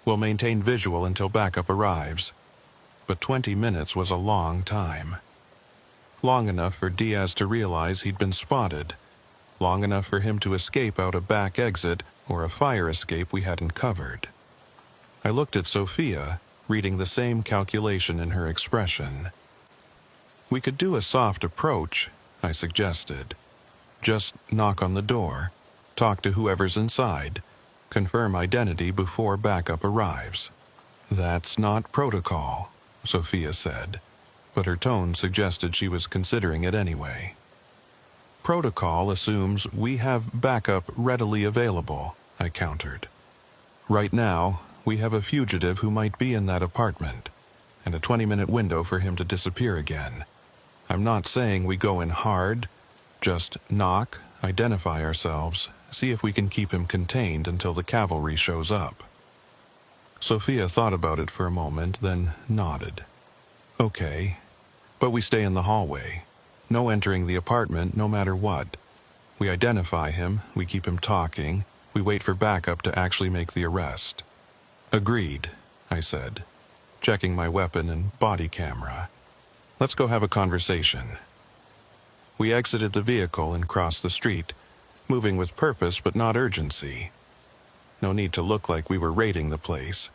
"We'll maintain visual until backup arrives." But 20 minutes was a long time. Long enough for Diaz to realize he'd been spotted. Long enough for him to escape out a back exit or a fire escape we hadn't covered. I looked at Sophia, reading the same calculation in her expression. "We could do a soft approach," I suggested. "Just knock on the door, talk to whoever's inside, confirm identity before backup arrives." "That's not protocol," Sophia said, but her tone suggested she was considering it anyway. "Protocol assumes we have backup readily available," I countered. "Right now, we have a fugitive who might be in that apartment, and a 20-minute window for him to disappear again. I'm not saying we go in hard, just knock, identify ourselves, see if we can keep him contained until the cavalry shows up." Sophia thought about it for a moment, then nodded. "Okay, but we stay in the hallway. No entering the apartment no matter what. We identify him, we keep him talking, we wait for backup to actually make the arrest." "Agreed," I said, checking my weapon and body camera. "Let's go have a conversation." We exited the vehicle and crossed the street, moving with purpose but not urgency. No need to look like we were raiding the place.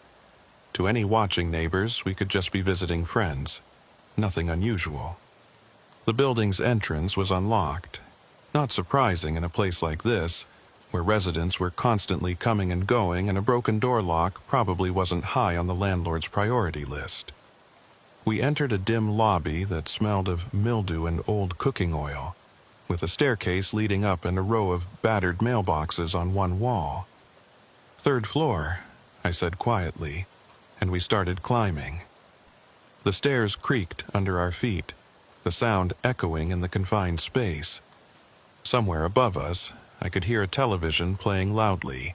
To any watching neighbors, we could just be visiting friends. Nothing unusual. The building's entrance was unlocked. Not surprising in a place like this, where residents were constantly coming and going and a broken door lock probably wasn't high on the landlord's priority list. We entered a dim lobby that smelled of mildew and old cooking oil, with a staircase leading up and a row of battered mailboxes on one wall. "Third floor," I said quietly, and we started climbing. The stairs creaked under our feet, the sound echoing in the confined space. Somewhere above us, I could hear a television playing loudly,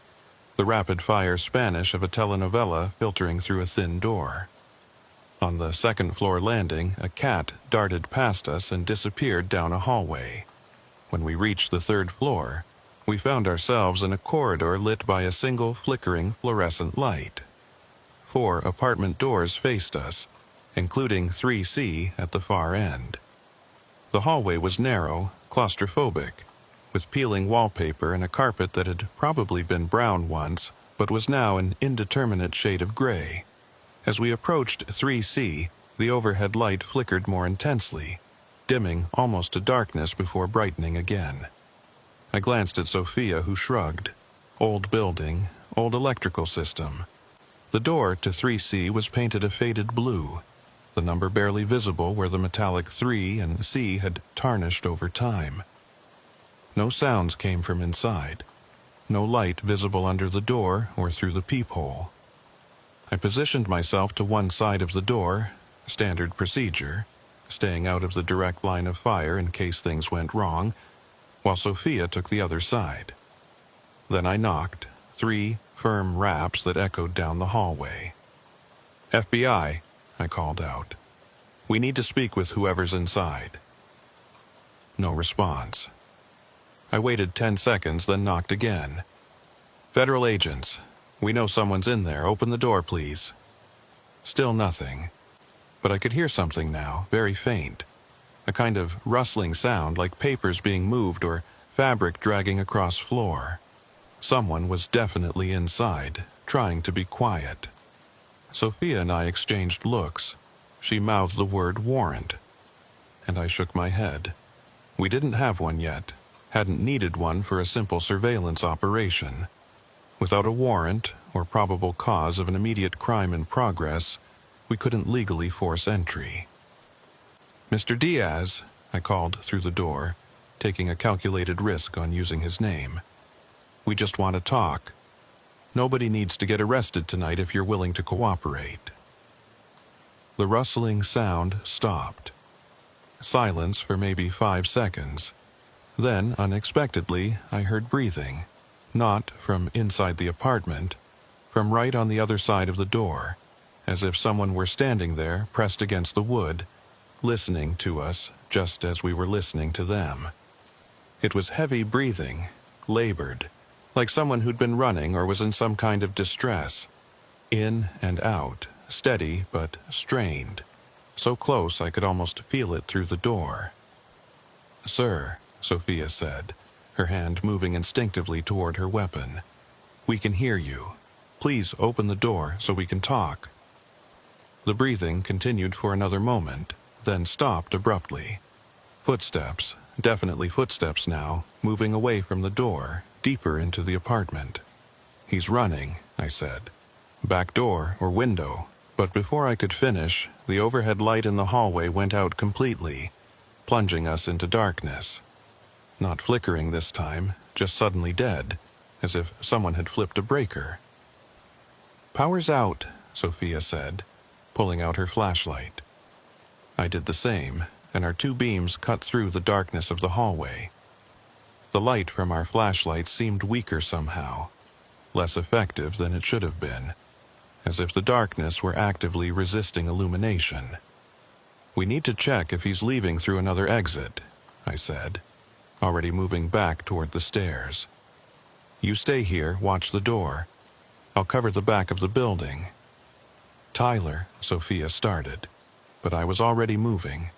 the rapid-fire Spanish of a telenovela filtering through a thin door. On the second-floor landing, a cat darted past us and disappeared down a hallway. When we reached the third floor, we found ourselves in a corridor lit by a single flickering fluorescent light. 4 apartment doors faced us, including 3C at the far end. The hallway was narrow, claustrophobic, with peeling wallpaper and a carpet that had probably been brown once, but was now an indeterminate shade of gray. As we approached 3C, the overhead light flickered more intensely, dimming almost to darkness before brightening again. I glanced at Sophia, who shrugged. Old building, old electrical system. The door to 3C was painted a faded blue, the number barely visible where the metallic 3 and C had tarnished over time. No sounds came from inside. No light visible under the door or through the peephole. I positioned myself to one side of the door, standard procedure, staying out of the direct line of fire in case things went wrong, while Sophia took the other side. Then I knocked, 3 firm raps that echoed down the hallway. "FBI," I called out. "We need to speak with whoever's inside." No response. I waited 10 seconds, then knocked again. "Federal agents. We know someone's in there. Open the door, please." Still nothing. But I could hear something now, very faint. A kind of rustling sound like papers being moved or fabric dragging across floor. Someone was definitely inside, trying to be quiet. Sophia and I exchanged looks. She mouthed the word warrant, and I shook my head. We didn't have one yet, hadn't needed one for a simple surveillance operation. Without a warrant, or probable cause of an immediate crime in progress, we couldn't legally force entry. "Mr. Diaz," I called through the door, taking a calculated risk on using his name. "We just want to talk. Nobody needs to get arrested tonight if you're willing to cooperate." The rustling sound stopped. Silence for maybe 5 seconds. Then, unexpectedly, I heard breathing, not from inside the apartment, from right on the other side of the door, as if someone were standing there, pressed against the wood, listening to us just as we were listening to them. It was heavy breathing, labored, like someone who'd been running or was in some kind of distress. In and out, steady but strained, so close I could almost feel it through the door. "Sir," Sophia said, her hand moving instinctively toward her weapon, "we can hear you. Please open the door so we can talk." The breathing continued for another moment, then stopped abruptly. Footsteps, definitely footsteps now, moving away from the door, deeper into the apartment. "He's running," I said. "Back door or window." But before I could finish, the overhead light in the hallway went out completely, plunging us into darkness. Not flickering this time, just suddenly dead, as if someone had flipped a breaker. "Power's out," Sophia said, pulling out her flashlight. I did the same, and our 2 beams cut through the darkness of the hallway. The light from our flashlights seemed weaker somehow, less effective than it should have been, as if the darkness were actively resisting illumination. "We need to check if he's leaving through another exit," I said, already moving back toward the stairs. "You stay here, watch the door. I'll cover the back of the building." "Tyler," Sophia started, but I was already moving.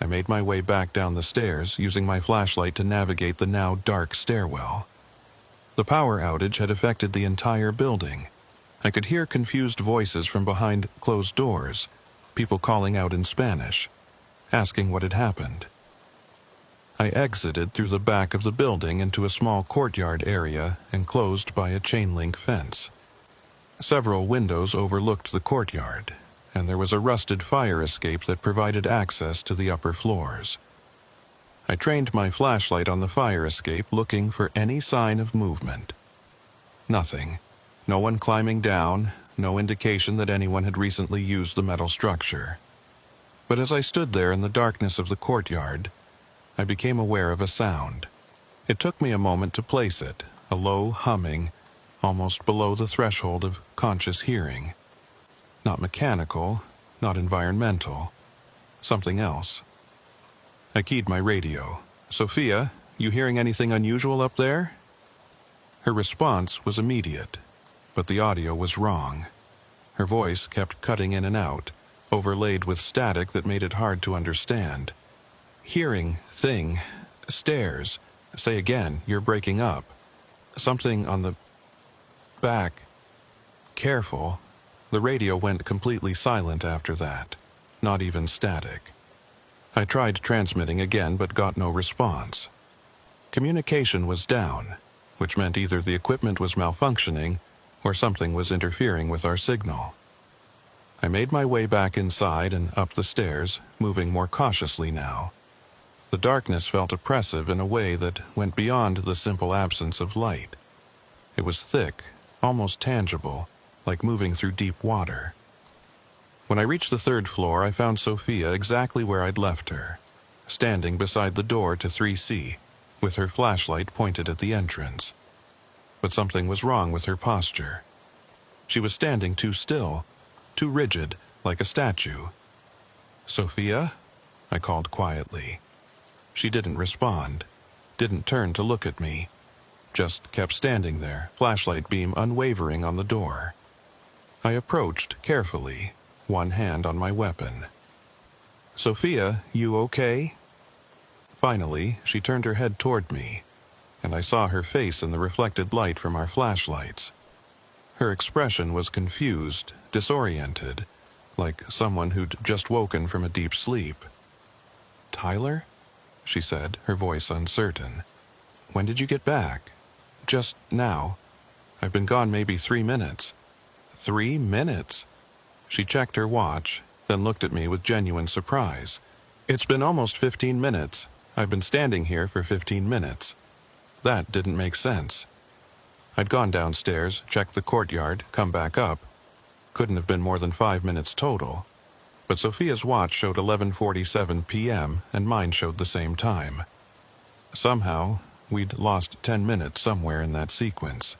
I made my way back down the stairs, using my flashlight to navigate the now dark stairwell. The power outage had affected the entire building. I could hear confused voices from behind closed doors, people calling out in Spanish, asking what had happened. I exited through the back of the building into a small courtyard area enclosed by a chain-link fence. Several windows overlooked the courtyard, and there was a rusted fire escape that provided access to the upper floors. I trained my flashlight on the fire escape, looking for any sign of movement. Nothing. No one climbing down, no indication that anyone had recently used the metal structure. But as I stood there in the darkness of the courtyard, I became aware of a sound. It took me a moment to place it, a low humming, almost below the threshold of conscious hearing. Not mechanical, not environmental, something else. I keyed my radio. "Sophia, you hearing anything unusual up there?" Her response was immediate, but the audio was wrong. Her voice kept cutting in and out, overlaid with static that made it hard to understand. "Hearing, thing, stairs. Say again, you're breaking up. Something on the back. Careful." The radio went completely silent after that, not even static. I tried transmitting again but got no response. Communication was down, which meant either the equipment was malfunctioning or something was interfering with our signal. I made my way back inside and up the stairs, moving more cautiously now. The darkness felt oppressive in a way that went beyond the simple absence of light. It was thick, almost tangible, like moving through deep water. When I reached the 3rd floor, I found Sophia exactly where I'd left her, standing beside the door to 3C, with her flashlight pointed at the entrance. But something was wrong with her posture. She was standing too still, too rigid, like a statue. "Sophia?" I called quietly. She didn't respond, didn't turn to look at me, just kept standing there, flashlight beam unwavering on the door. I approached carefully, one hand on my weapon. "Sophia, you okay?" Finally, she turned her head toward me, and I saw her face in the reflected light from our flashlights. Her expression was confused, disoriented, like someone who'd just woken from a deep sleep. "Tyler?" she said, her voice uncertain. "When did you get back?" "Just now. I've been gone maybe 3 minutes." 3 minutes? She checked her watch, then looked at me with genuine surprise. "It's been almost 15 minutes. I've been standing here for 15 minutes. That didn't make sense." I'd gone downstairs, checked the courtyard, come back up. Couldn't have been more than 5 minutes total. But Sophia's watch showed 11:47 p.m. and mine showed the same time. Somehow, we'd lost 10 minutes somewhere in that sequence.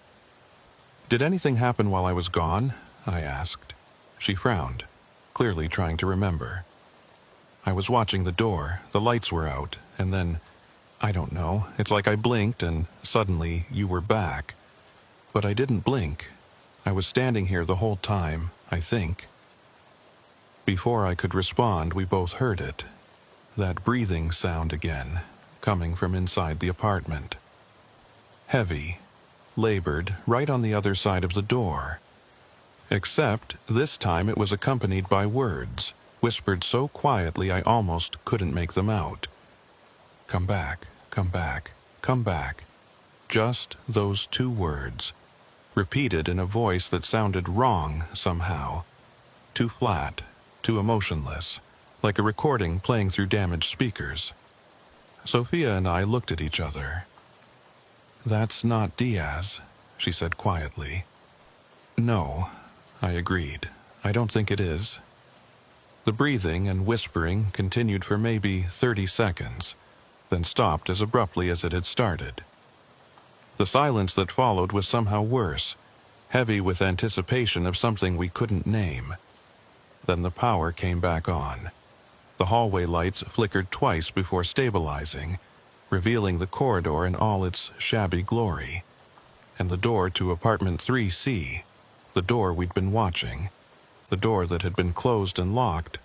"Did anything happen while I was gone?" I asked. She frowned, clearly trying to remember. "I was watching the door, the lights were out, and then, I don't know, it's like I blinked and suddenly you were back. But I didn't blink. I was standing here the whole time, I think." Before I could respond, we both heard it. That breathing sound again, coming from inside the apartment. Heavy, labored, right on the other side of the door. Except, this time it was accompanied by words, whispered so quietly I almost couldn't make them out. "Come back, come back, come back." Just those 2 words, repeated in a voice that sounded wrong somehow. Too flat, too emotionless, like a recording playing through damaged speakers. Sophia and I looked at each other. "That's not Diaz," she said quietly. "No," I agreed. "I don't think it is." The breathing and whispering continued for maybe 30 seconds, then stopped as abruptly as it had started. The silence that followed was somehow worse, heavy with anticipation of something we couldn't name. Then the power came back on. The hallway lights flickered twice before stabilizing, revealing the corridor in all its shabby glory. And the door to apartment 3C, the door we'd been watching, the door that had been closed and locked,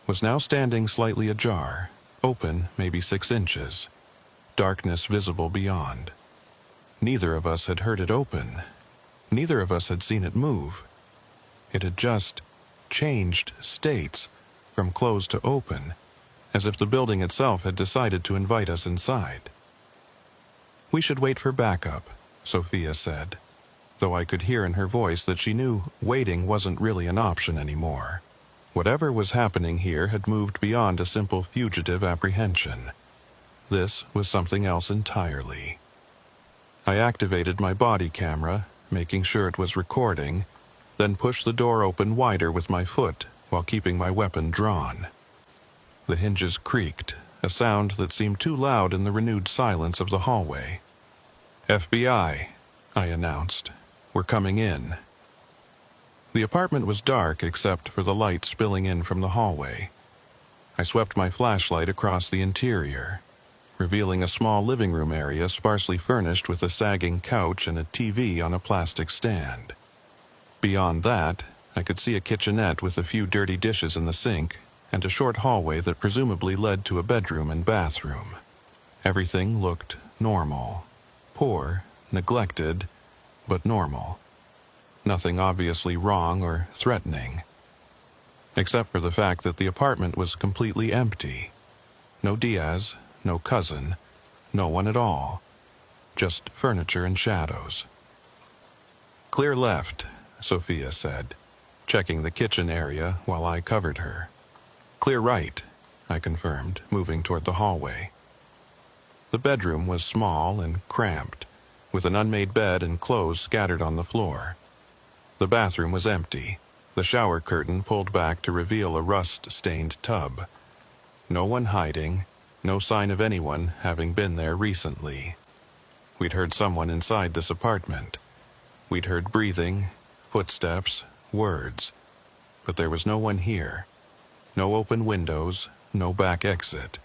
was now standing slightly ajar, open maybe 6 inches, darkness visible beyond. Neither of us had heard it open. Neither of us had seen it move. It had just changed states, from closed to open, as if the building itself had decided to invite us inside. "We should wait for backup," Sophia said, though I could hear in her voice that she knew waiting wasn't really an option anymore. Whatever was happening here had moved beyond a simple fugitive apprehension. This was something else entirely. I activated my body camera, making sure it was recording, then pushed the door open wider with my foot while keeping my weapon drawn. The hinges creaked, a sound that seemed too loud in the renewed silence of the hallway. "FBI," I announced. "We're coming in." The apartment was dark except for the light spilling in from the hallway. I swept my flashlight across the interior, revealing a small living room area sparsely furnished with a sagging couch and a TV on a plastic stand. Beyond that, I could see a kitchenette with a few dirty dishes in the sink and a short hallway that presumably led to a bedroom and bathroom. Everything looked normal. Poor, neglected, but normal. Nothing obviously wrong or threatening. Except for the fact that the apartment was completely empty. No Diaz, no cousin, no one at all. Just furniture and shadows. "Clear left," Sophia said, checking the kitchen area while I covered her. "Clear right," I confirmed, moving toward the hallway. The bedroom was small and cramped, with an unmade bed and clothes scattered on the floor. The bathroom was empty, the shower curtain pulled back to reveal a rust-stained tub. No one hiding, no sign of anyone having been there recently. We'd heard someone inside this apartment. We'd heard breathing, footsteps, words. But there was no one here. No open windows, no back exit.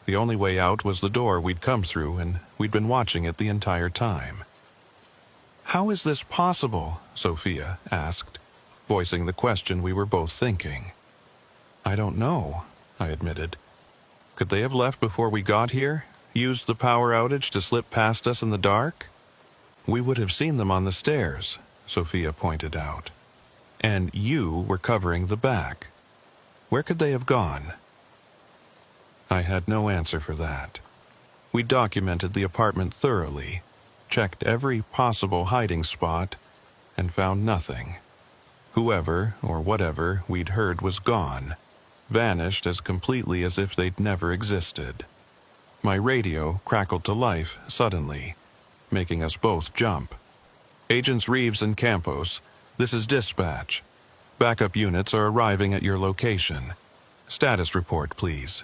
The only way out was the door we'd come through, and we'd been watching it the entire time. "How is this possible?" Sophia asked, voicing the question we were both thinking. "I don't know," I admitted. "Could they have left before we got here? Used the power outage to slip past us in the dark?" "We would have seen them on the stairs," Sophia pointed out. "And you were covering the back. Where could they have gone?" I had no answer for that. We documented the apartment thoroughly, checked every possible hiding spot, and found nothing. Whoever, or whatever, we'd heard was gone, vanished as completely as if they'd never existed. My radio crackled to life suddenly, making us both jump. Agents Reeves and Campos, this is dispatch. Backup units are arriving at your location. Status report, please.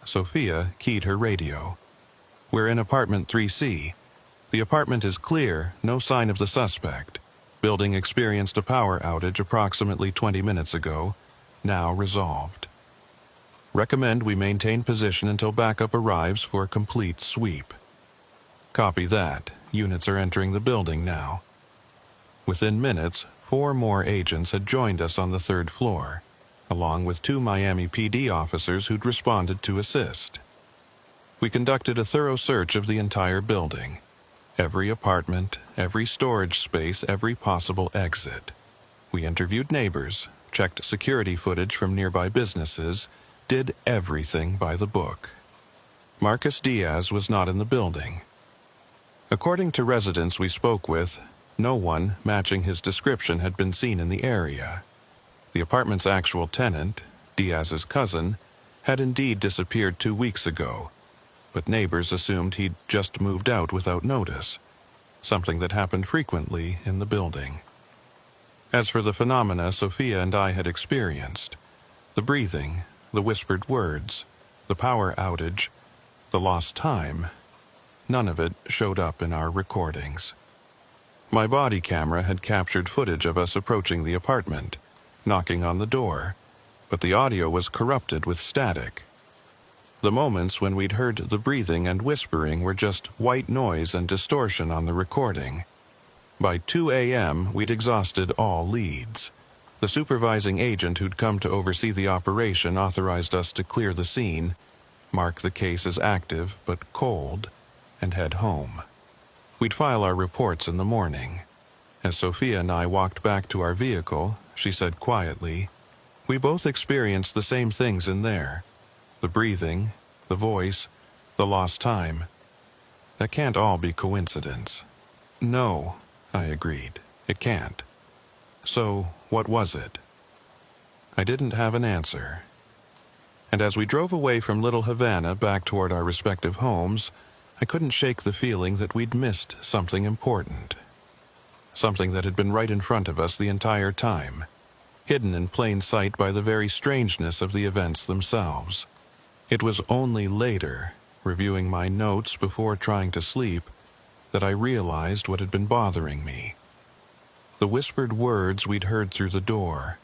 Sophia keyed her radio. We're in apartment 3C. The apartment is clear, no sign of the suspect. Building experienced a power outage approximately 20 minutes ago, now resolved. Recommend we maintain position until backup arrives for a complete sweep. Copy that. Units are entering the building now. Within minutes, 4 more agents had joined us on the 3rd floor, along with 2 Miami PD officers who'd responded to assist. We conducted a thorough search of the entire building. Every apartment, every storage space, every possible exit. We interviewed neighbors, checked security footage from nearby businesses, did everything by the book. Marcus Diaz was not in the building. According to residents we spoke with, no one matching his description had been seen in the area. The apartment's actual tenant, Diaz's cousin, had indeed disappeared 2 weeks ago, but neighbors assumed he'd just moved out without notice, something that happened frequently in the building. As for the phenomena Sophia and I had experienced, the breathing, the whispered words, the power outage, the lost time, none of it showed up in our recordings. My body camera had captured footage of us approaching the apartment, knocking on the door, but the audio was corrupted with static. The moments when we'd heard the breathing and whispering were just white noise and distortion on the recording. By 2 a.m., we'd exhausted all leads. The supervising agent who'd come to oversee the operation authorized us to clear the scene, mark the case as active but cold, and head home. We'd file our reports in the morning. As Sophia and I walked back to our vehicle, she said quietly, "We both experienced the same things in there. The breathing, the voice, the lost time. That can't all be coincidence." "No," I agreed. "It can't." So, what was it? I didn't have an answer. And as we drove away from Little Havana back toward our respective homes, I couldn't shake the feeling that we'd missed something important. Something that had been right in front of us the entire time, hidden in plain sight by the very strangeness of the events themselves. It was only later, reviewing my notes before trying to sleep, that I realized what had been bothering me. The whispered words we'd heard through the door,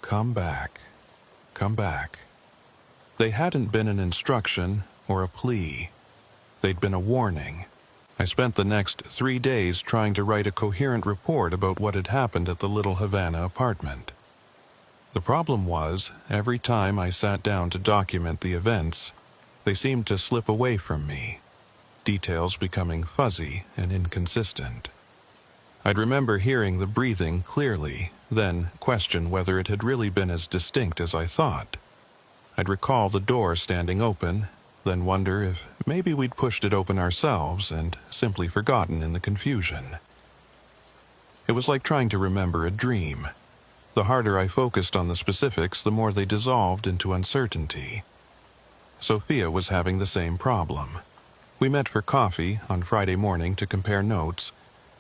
"Come back, come back." They hadn't been an instruction or a plea. They'd been a warning. I spent the next 3 days trying to write a coherent report about what had happened at the Little Havana apartment. The problem was, every time I sat down to document the events, they seemed to slip away from me, details becoming fuzzy and inconsistent. I'd remember hearing the breathing clearly, then question whether it had really been as distinct as I thought. I'd recall the door standing open, then wonder if maybe we'd pushed it open ourselves and simply forgotten in the confusion. It was like trying to remember a dream. The harder I focused on the specifics, the more they dissolved into uncertainty. Sophia was having the same problem. We met for coffee on Friday morning to compare notes,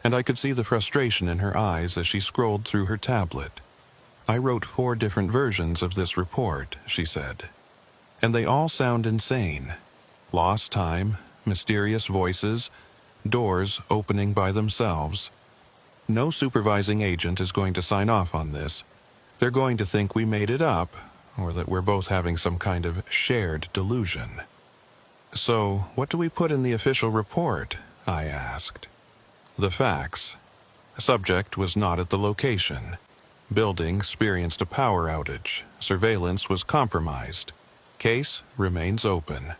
and I could see the frustration in her eyes as she scrolled through her tablet. "I wrote 4 different versions of this report," she said. "And they all sound insane. Lost time, mysterious voices, doors opening by themselves. No supervising agent is going to sign off on this. They're going to think we made it up, or that we're both having some kind of shared delusion." "So, what do we put in the official report?" I asked. "The facts. Subject was not at the location. Building experienced a power outage. Surveillance was compromised. Case remains open."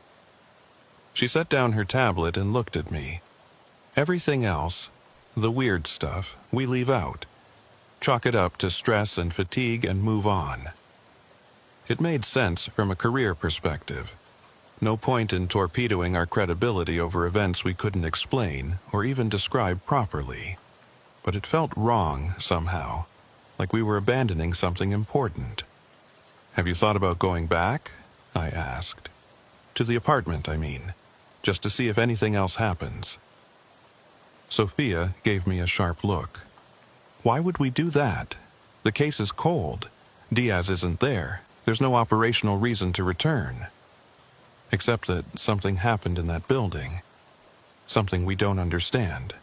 She set down her tablet and looked at me. "Everything else, the weird stuff, we leave out. Chalk it up to stress and fatigue and move on." It made sense from a career perspective. No point in torpedoing our credibility over events we couldn't explain or even describe properly. But it felt wrong somehow. like we were abandoning something important. "Have you thought about going back?" I asked. "To the apartment, I mean, just to see if anything else happens." Sophia gave me a sharp look. "Why would we do that? The case is cold. Diaz isn't there. There's no operational reason to return. Except that something happened in that building. Something we don't understand.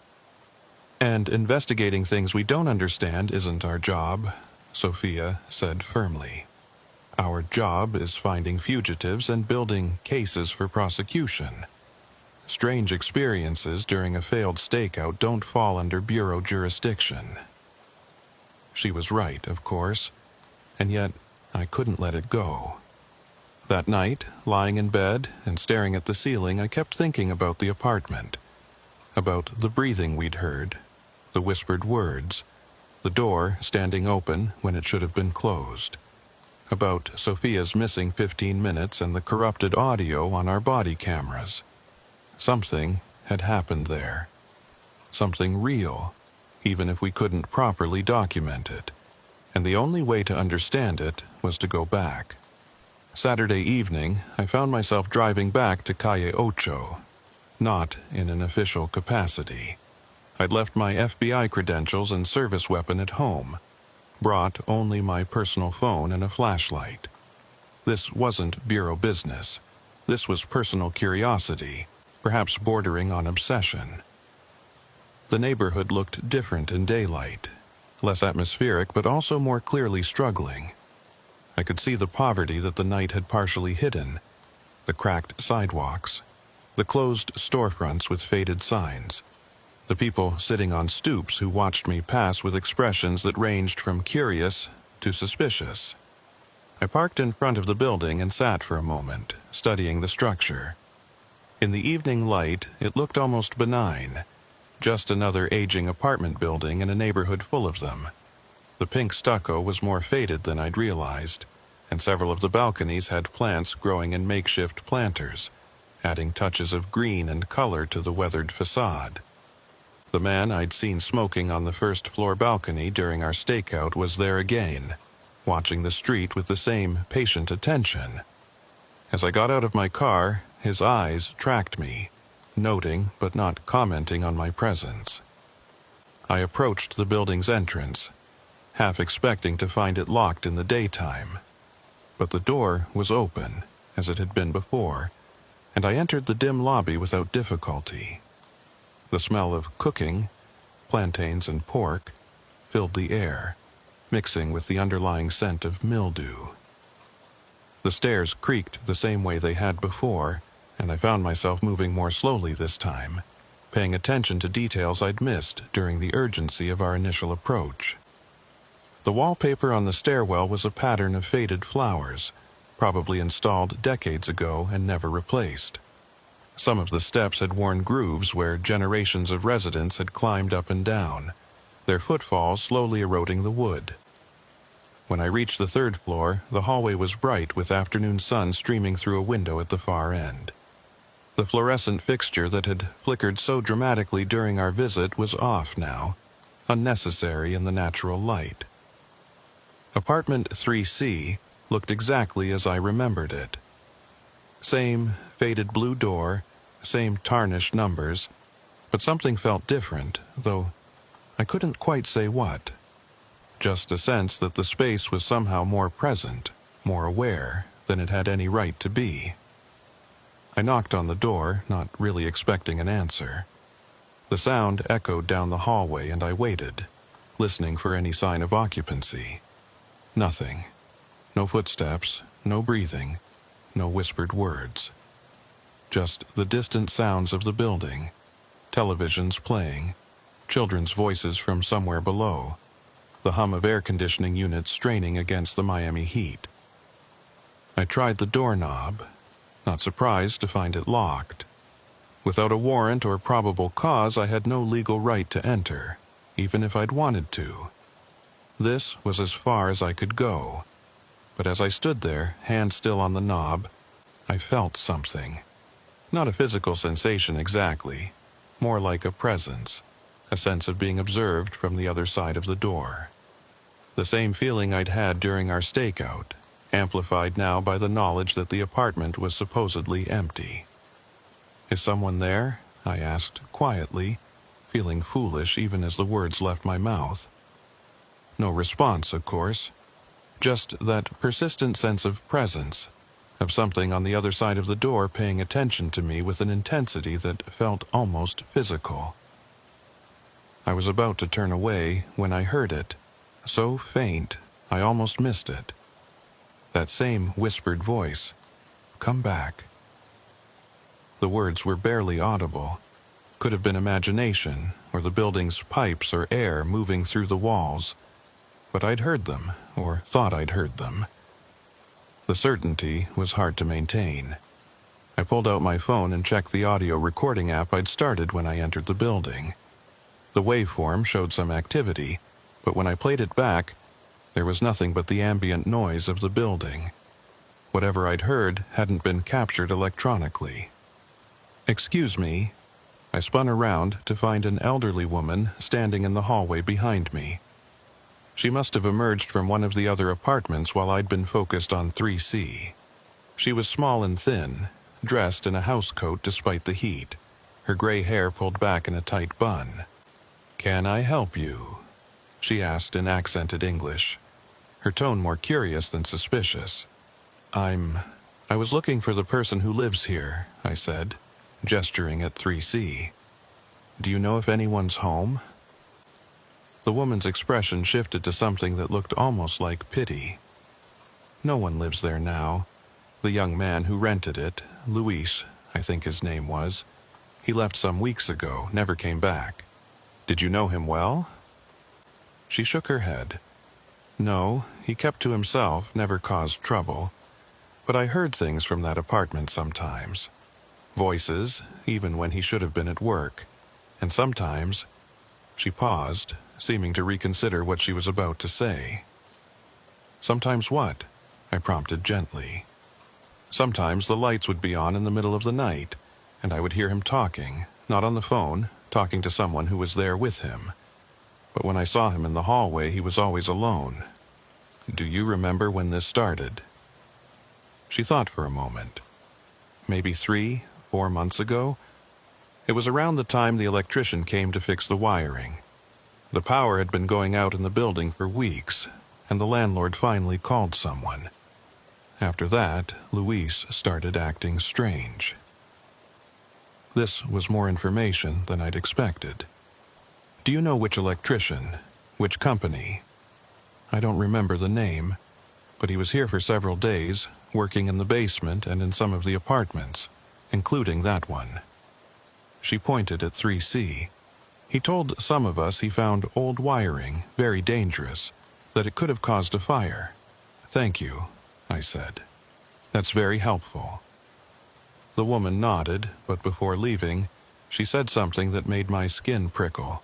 And investigating things we don't understand isn't our job," Sophia said firmly. "Our job is finding fugitives and building cases for prosecution. Strange experiences during a failed stakeout don't fall under bureau jurisdiction." She was right, of course, and yet I couldn't let it go. That night, lying in bed and staring at the ceiling, I kept thinking about the apartment, about the breathing we'd heard, the whispered words, the door standing open when it should have been closed, about Sophia's missing 15 minutes and the corrupted audio on our body cameras. Something had happened there. Something real, even if we couldn't properly document it. And the only way to understand it was to go back. Saturday evening, I found myself driving back to Calle Ocho, not in an official capacity. I'd left my FBI credentials and service weapon at home, brought only my personal phone and a flashlight. This wasn't bureau business. This was personal curiosity, perhaps bordering on obsession. The neighborhood looked different in daylight, less atmospheric but also more clearly struggling. I could see the poverty that the night had partially hidden, the cracked sidewalks, the closed storefronts with faded signs, the people sitting on stoops who watched me pass with expressions that ranged from curious to suspicious. I parked in front of the building and sat for a moment, studying the structure. In the evening light, it looked almost benign, just another aging apartment building in a neighborhood full of them. The pink stucco was more faded than I'd realized, and several of the balconies had plants growing in makeshift planters, adding touches of green and color to the weathered facade. The man I'd seen smoking on the first-floor balcony during our stakeout was there again, watching the street with the same patient attention. As I got out of my car, his eyes tracked me, noting but not commenting on my presence. I approached the building's entrance, half expecting to find it locked in the daytime. But the door was open, as it had been before, and I entered the dim lobby without difficulty. The smell of cooking, plantains and pork, filled the air, mixing with the underlying scent of mildew. The stairs creaked the same way they had before, and I found myself moving more slowly this time, paying attention to details I'd missed during the urgency of our initial approach. The wallpaper on the stairwell was a pattern of faded flowers, probably installed decades ago and never replaced. Some of the steps had worn grooves where generations of residents had climbed up and down, their footfalls slowly eroding the wood. When I reached the third floor, the hallway was bright with afternoon sun streaming through a window at the far end. The fluorescent fixture that had flickered so dramatically during our visit was off now, unnecessary in the natural light. Apartment 3C looked exactly as I remembered it. Same faded blue door, same tarnished numbers, but something felt different, though I couldn't quite say what. Just a sense that the space was somehow more present, more aware than it had any right to be. I knocked on the door, not really expecting an answer. The sound echoed down the hallway and I waited, listening for any sign of occupancy. Nothing. No footsteps, no breathing, no whispered words. Just the distant sounds of the building, televisions playing, children's voices from somewhere below, the hum of air conditioning units straining against the Miami heat. I tried the doorknob, not surprised to find it locked. Without a warrant or probable cause, I had no legal right to enter, even if I'd wanted to. This was as far as I could go. But as I stood there, hand still on the knob, I felt something. Not a physical sensation exactly, more like a presence, a sense of being observed from the other side of the door. The same feeling I'd had during our stakeout, amplified now by the knowledge that the apartment was supposedly empty. "Is someone there?" I asked quietly, feeling foolish even as the words left my mouth. No response, of course. Just that persistent sense of presence, of something on the other side of the door paying attention to me with an intensity that felt almost physical. I was about to turn away when I heard it, so faint I almost missed it. That same whispered voice, "Come back." The words were barely audible. Could have been imagination, or the building's pipes or air moving through the walls. But I'd heard them, or thought I'd heard them. The certainty was hard to maintain. I pulled out my phone and checked the audio recording app I'd started when I entered the building. The waveform showed some activity, but when I played it back, there was nothing but the ambient noise of the building. Whatever I'd heard hadn't been captured electronically. "Excuse me." I spun around to find an elderly woman standing in the hallway behind me. She must have emerged from one of the other apartments while I'd been focused on 3C. She was small and thin, dressed in a housecoat despite the heat, her gray hair pulled back in a tight bun. "Can I help you?" she asked in accented English, her tone more curious than suspicious. I was looking for the person who lives here," I said, gesturing at 3C. "Do you know if anyone's home?" The woman's expression shifted to something that looked almost like pity. "No one lives there now. The young man who rented it, Luis, I think his name was, he left some weeks ago, never came back. Did you know him well?" She shook her head. "No, he kept to himself, never caused trouble. But I heard things from that apartment sometimes. Voices, even when he should have been at work. And sometimes—" She paused, seeming to reconsider what she was about to say. "Sometimes what?" I prompted gently. "Sometimes the lights would be on in the middle of the night, and I would hear him talking, not on the phone, talking to someone who was there with him. But when I saw him in the hallway, he was always alone. Do you remember when this started?" She thought for a moment. "Maybe 3-4 months ago? It was around the time the electrician came to fix the wiring. The power had been going out in the building for weeks, and the landlord finally called someone. After that, Luis started acting strange." This was more information than I'd expected. "Do you know which electrician? Which company?" "I don't remember the name, but he was here for several days, working in the basement and in some of the apartments, including that one." She pointed at 3C. "He told some of us he found old wiring, very dangerous, that it could have caused a fire." "Thank you," I said. "That's very helpful." The woman nodded, but before leaving, she said something that made my skin prickle.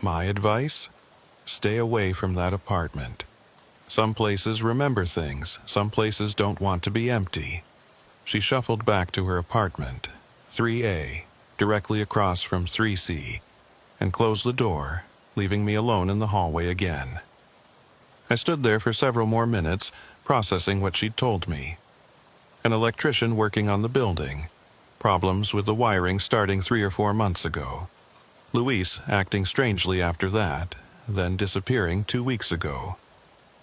"My advice? Stay away from that apartment. Some places remember things, some places don't want to be empty." She shuffled back to her apartment, 3A, directly across from 3C, and closed the door, leaving me alone in the hallway again. I stood there for several more minutes, processing what she'd told me. An electrician working on the building. Problems with the wiring starting 3 or 4 months ago. Luis acting strangely after that, then disappearing 2 weeks ago.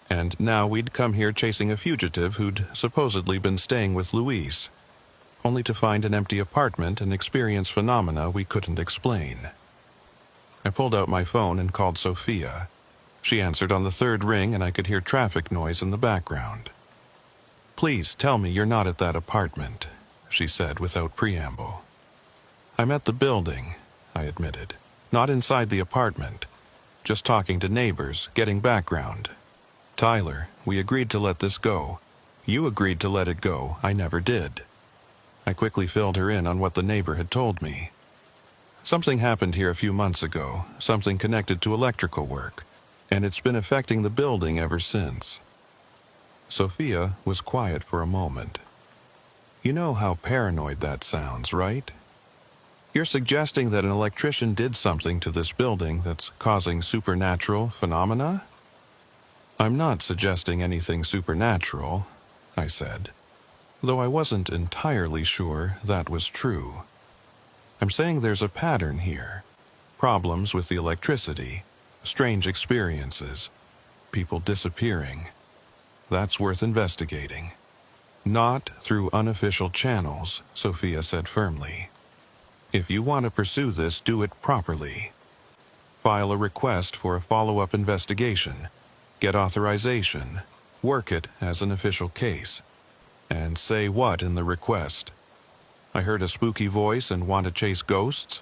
And now we'd come here chasing a fugitive who'd supposedly been staying with Luis, only to find an empty apartment and experience phenomena we couldn't explain. I pulled out my phone and called Sophia. She answered on the 3rd ring, and I could hear traffic noise in the background. "Please tell me you're not at that apartment," she said without preamble. "I'm at the building," I admitted. "Not inside the apartment. Just talking to neighbors, getting background. Tyler, we agreed to let this go. You agreed to let it go. I never did." I quickly filled her in on what the neighbor had told me. "Something happened here a few months ago, something connected to electrical work, and it's been affecting the building ever since." Sophia was quiet for a moment. "You know how paranoid that sounds, right? You're suggesting that an electrician did something to this building that's causing supernatural phenomena?" "I'm not suggesting anything supernatural," I said, though I wasn't entirely sure that was true. "I'm saying there's a pattern here. Problems with the electricity, strange experiences, people disappearing. That's worth investigating." "Not through unofficial channels," Sophia said firmly. "If you want to pursue this, do it properly. File a request for a follow-up investigation, get authorization, work it as an official case, and say what in the request. I heard a spooky voice and want to chase ghosts?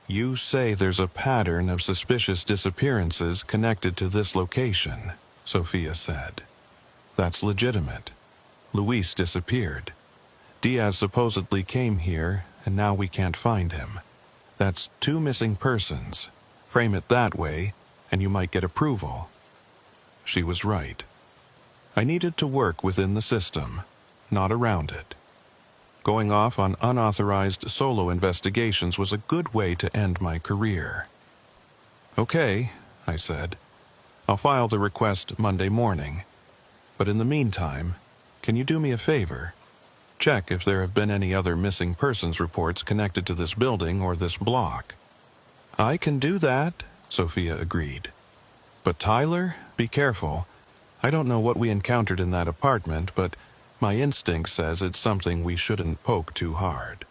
You say there's a pattern of suspicious disappearances connected to this location," Sophia said. "That's legitimate. Luis disappeared. Diaz supposedly came here, and now we can't find him. That's 2 missing persons. Frame it that way, and you might get approval." She was right. I needed to work within the system, not around it. Going off on unauthorized solo investigations was a good way to end my career. "Okay," I said. "I'll file the request Monday morning. But in the meantime, can you do me a favor? Check if there have been any other missing persons reports connected to this building or this block." "I can do that," Sophia agreed. "But Tyler, be careful. I don't know what we encountered in that apartment, but my instinct says it's something we shouldn't poke too hard."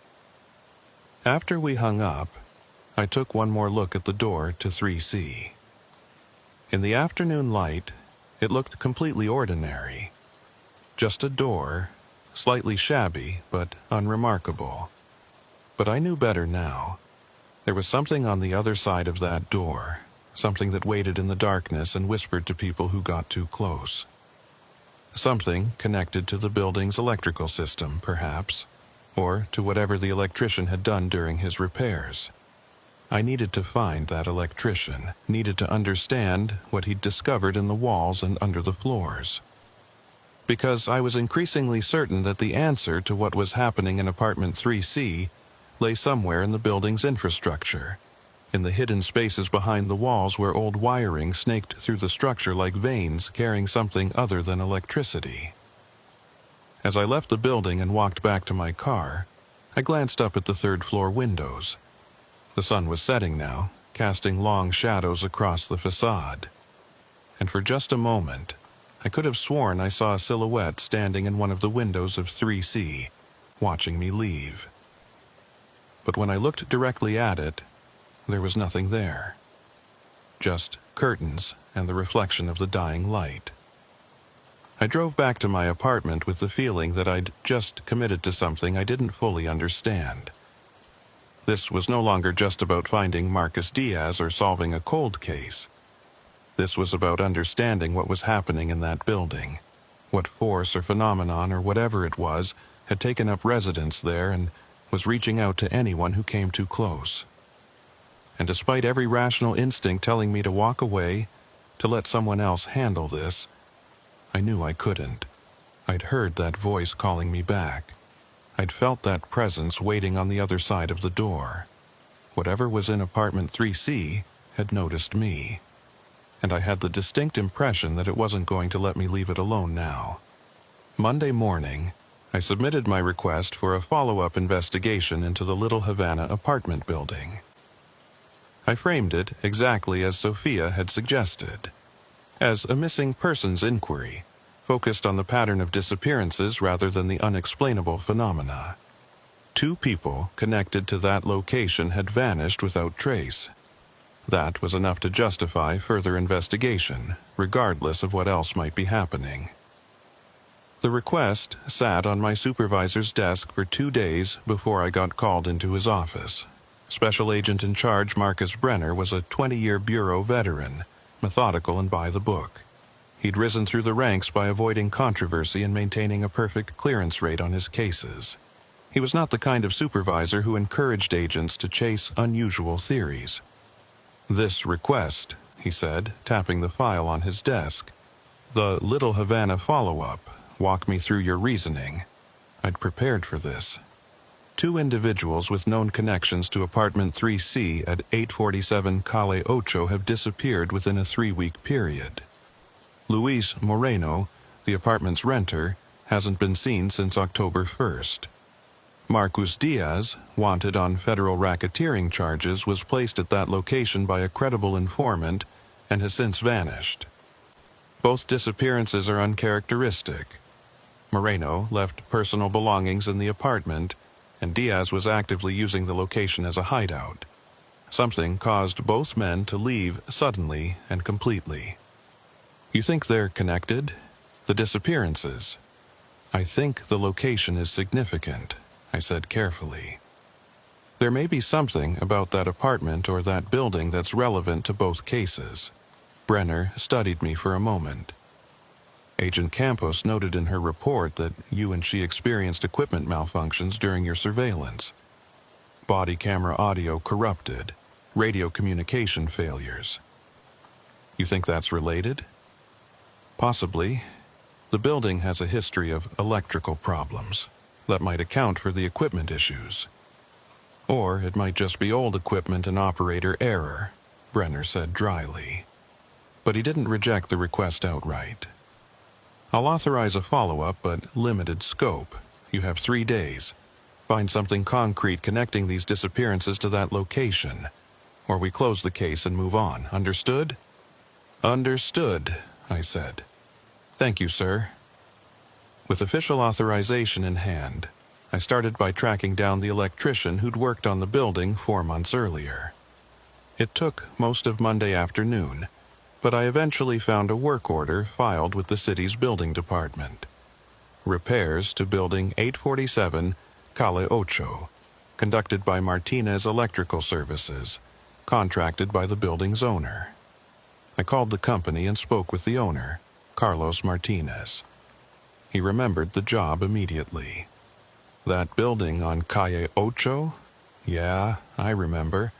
After we hung up, I took one more look at the door to 3C. In the afternoon light, it looked completely ordinary. Just a door, slightly shabby but unremarkable. But I knew better now. There was something on the other side of that door, something that waited in the darkness and whispered to people who got too close. Something connected to the building's electrical system, perhaps, or to whatever the electrician had done during his repairs. I needed to find that electrician, needed to understand what he'd discovered in the walls and under the floors. Because I was increasingly certain that the answer to what was happening in apartment 3C lay somewhere in the building's infrastructure, in the hidden spaces behind the walls where old wiring snaked through the structure like veins carrying something other than electricity. As I left the building and walked back to my car, I glanced up at the third-floor windows. The sun was setting now, casting long shadows across the facade. And for just a moment, I could have sworn I saw a silhouette standing in one of the windows of 3C, watching me leave. But when I looked directly at it, there was nothing there. Just curtains and the reflection of the dying light. I drove back to my apartment with the feeling that I'd just committed to something I didn't fully understand. This was no longer just about finding Marcus Diaz or solving a cold case. This was about understanding what was happening in that building, what force or phenomenon or whatever it was had taken up residence there and was reaching out to anyone who came too close. And despite every rational instinct telling me to walk away, to let someone else handle this, I knew I couldn't. I'd heard that voice calling me back. I'd felt that presence waiting on the other side of the door. Whatever was in apartment 3C had noticed me. And I had the distinct impression that it wasn't going to let me leave it alone now. Monday morning, I submitted my request for a follow-up investigation into the Little Havana apartment building. I framed it exactly as Sophia had suggested, as a missing persons inquiry, focused on the pattern of disappearances rather than the unexplainable phenomena. 2 people connected to that location had vanished without trace. That was enough to justify further investigation, regardless of what else might be happening. The request sat on my supervisor's desk for 2 days before I got called into his office. Special Agent in charge Marcus Brenner was a 20-year bureau veteran, methodical and by the book. He'd risen through the ranks by avoiding controversy and maintaining a perfect clearance rate on his cases. He was not the kind of supervisor who encouraged agents to chase unusual theories. "This request," he said, tapping the file on his desk. "The Little Havana follow-up. Walk me through your reasoning." I'd prepared for this. 2 individuals with known connections to apartment 3C at 847 Calle Ocho have disappeared within a 3-week period. Luis Moreno, the apartment's renter, hasn't been seen since October 1st. Marcus Diaz, wanted on federal racketeering charges, was placed at that location by a credible informant and has since vanished. Both disappearances are uncharacteristic. Moreno left personal belongings in the apartment, and Diaz was actively using the location as a hideout. Something caused both men to leave suddenly and completely. You think they're connected? The disappearances? I think the location is significant, I said carefully. There may be something about that apartment or that building that's relevant to both cases. Brenner studied me for a moment. Agent Campos noted in her report that you and she experienced equipment malfunctions during your surveillance. Body camera audio corrupted, radio communication failures. You think that's related? Possibly. The building has a history of electrical problems. That might account for the equipment issues. Or it might just be old equipment and operator error, Brenner said dryly. But he didn't reject the request outright. I'll authorize a follow-up, but limited scope. You have 3 days. Find something concrete connecting these disappearances to that location, or we close the case and move on. Understood? Understood, I said. Thank you, sir. With official authorization in hand, I started by tracking down the electrician who'd worked on the building 4 months earlier. It took most of Monday afternoon, but I eventually found a work order filed with the city's building department. Repairs to Building 847, Calle Ocho, conducted by Martinez Electrical Services, contracted by the building's owner. I called the company and spoke with the owner, Carlos Martinez. He remembered the job immediately. That building on Calle Ocho? Yeah, I remember.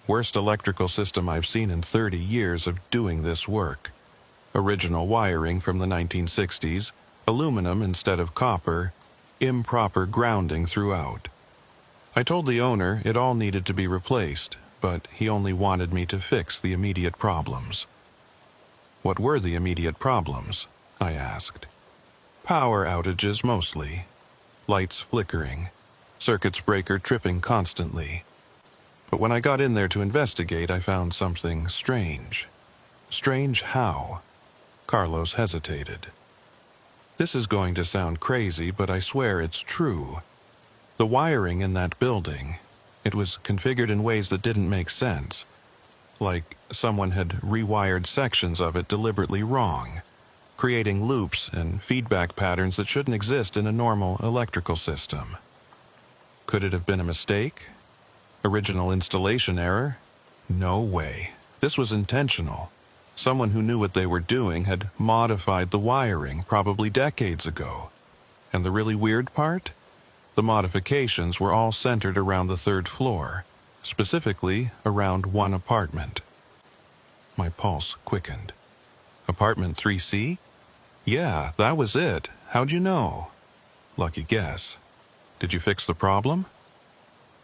Worst electrical system I've seen in 30 years of doing this work. Original wiring from the 1960s, aluminum instead of copper, improper grounding throughout. I told the owner it all needed to be replaced, but he only wanted me to fix the immediate problems. What were the immediate problems? I asked. Power outages mostly. Lights flickering. Circuits breaker tripping constantly. But when I got in there to investigate, I found something strange. Strange how? Carlos hesitated. This is going to sound crazy, but I swear it's true. The wiring in that building, it was configured in ways that didn't make sense. Like someone had rewired sections of it deliberately wrong, creating loops and feedback patterns that shouldn't exist in a normal electrical system. Could it have been a mistake? Original installation error? No way. This was intentional. Someone who knew what they were doing had modified the wiring probably decades ago. And the really weird part? The modifications were all centered around the 3rd floor, specifically around one apartment. My pulse quickened. Apartment 3C? Yeah, that was it. How'd you know? Lucky guess. Did you fix the problem?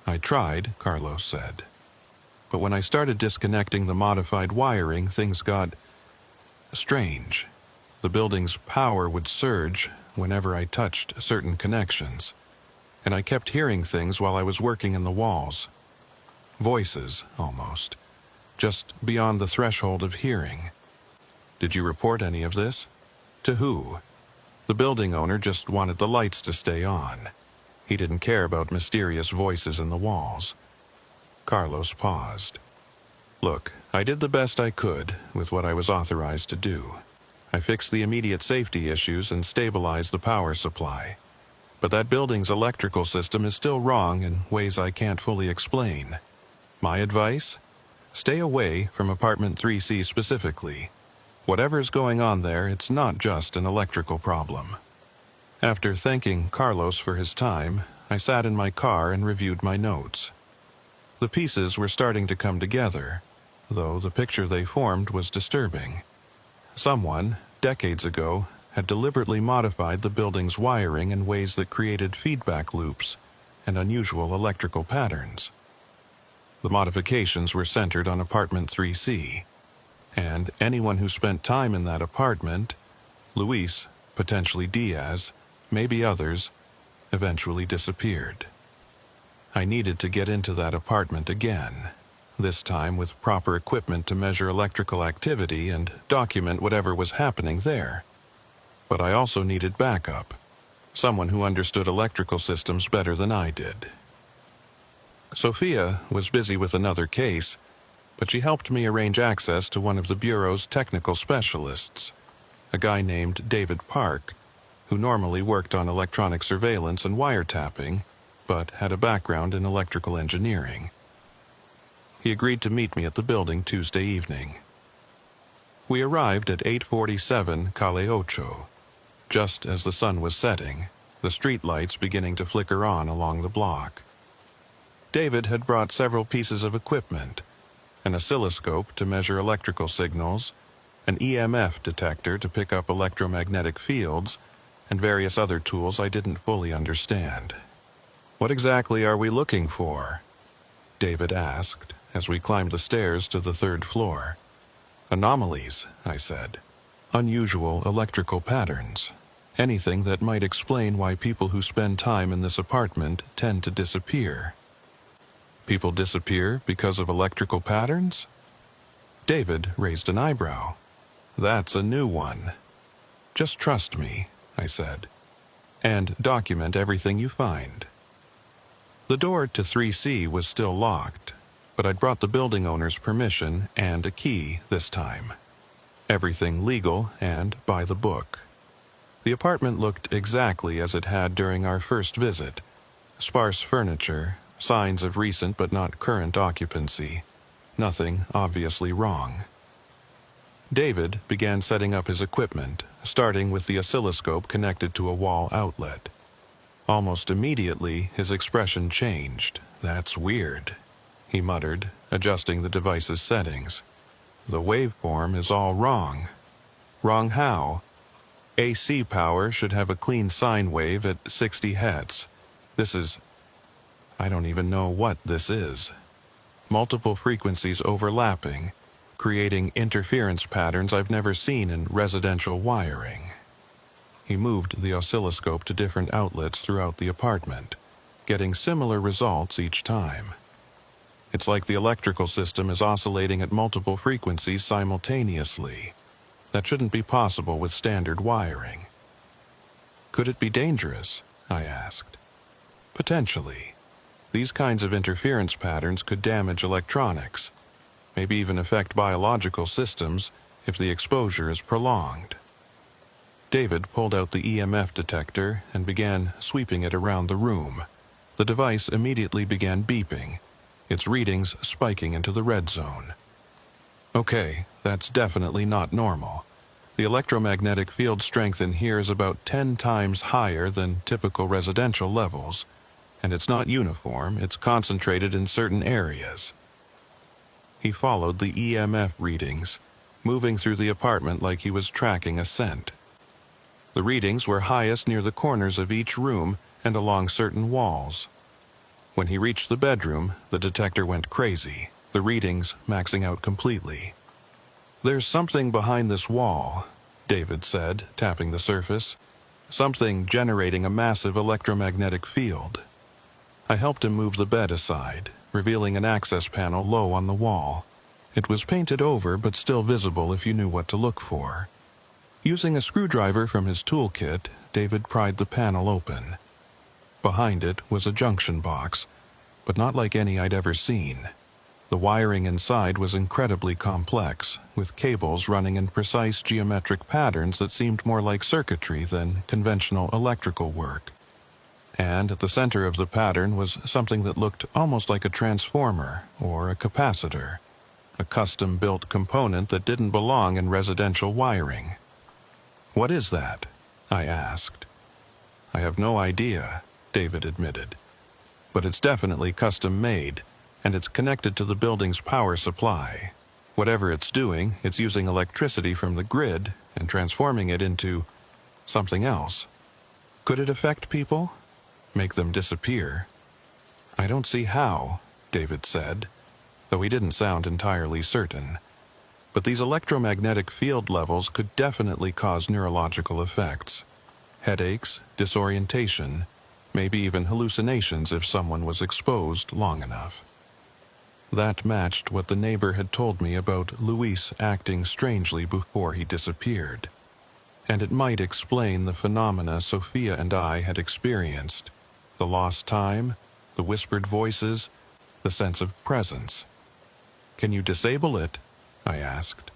I tried, Carlos said. But when I started disconnecting the modified wiring, things got strange. The building's power would surge whenever I touched certain connections, and I kept hearing things while I was working in the walls. Voices, almost, just beyond the threshold of hearing. Did you report any of this? To who? The building owner just wanted the lights to stay on. He didn't care about mysterious voices in the walls. Carlos paused. Look, I did the best I could with what I was authorized to do. I fixed the immediate safety issues and stabilized the power supply. But that building's electrical system is still wrong in ways I can't fully explain. My advice? Stay away from apartment 3C specifically. Whatever's going on there, it's not just an electrical problem. After thanking Carlos for his time, I sat in my car and reviewed my notes. The pieces were starting to come together, though the picture they formed was disturbing. Someone, decades ago, had deliberately modified the building's wiring in ways that created feedback loops and unusual electrical patterns. The modifications were centered on apartment 3C. and anyone who spent time in that apartment, Luis, potentially Diaz, maybe others, eventually disappeared. I needed to get into that apartment again, this time with proper equipment to measure electrical activity and document whatever was happening there. But I also needed backup, someone who understood electrical systems better than I did. Sophia was busy with another case, but she helped me arrange access to one of the Bureau's technical specialists, a guy named David Park, who normally worked on electronic surveillance and wiretapping, but had a background in electrical engineering. He agreed to meet me at the building Tuesday evening. We arrived at 847 Calle Ocho, just as the sun was setting, the streetlights beginning to flicker on along the block. David had brought several pieces of equipment, an oscilloscope to measure electrical signals, an EMF detector to pick up electromagnetic fields, and various other tools I didn't fully understand. "What exactly are we looking for?" David asked as we climbed the stairs to the third floor. "Anomalies," I said. "Unusual electrical patterns. Anything that might explain why people who spend time in this apartment tend to disappear." "People disappear because of electrical patterns?" David raised an eyebrow. "That's a new one." "Just trust me," I said, "and document everything you find." The door to 3C was still locked, but I'd brought the building owner's permission and a key this time. Everything legal and by the book. The apartment looked exactly as it had during our first visit. Sparse furniture, signs of recent but not current occupancy. Nothing obviously wrong. David began setting up his equipment, starting with the oscilloscope connected to a wall outlet. Almost immediately, his expression changed. "That's weird," he muttered, adjusting the device's settings. "The waveform is all wrong." "Wrong how?" "AC power should have a clean sine wave at 60 Hz. This is... I don't even know what this is. Multiple frequencies overlapping, creating interference patterns I've never seen in residential wiring." He moved the oscilloscope to different outlets throughout the apartment, getting similar results each time. "It's like the electrical system is oscillating at multiple frequencies simultaneously. That shouldn't be possible with standard wiring." "Could it be dangerous?" I asked. "Potentially. These kinds of interference patterns could damage electronics, maybe even affect biological systems if the exposure is prolonged." David pulled out the EMF detector and began sweeping it around the room. The device immediately began beeping, its readings spiking into the red zone. "Okay, that's definitely not normal. The electromagnetic field strength in here is about 10 times higher than typical residential levels, and it's not uniform, it's concentrated in certain areas." He followed the EMF readings, moving through the apartment like he was tracking a scent. The readings were highest near the corners of each room and along certain walls. When he reached the bedroom, the detector went crazy, the readings maxing out completely. "There's something behind this wall," David said, tapping the surface. "Something generating a massive electromagnetic field." I helped him move the bed aside, revealing an access panel low on the wall. It was painted over but still visible if you knew what to look for. Using a screwdriver from his toolkit, David pried the panel open. Behind it was a junction box, but not like any I'd ever seen. The wiring inside was incredibly complex, with cables running in precise geometric patterns that seemed more like circuitry than conventional electrical work. And at the center of the pattern was something that looked almost like a transformer or a capacitor, a custom-built component that didn't belong in residential wiring. "What is that?" I asked. "I have no idea," David admitted. "But it's definitely custom-made, and it's connected to the building's power supply. Whatever it's doing, it's using electricity from the grid and transforming it into something else. Could it affect people? Make them disappear?" "I don't see how," David said, though he didn't sound entirely certain. But these electromagnetic field levels could definitely cause neurological effects. Headaches, disorientation, maybe even hallucinations if someone was exposed long enough. That matched what the neighbor had told me about Luis acting strangely before he disappeared. And it might explain the phenomena Sophia and I had experienced: the lost time, the whispered voices, the sense of presence. "Can you disable it?" I asked.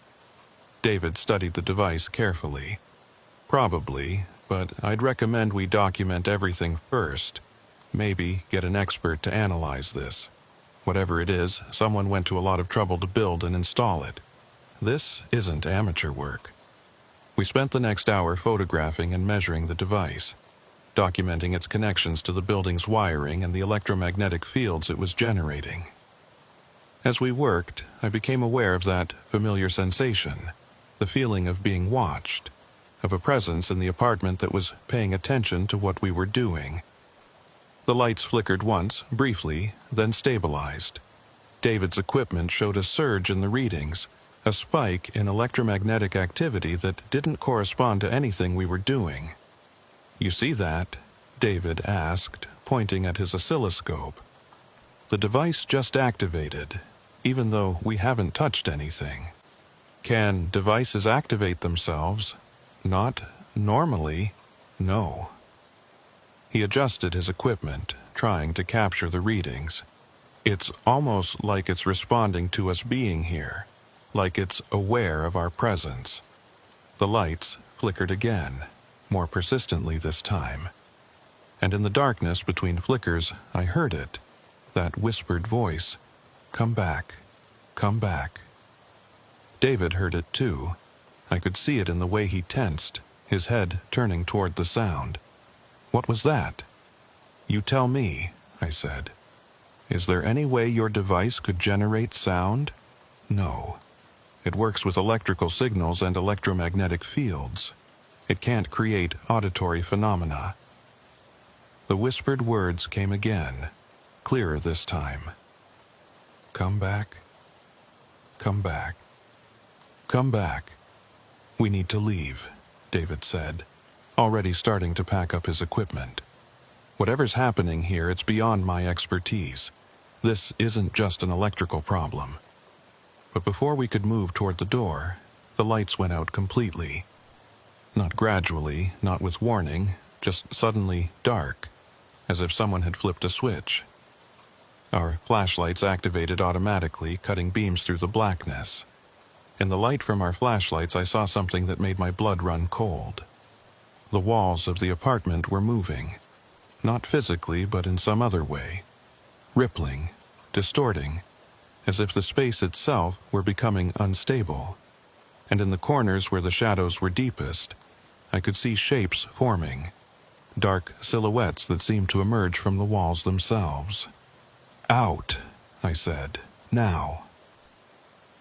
David studied the device carefully. "Probably, but I'd recommend we document everything first. Maybe get an expert to analyze this. Whatever it is, someone went to a lot of trouble to build and install it. This isn't amateur work." We spent the next hour photographing and measuring the device, documenting its connections to the building's wiring and the electromagnetic fields it was generating. As we worked, I became aware of that familiar sensation, the feeling of being watched, of a presence in the apartment that was paying attention to what we were doing. The lights flickered once, briefly, then stabilized. David's equipment showed a surge in the readings, a spike in electromagnetic activity that didn't correspond to anything we were doing. "You see that?" David asked, pointing at his oscilloscope. "The device just activated, even though we haven't touched anything." "Can devices activate themselves?" "Not normally, no." He adjusted his equipment, trying to capture the readings. "It's almost like it's responding to us being here, like it's aware of our presence." The lights flickered again, more persistently this time. And in the darkness between flickers, I heard it, that whispered voice, "Come back, come back." David heard it too. I could see it in the way he tensed, his head turning toward the sound. "What was that?" "You tell me," I said. "Is there any way your device could generate sound?" "No. It works with electrical signals and electromagnetic fields. It can't create auditory phenomena." The whispered words came again, clearer this time. "Come back, come back, come back." "We need to leave," David said, already starting to pack up his equipment. "Whatever's happening here, it's beyond my expertise. This isn't just an electrical problem." But before we could move toward the door, the lights went out completely. Not gradually, not with warning, just suddenly dark, as if someone had flipped a switch. Our flashlights activated automatically, cutting beams through the blackness. In the light from our flashlights, I saw something that made my blood run cold. The walls of the apartment were moving, not physically, but in some other way, rippling, distorting, as if the space itself were becoming unstable. And in the corners where the shadows were deepest, I could see shapes forming, dark silhouettes that seemed to emerge from the walls themselves. "Out," I said. "Now."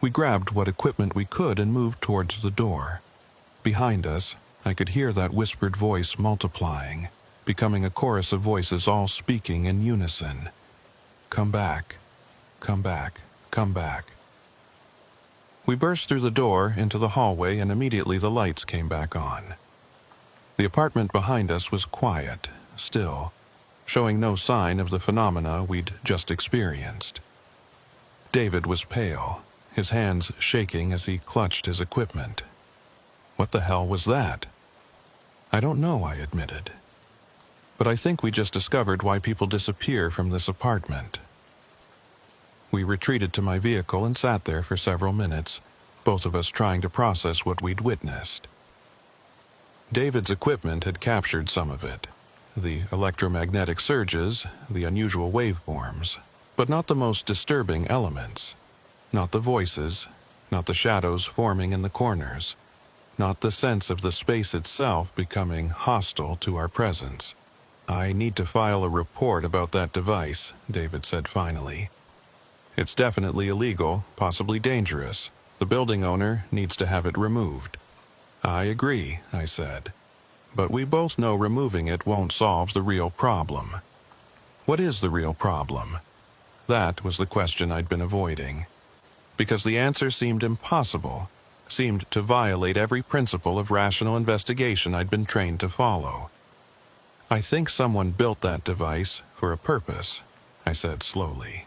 We grabbed what equipment we could and moved towards the door. Behind us, I could hear that whispered voice multiplying, becoming a chorus of voices all speaking in unison. "Come back, come back, come back." We burst through the door into the hallway, and immediately the lights came back on. The apartment behind us was quiet, still, showing no sign of the phenomena we'd just experienced. David was pale, his hands shaking as he clutched his equipment. "What the hell was that?" "I don't know," I admitted. "But I think we just discovered why people disappear from this apartment." We retreated to my vehicle and sat there for several minutes, both of us trying to process what we'd witnessed. David's equipment had captured some of it, the electromagnetic surges, the unusual waveforms, but not the most disturbing elements. Not the voices, not the shadows forming in the corners, not the sense of the space itself becoming hostile to our presence. "I need to file a report about that device," David said finally. "It's definitely illegal, possibly dangerous. The building owner needs to have it removed." "I agree," I said. "But we both know removing it won't solve the real problem." "What is the real problem?" That was the question I'd been avoiding. because the answer seemed impossible, seemed to violate every principle of rational investigation I'd been trained to follow. "I think someone built that device for a purpose," I said slowly.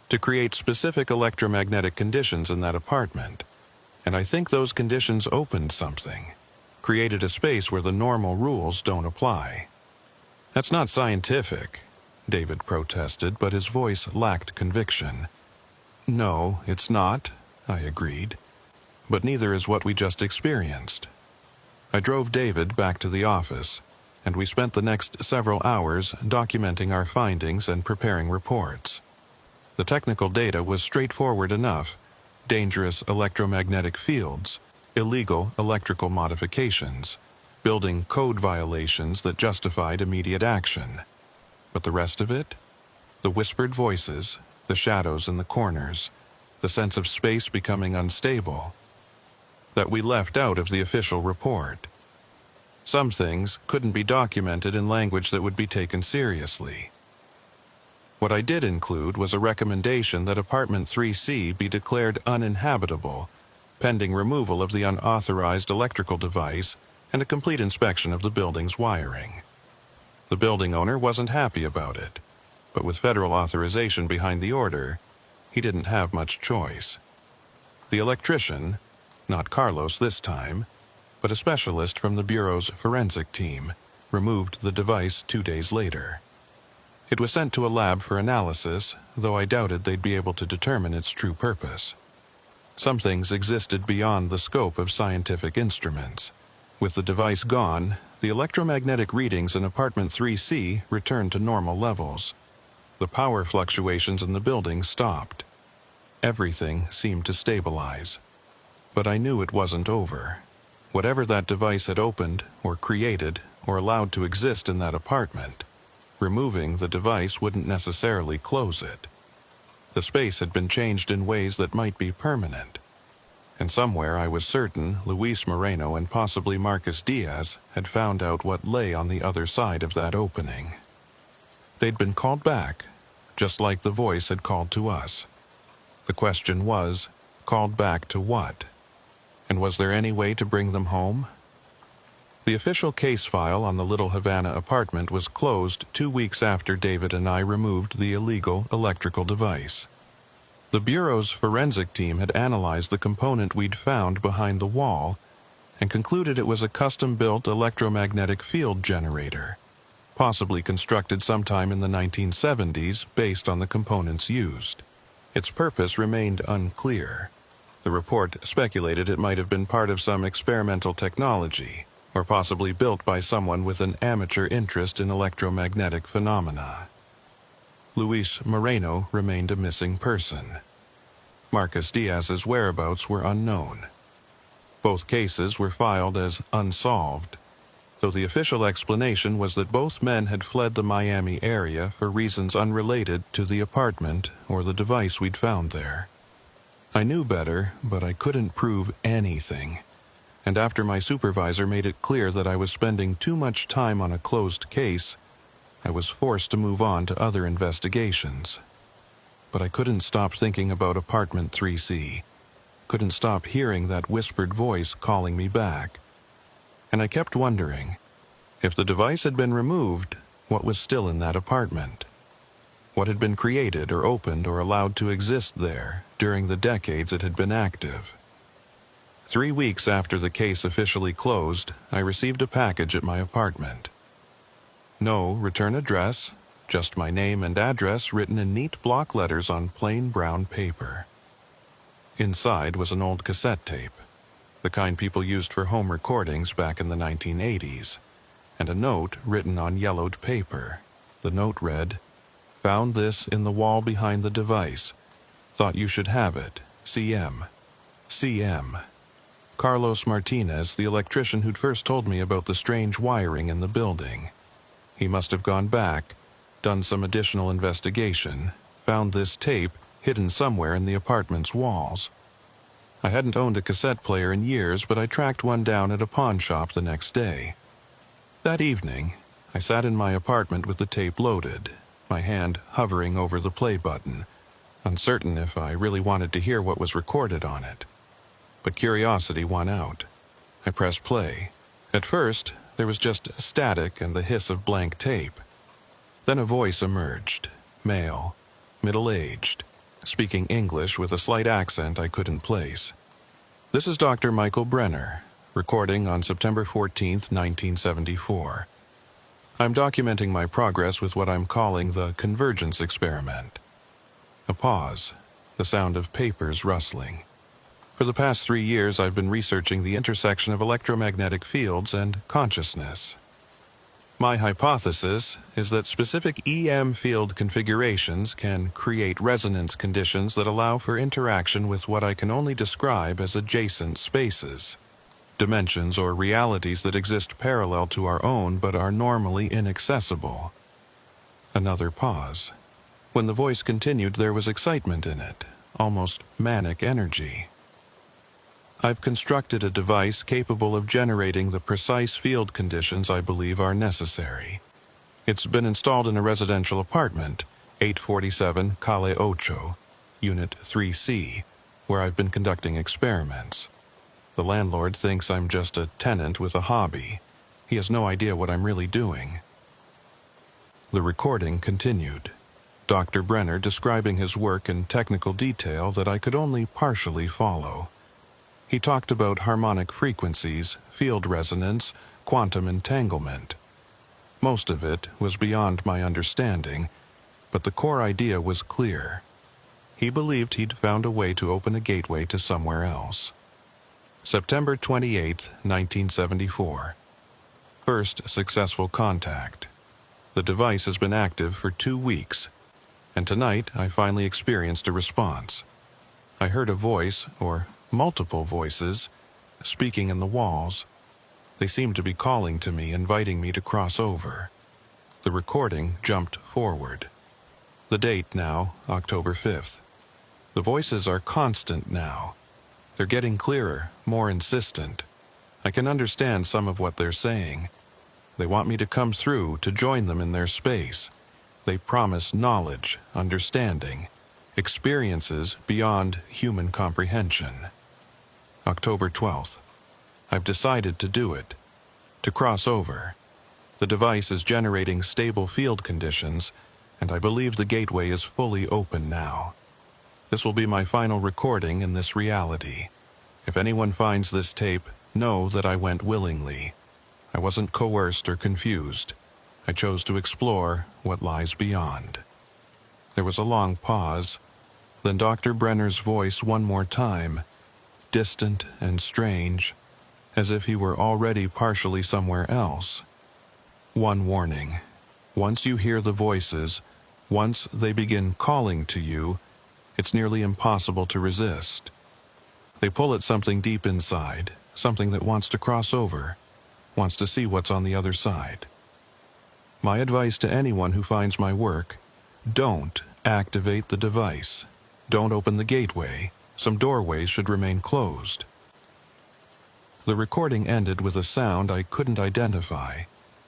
"To create specific electromagnetic conditions in that apartment. And I think those conditions opened something, created a space where the normal rules don't apply." "That's not scientific," David protested, but his voice lacked conviction. "No, it's not," I agreed. "But neither is what we just experienced." I drove David back to the office, and we spent the next several hours documenting our findings and preparing reports. The technical data was straightforward enough: dangerous electromagnetic fields, illegal electrical modifications, building code violations that justified immediate action. But the rest of it? The whispered voices, the shadows in the corners, the sense of space becoming unstable, that we left out of the official report. Some things couldn't be documented in language that would be taken seriously. What I did include was a recommendation that Apartment 3C be declared uninhabitable, pending removal of the unauthorized electrical device and a complete inspection of the building's wiring. The building owner wasn't happy about it, but with federal authorization behind the order, he didn't have much choice. The electrician, not Carlos this time, but a specialist from the Bureau's forensic team, removed the device 2 days later. It was sent to a lab for analysis, though I doubted they'd be able to determine its true purpose. Some things existed beyond the scope of scientific instruments. With the device gone, the electromagnetic readings in Apartment 3C returned to normal levels. The power fluctuations in the building stopped. Everything seemed to stabilize. But I knew it wasn't over. Whatever that device had opened, or created, or allowed to exist in that apartment, removing the device wouldn't necessarily close it. The space had been changed in ways that might be permanent. And somewhere I was certain Luis Moreno and possibly Marcus Diaz had found out what lay on the other side of that opening. They'd been called back, just like the voice had called to us. The question was, called back to what? And was there any way to bring them home? The official case file on the Little Havana apartment was closed 2 weeks after David and I removed the illegal electrical device. The Bureau's forensic team had analyzed the component we'd found behind the wall and concluded it was a custom-built electromagnetic field generator, possibly constructed sometime in the 1970s based on the components used. Its purpose remained unclear. The report speculated it might have been part of some experimental technology, or possibly built by someone with an amateur interest in electromagnetic phenomena. Luis Moreno remained a missing person. Marcus Diaz's whereabouts were unknown. Both cases were filed as unsolved, though the official explanation was that both men had fled the Miami area for reasons unrelated to the apartment or the device we'd found there. I knew better, but I couldn't prove anything, and after my supervisor made it clear that I was spending too much time on a closed case, I was forced to move on to other investigations. But I couldn't stop thinking about Apartment 3C, couldn't stop hearing that whispered voice calling me back. And I kept wondering, if the device had been removed, what was still in that apartment? What had been created or opened or allowed to exist there during the decades it had been active? 3 weeks after the case officially closed, I received a package at my apartment. No return address, just my name and address written in neat block letters on plain brown paper. Inside was an old cassette tape, the kind people used for home recordings back in the 1980s, and a note written on yellowed paper. The note read, "Found this in the wall behind the device. Thought you should have it. CM. CM." Carlos Martinez, the electrician who'd first told me about the strange wiring in the building. He must have gone back, done some additional investigation, found this tape hidden somewhere in the apartment's walls. I hadn't owned a cassette player in years, but I tracked one down at a pawn shop the next day. That evening, I sat in my apartment with the tape loaded, my hand hovering over the play button, uncertain if I really wanted to hear what was recorded on it. But curiosity won out. I pressed play. At first, there was just static and the hiss of blank tape. Then a voice emerged, male, middle-aged, speaking English with a slight accent I couldn't place. "This is Dr. Michael Brenner, recording on September 14, 1974. I'm documenting my progress with what I'm calling the convergence experiment." A pause, the sound of papers rustling. "For the past 3 years, I've been researching the intersection of electromagnetic fields and consciousness. My hypothesis is that specific EM field configurations can create resonance conditions that allow for interaction with what I can only describe as adjacent spaces, dimensions or realities that exist parallel to our own but are normally inaccessible." Another pause. When the voice continued, there was excitement in it, almost manic energy. "I've constructed a device capable of generating the precise field conditions I believe are necessary. It's been installed in a residential apartment, 847 Calle Ocho, Unit 3C, where I've been conducting experiments. The landlord thinks I'm just a tenant with a hobby. He has no idea what I'm really doing." The recording continued, Dr. Brenner describing his work in technical detail that I could only partially follow. He talked about harmonic frequencies, field resonance, quantum entanglement. Most of it was beyond my understanding, but the core idea was clear. He believed he'd found a way to open a gateway to somewhere else. September 28, 1974. First successful contact. The device has been active for 2 weeks, and tonight I finally experienced a response. I heard a voice, or multiple voices, speaking in the walls. They seemed to be calling to me, inviting me to cross over. The recording jumped forward. The date now, October 5th. The voices are constant now. They're getting clearer, more insistent. I can understand some of what they're saying. They want me to come through, to join them in their space. They promise knowledge, understanding, experiences beyond human comprehension. October 12th. I've decided to do it, to cross over. The device is generating stable field conditions, and I believe the gateway is fully open now. This will be my final recording in this reality. If anyone finds this tape, know that I went willingly. I wasn't coerced or confused. I chose to explore what lies beyond." There was a long pause, then Dr. Brenner's voice one more time, distant and strange, as if he were already partially somewhere else. "One warning. Once you hear the voices, once they begin calling to you, it's nearly impossible to resist. They pull at something deep inside, something that wants to cross over, wants to see what's on the other side. My advice to anyone who finds my work: don't activate the device. Don't open the gateway. Some doorways should remain closed." The recording ended with a sound I couldn't identify,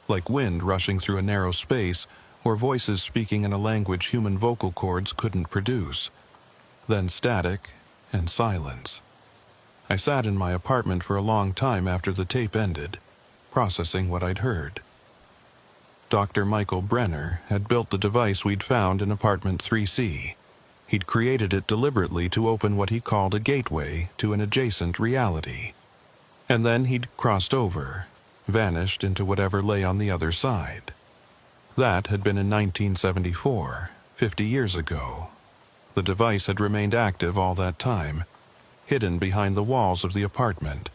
like wind rushing through a narrow space or voices speaking in a language human vocal cords couldn't produce. Then static and silence. I sat in my apartment for a long time after the tape ended, processing what I'd heard. Dr. Michael Brenner had built the device we'd found in apartment 3C. He'd created it deliberately to open what he called a gateway to an adjacent reality. And then he'd crossed over, vanished into whatever lay on the other side. That had been in 1974, 50 years ago. The device had remained active all that time, hidden behind the walls of the apartment,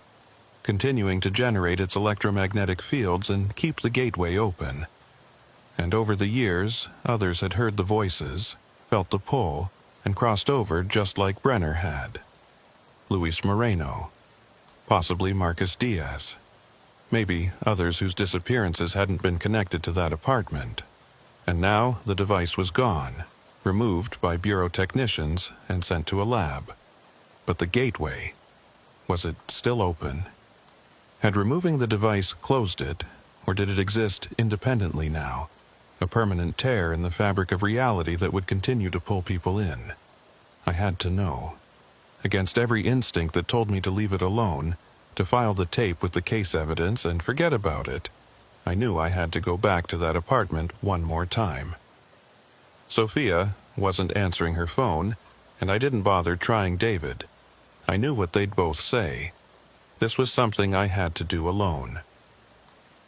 continuing to generate its electromagnetic fields and keep the gateway open. And over the years, others had heard the voices, felt the pull, and crossed over just like Brenner had. Luis Moreno, possibly Marcus Diaz, maybe others whose disappearances hadn't been connected to that apartment. And now the device was gone, removed by bureau technicians and sent to a lab. But the gateway, was it still open? Had removing the device closed it, or did it exist independently now, a permanent tear in the fabric of reality that would continue to pull people in? I had to know. Against every instinct that told me to leave it alone, to file the tape with the case evidence and forget about it, I knew I had to go back to that apartment one more time. Sophia wasn't answering her phone, and I didn't bother trying David. I knew what they'd both say. This was something I had to do alone.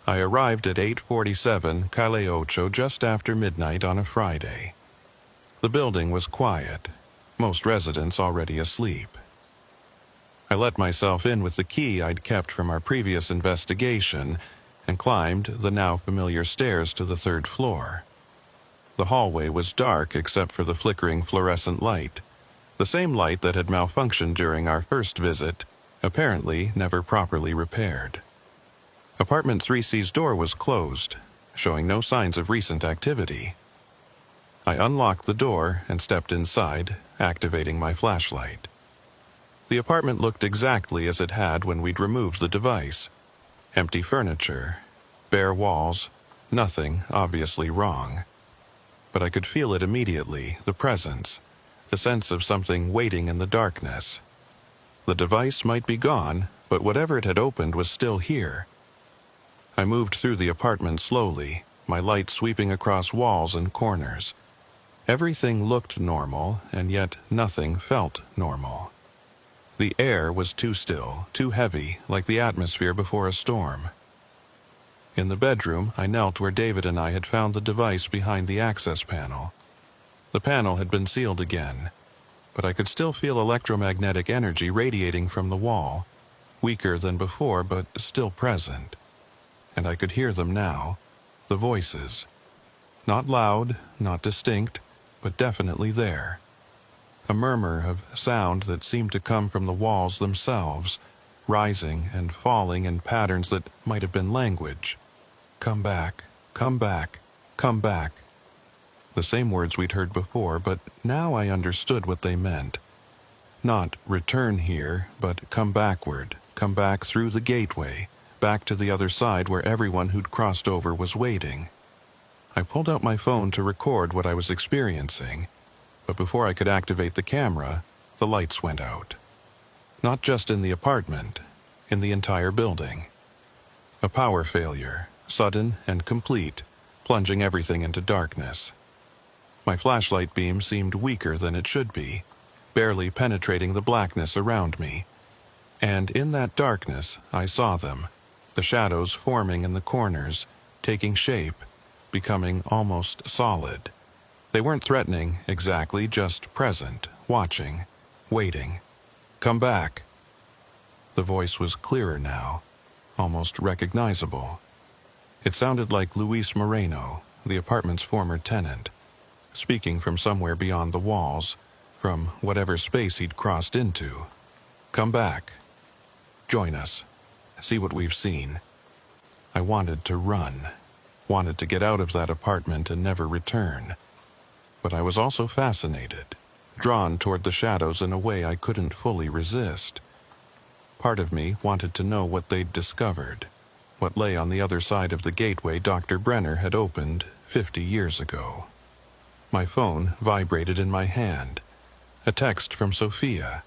I arrived at 847 Calle Ocho just after midnight on a Friday. The building was quiet, most residents already asleep. I let myself in with the key I'd kept from our previous investigation and climbed the now familiar stairs to the third floor. The hallway was dark except for the flickering fluorescent light, the same light that had malfunctioned during our first visit, apparently never properly repaired. Apartment 3C's door was closed, showing no signs of recent activity. I unlocked the door and stepped inside, activating my flashlight. The apartment looked exactly as it had when we'd removed the device. Empty furniture, bare walls, nothing obviously wrong. But I could feel it immediately, the presence, the sense of something waiting in the darkness. The device might be gone, but whatever it had opened was still here. I moved through the apartment slowly, my light sweeping across walls and corners. Everything looked normal, and yet nothing felt normal. The air was too still, too heavy, like the atmosphere before a storm. In the bedroom, I knelt where David and I had found the device behind the access panel. The panel had been sealed again, but I could still feel electromagnetic energy radiating from the wall, weaker than before but still present. And I could hear them now, the voices. Not loud, not distinct, but definitely there. A murmur of sound that seemed to come from the walls themselves, rising and falling in patterns that might have been language. Come back, come back, come back. The same words we'd heard before, but now I understood what they meant. Not return here, but come backward, come back through the gateway, back to the other side where everyone who'd crossed over was waiting. I pulled out my phone to record what I was experiencing, but before I could activate the camera, the lights went out. Not just in the apartment, in the entire building. A power failure, sudden and complete, plunging everything into darkness. My flashlight beam seemed weaker than it should be, barely penetrating the blackness around me. And in that darkness, I saw them, the shadows forming in the corners, taking shape, becoming almost solid. They weren't threatening exactly, just present, watching, waiting. Come back. The voice was clearer now, almost recognizable. It sounded like Luis Moreno, the apartment's former tenant, speaking from somewhere beyond the walls, from whatever space he'd crossed into. Come back. Join us. See what we've seen. I wanted to run, wanted to get out of that apartment and never return. But I was also fascinated, drawn toward the shadows in a way I couldn't fully resist. Part of me wanted to know what they'd discovered, what lay on the other side of the gateway Dr. Brenner had opened 50 years ago. My phone vibrated in my hand. A text from Sophia.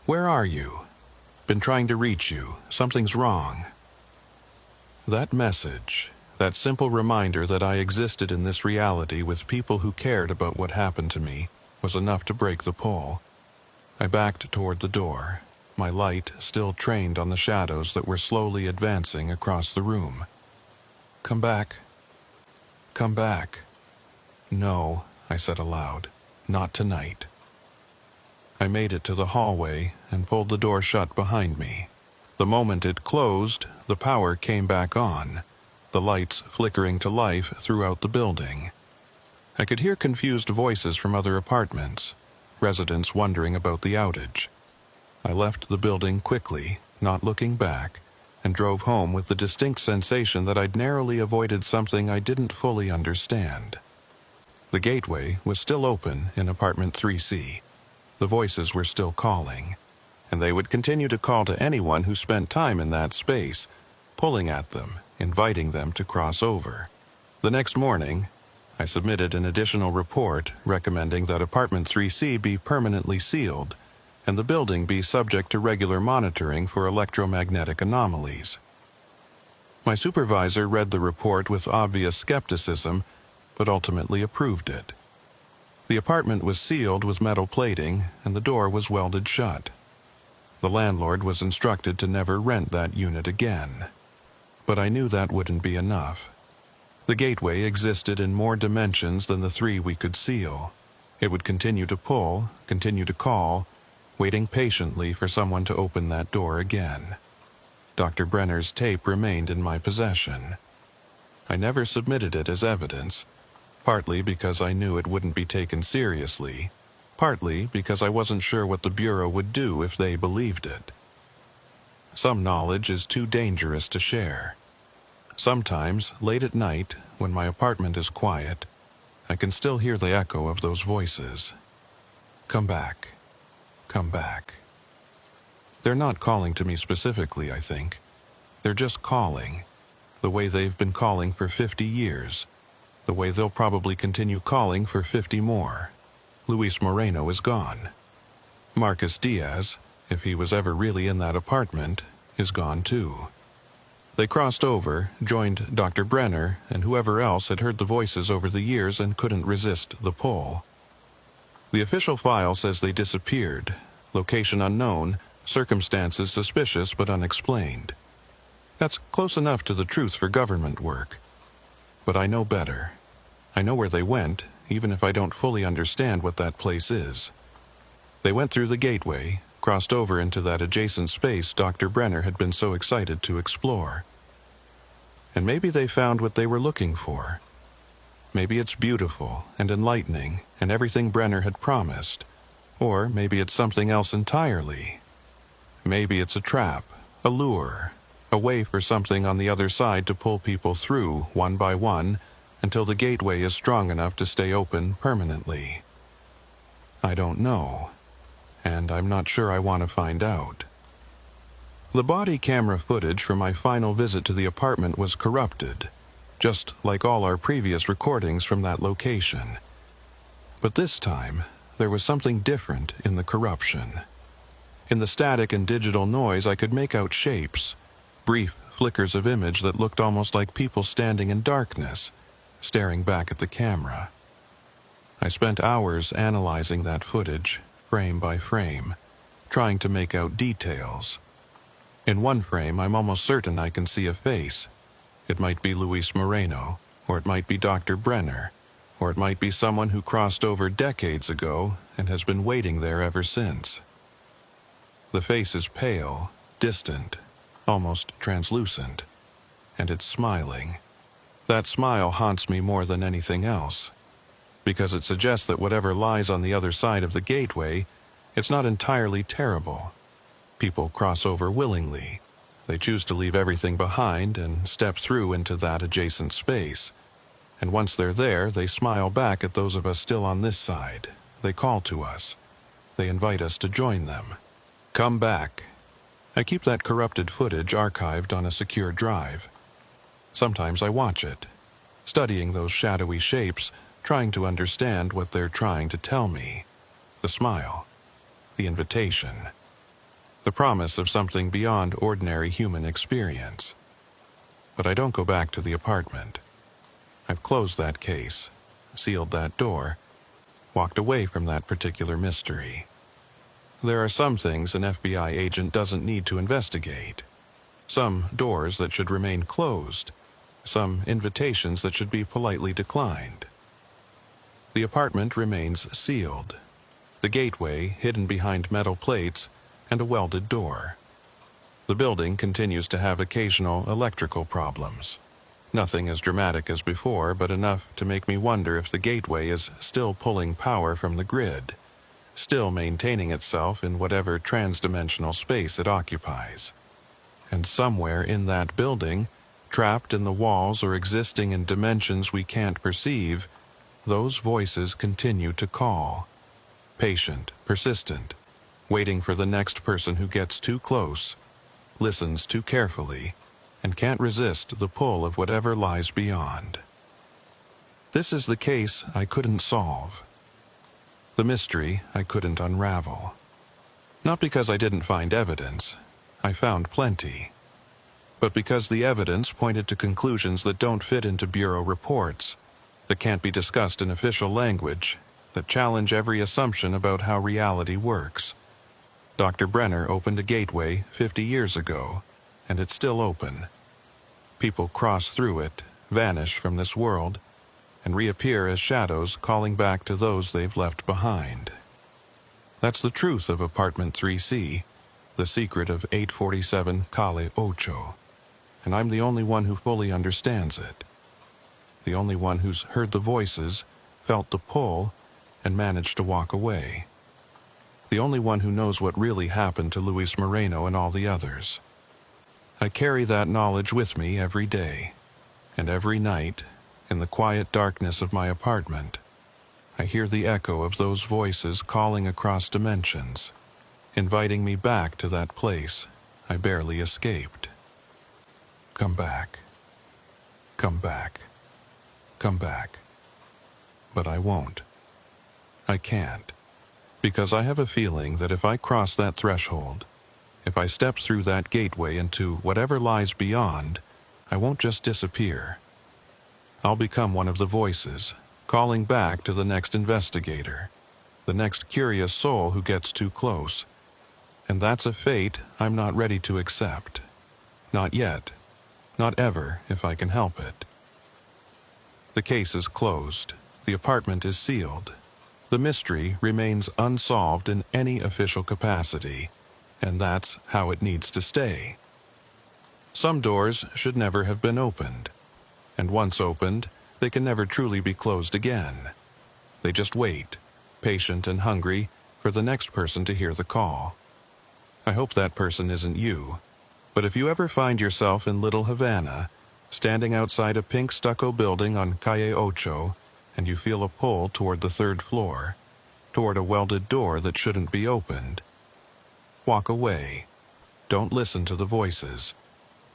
Where are you? Been trying to reach you. Something's wrong. That message, that simple reminder that I existed in this reality with people who cared about what happened to me, was enough to break the pull. I backed toward the door, my light still trained on the shadows that were slowly advancing across the room. Come back. Come back. No, I said aloud, not tonight. I made it to the hallway and pulled the door shut behind me. The moment it closed, the power came back on, the lights flickering to life throughout the building. I could hear confused voices from other apartments, residents wondering about the outage. I left the building quickly, not looking back, and drove home with the distinct sensation that I'd narrowly avoided something I didn't fully understand. The gateway was still open in apartment 3C. The voices were still calling, and they would continue to call to anyone who spent time in that space, pulling at them, inviting them to cross over. The next morning, I submitted an additional report recommending that apartment 3C be permanently sealed and the building be subject to regular monitoring for electromagnetic anomalies. My supervisor read the report with obvious skepticism, but ultimately approved it. The apartment was sealed with metal plating, and the door was welded shut. The landlord was instructed to never rent that unit again. But I knew that wouldn't be enough. The gateway existed in more dimensions than the 3 we could seal. It would continue to pull, continue to call, waiting patiently for someone to open that door again. Dr. Brenner's tape remained in my possession. I never submitted it as evidence, partly because I knew it wouldn't be taken seriously, partly because I wasn't sure what the Bureau would do if they believed it. Some knowledge is too dangerous to share. Sometimes, late at night, when my apartment is quiet, I can still hear the echo of those voices. Come back. Come back. They're not calling to me specifically, I think. They're just calling, the way they've been calling for 50 years, the way they'll probably continue calling for 50 more. Luis Moreno is gone. Marcus Diaz, if he was ever really in that apartment, is gone too. They crossed over, joined Dr. Brenner, and whoever else had heard the voices over the years and couldn't resist the pull. The official file says they disappeared, location unknown, circumstances suspicious but unexplained. That's close enough to the truth for government work. But I know better. I know where they went, even if I don't fully understand what that place is. They went through the gateway, crossed over into that adjacent space Dr. Brenner had been so excited to explore. And maybe they found what they were looking for. Maybe it's beautiful and enlightening and everything Brenner had promised. Or maybe it's something else entirely. Maybe it's a trap, a lure, a way for something on the other side to pull people through one by one until the gateway is strong enough to stay open permanently. I don't know, and I'm not sure I want to find out. The body camera footage from my final visit to the apartment was corrupted, just like all our previous recordings from that location. But this time, there was something different in the corruption. In the static and digital noise, I could make out shapes, brief flickers of image that looked almost like people standing in darkness, staring back at the camera. I spent hours analyzing that footage, frame by frame, trying to make out details. In one frame, I'm almost certain I can see a face. It might be Luis Moreno, or it might be Dr. Brenner, or it might be someone who crossed over decades ago and has been waiting there ever since. The face is pale, distant, almost translucent, and it's smiling. That smile haunts me more than anything else, because it suggests that whatever lies on the other side of the gateway, it's not entirely terrible. People cross over willingly. They choose to leave everything behind and step through into that adjacent space. And once they're there, they smile back at those of us still on this side. They call to us. They invite us to join them. Come back. I keep that corrupted footage archived on a secure drive. Sometimes I watch it, studying those shadowy shapes, trying to understand what they're trying to tell me. The smile, the invitation, the promise of something beyond ordinary human experience. But I don't go back to the apartment. I've closed that case, sealed that door, walked away from that particular mystery. There are some things an FBI agent doesn't need to investigate. Some doors that should remain closed. Some invitations that should be politely declined. The apartment remains sealed. The gateway hidden behind metal plates and a welded door. The building continues to have occasional electrical problems. Nothing as dramatic as before, but enough to make me wonder if the gateway is still pulling power from the grid, still maintaining itself in whatever trans-dimensional space it occupies. And somewhere in that building, trapped in the walls or existing in dimensions we can't perceive, those voices continue to call. Patient, persistent, waiting for the next person who gets too close, listens too carefully, and can't resist the pull of whatever lies beyond. This is the case I couldn't solve. The mystery I couldn't unravel. Not because I didn't find evidence. I found plenty. But because the evidence pointed to conclusions that don't fit into bureau reports, that can't be discussed in official language, that challenge every assumption about how reality works. Dr. Brenner opened a gateway 50 years ago, and it's still open. People cross through it, vanish from this world, and reappear as shadows calling back to those they've left behind. That's the truth of Apartment 3C, the secret of 847 Calle Ocho, and I'm the only one who fully understands it. The only one who's heard the voices, felt the pull, and managed to walk away. The only one who knows what really happened to Luis Moreno and all the others. I carry that knowledge with me every day, and every night, in the quiet darkness of my apartment, I hear the echo of those voices calling across dimensions, inviting me back to that place I barely escaped. Come back. Come back. Come back. But I won't. I can't. Because I have a feeling that if I cross that threshold, if I step through that gateway into whatever lies beyond, I won't just disappear. I'll become one of the voices, calling back to the next investigator, the next curious soul who gets too close. And that's a fate I'm not ready to accept. Not yet. Not ever, if I can help it. The case is closed. The apartment is sealed. The mystery remains unsolved in any official capacity, and that's how it needs to stay. Some doors should never have been opened, and once opened, they can never truly be closed again. They just wait, patient and hungry, for the next person to hear the call. I hope that person isn't you, but if you ever find yourself in Little Havana, standing outside a pink stucco building on Calle Ocho, and you feel a pull toward the third floor, toward a welded door that shouldn't be opened, walk away. Don't listen to the voices.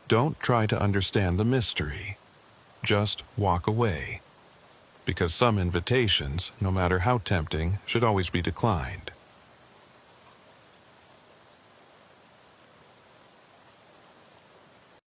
Don't try to understand the mystery. Just walk away. Because some invitations, no matter how tempting, should always be declined.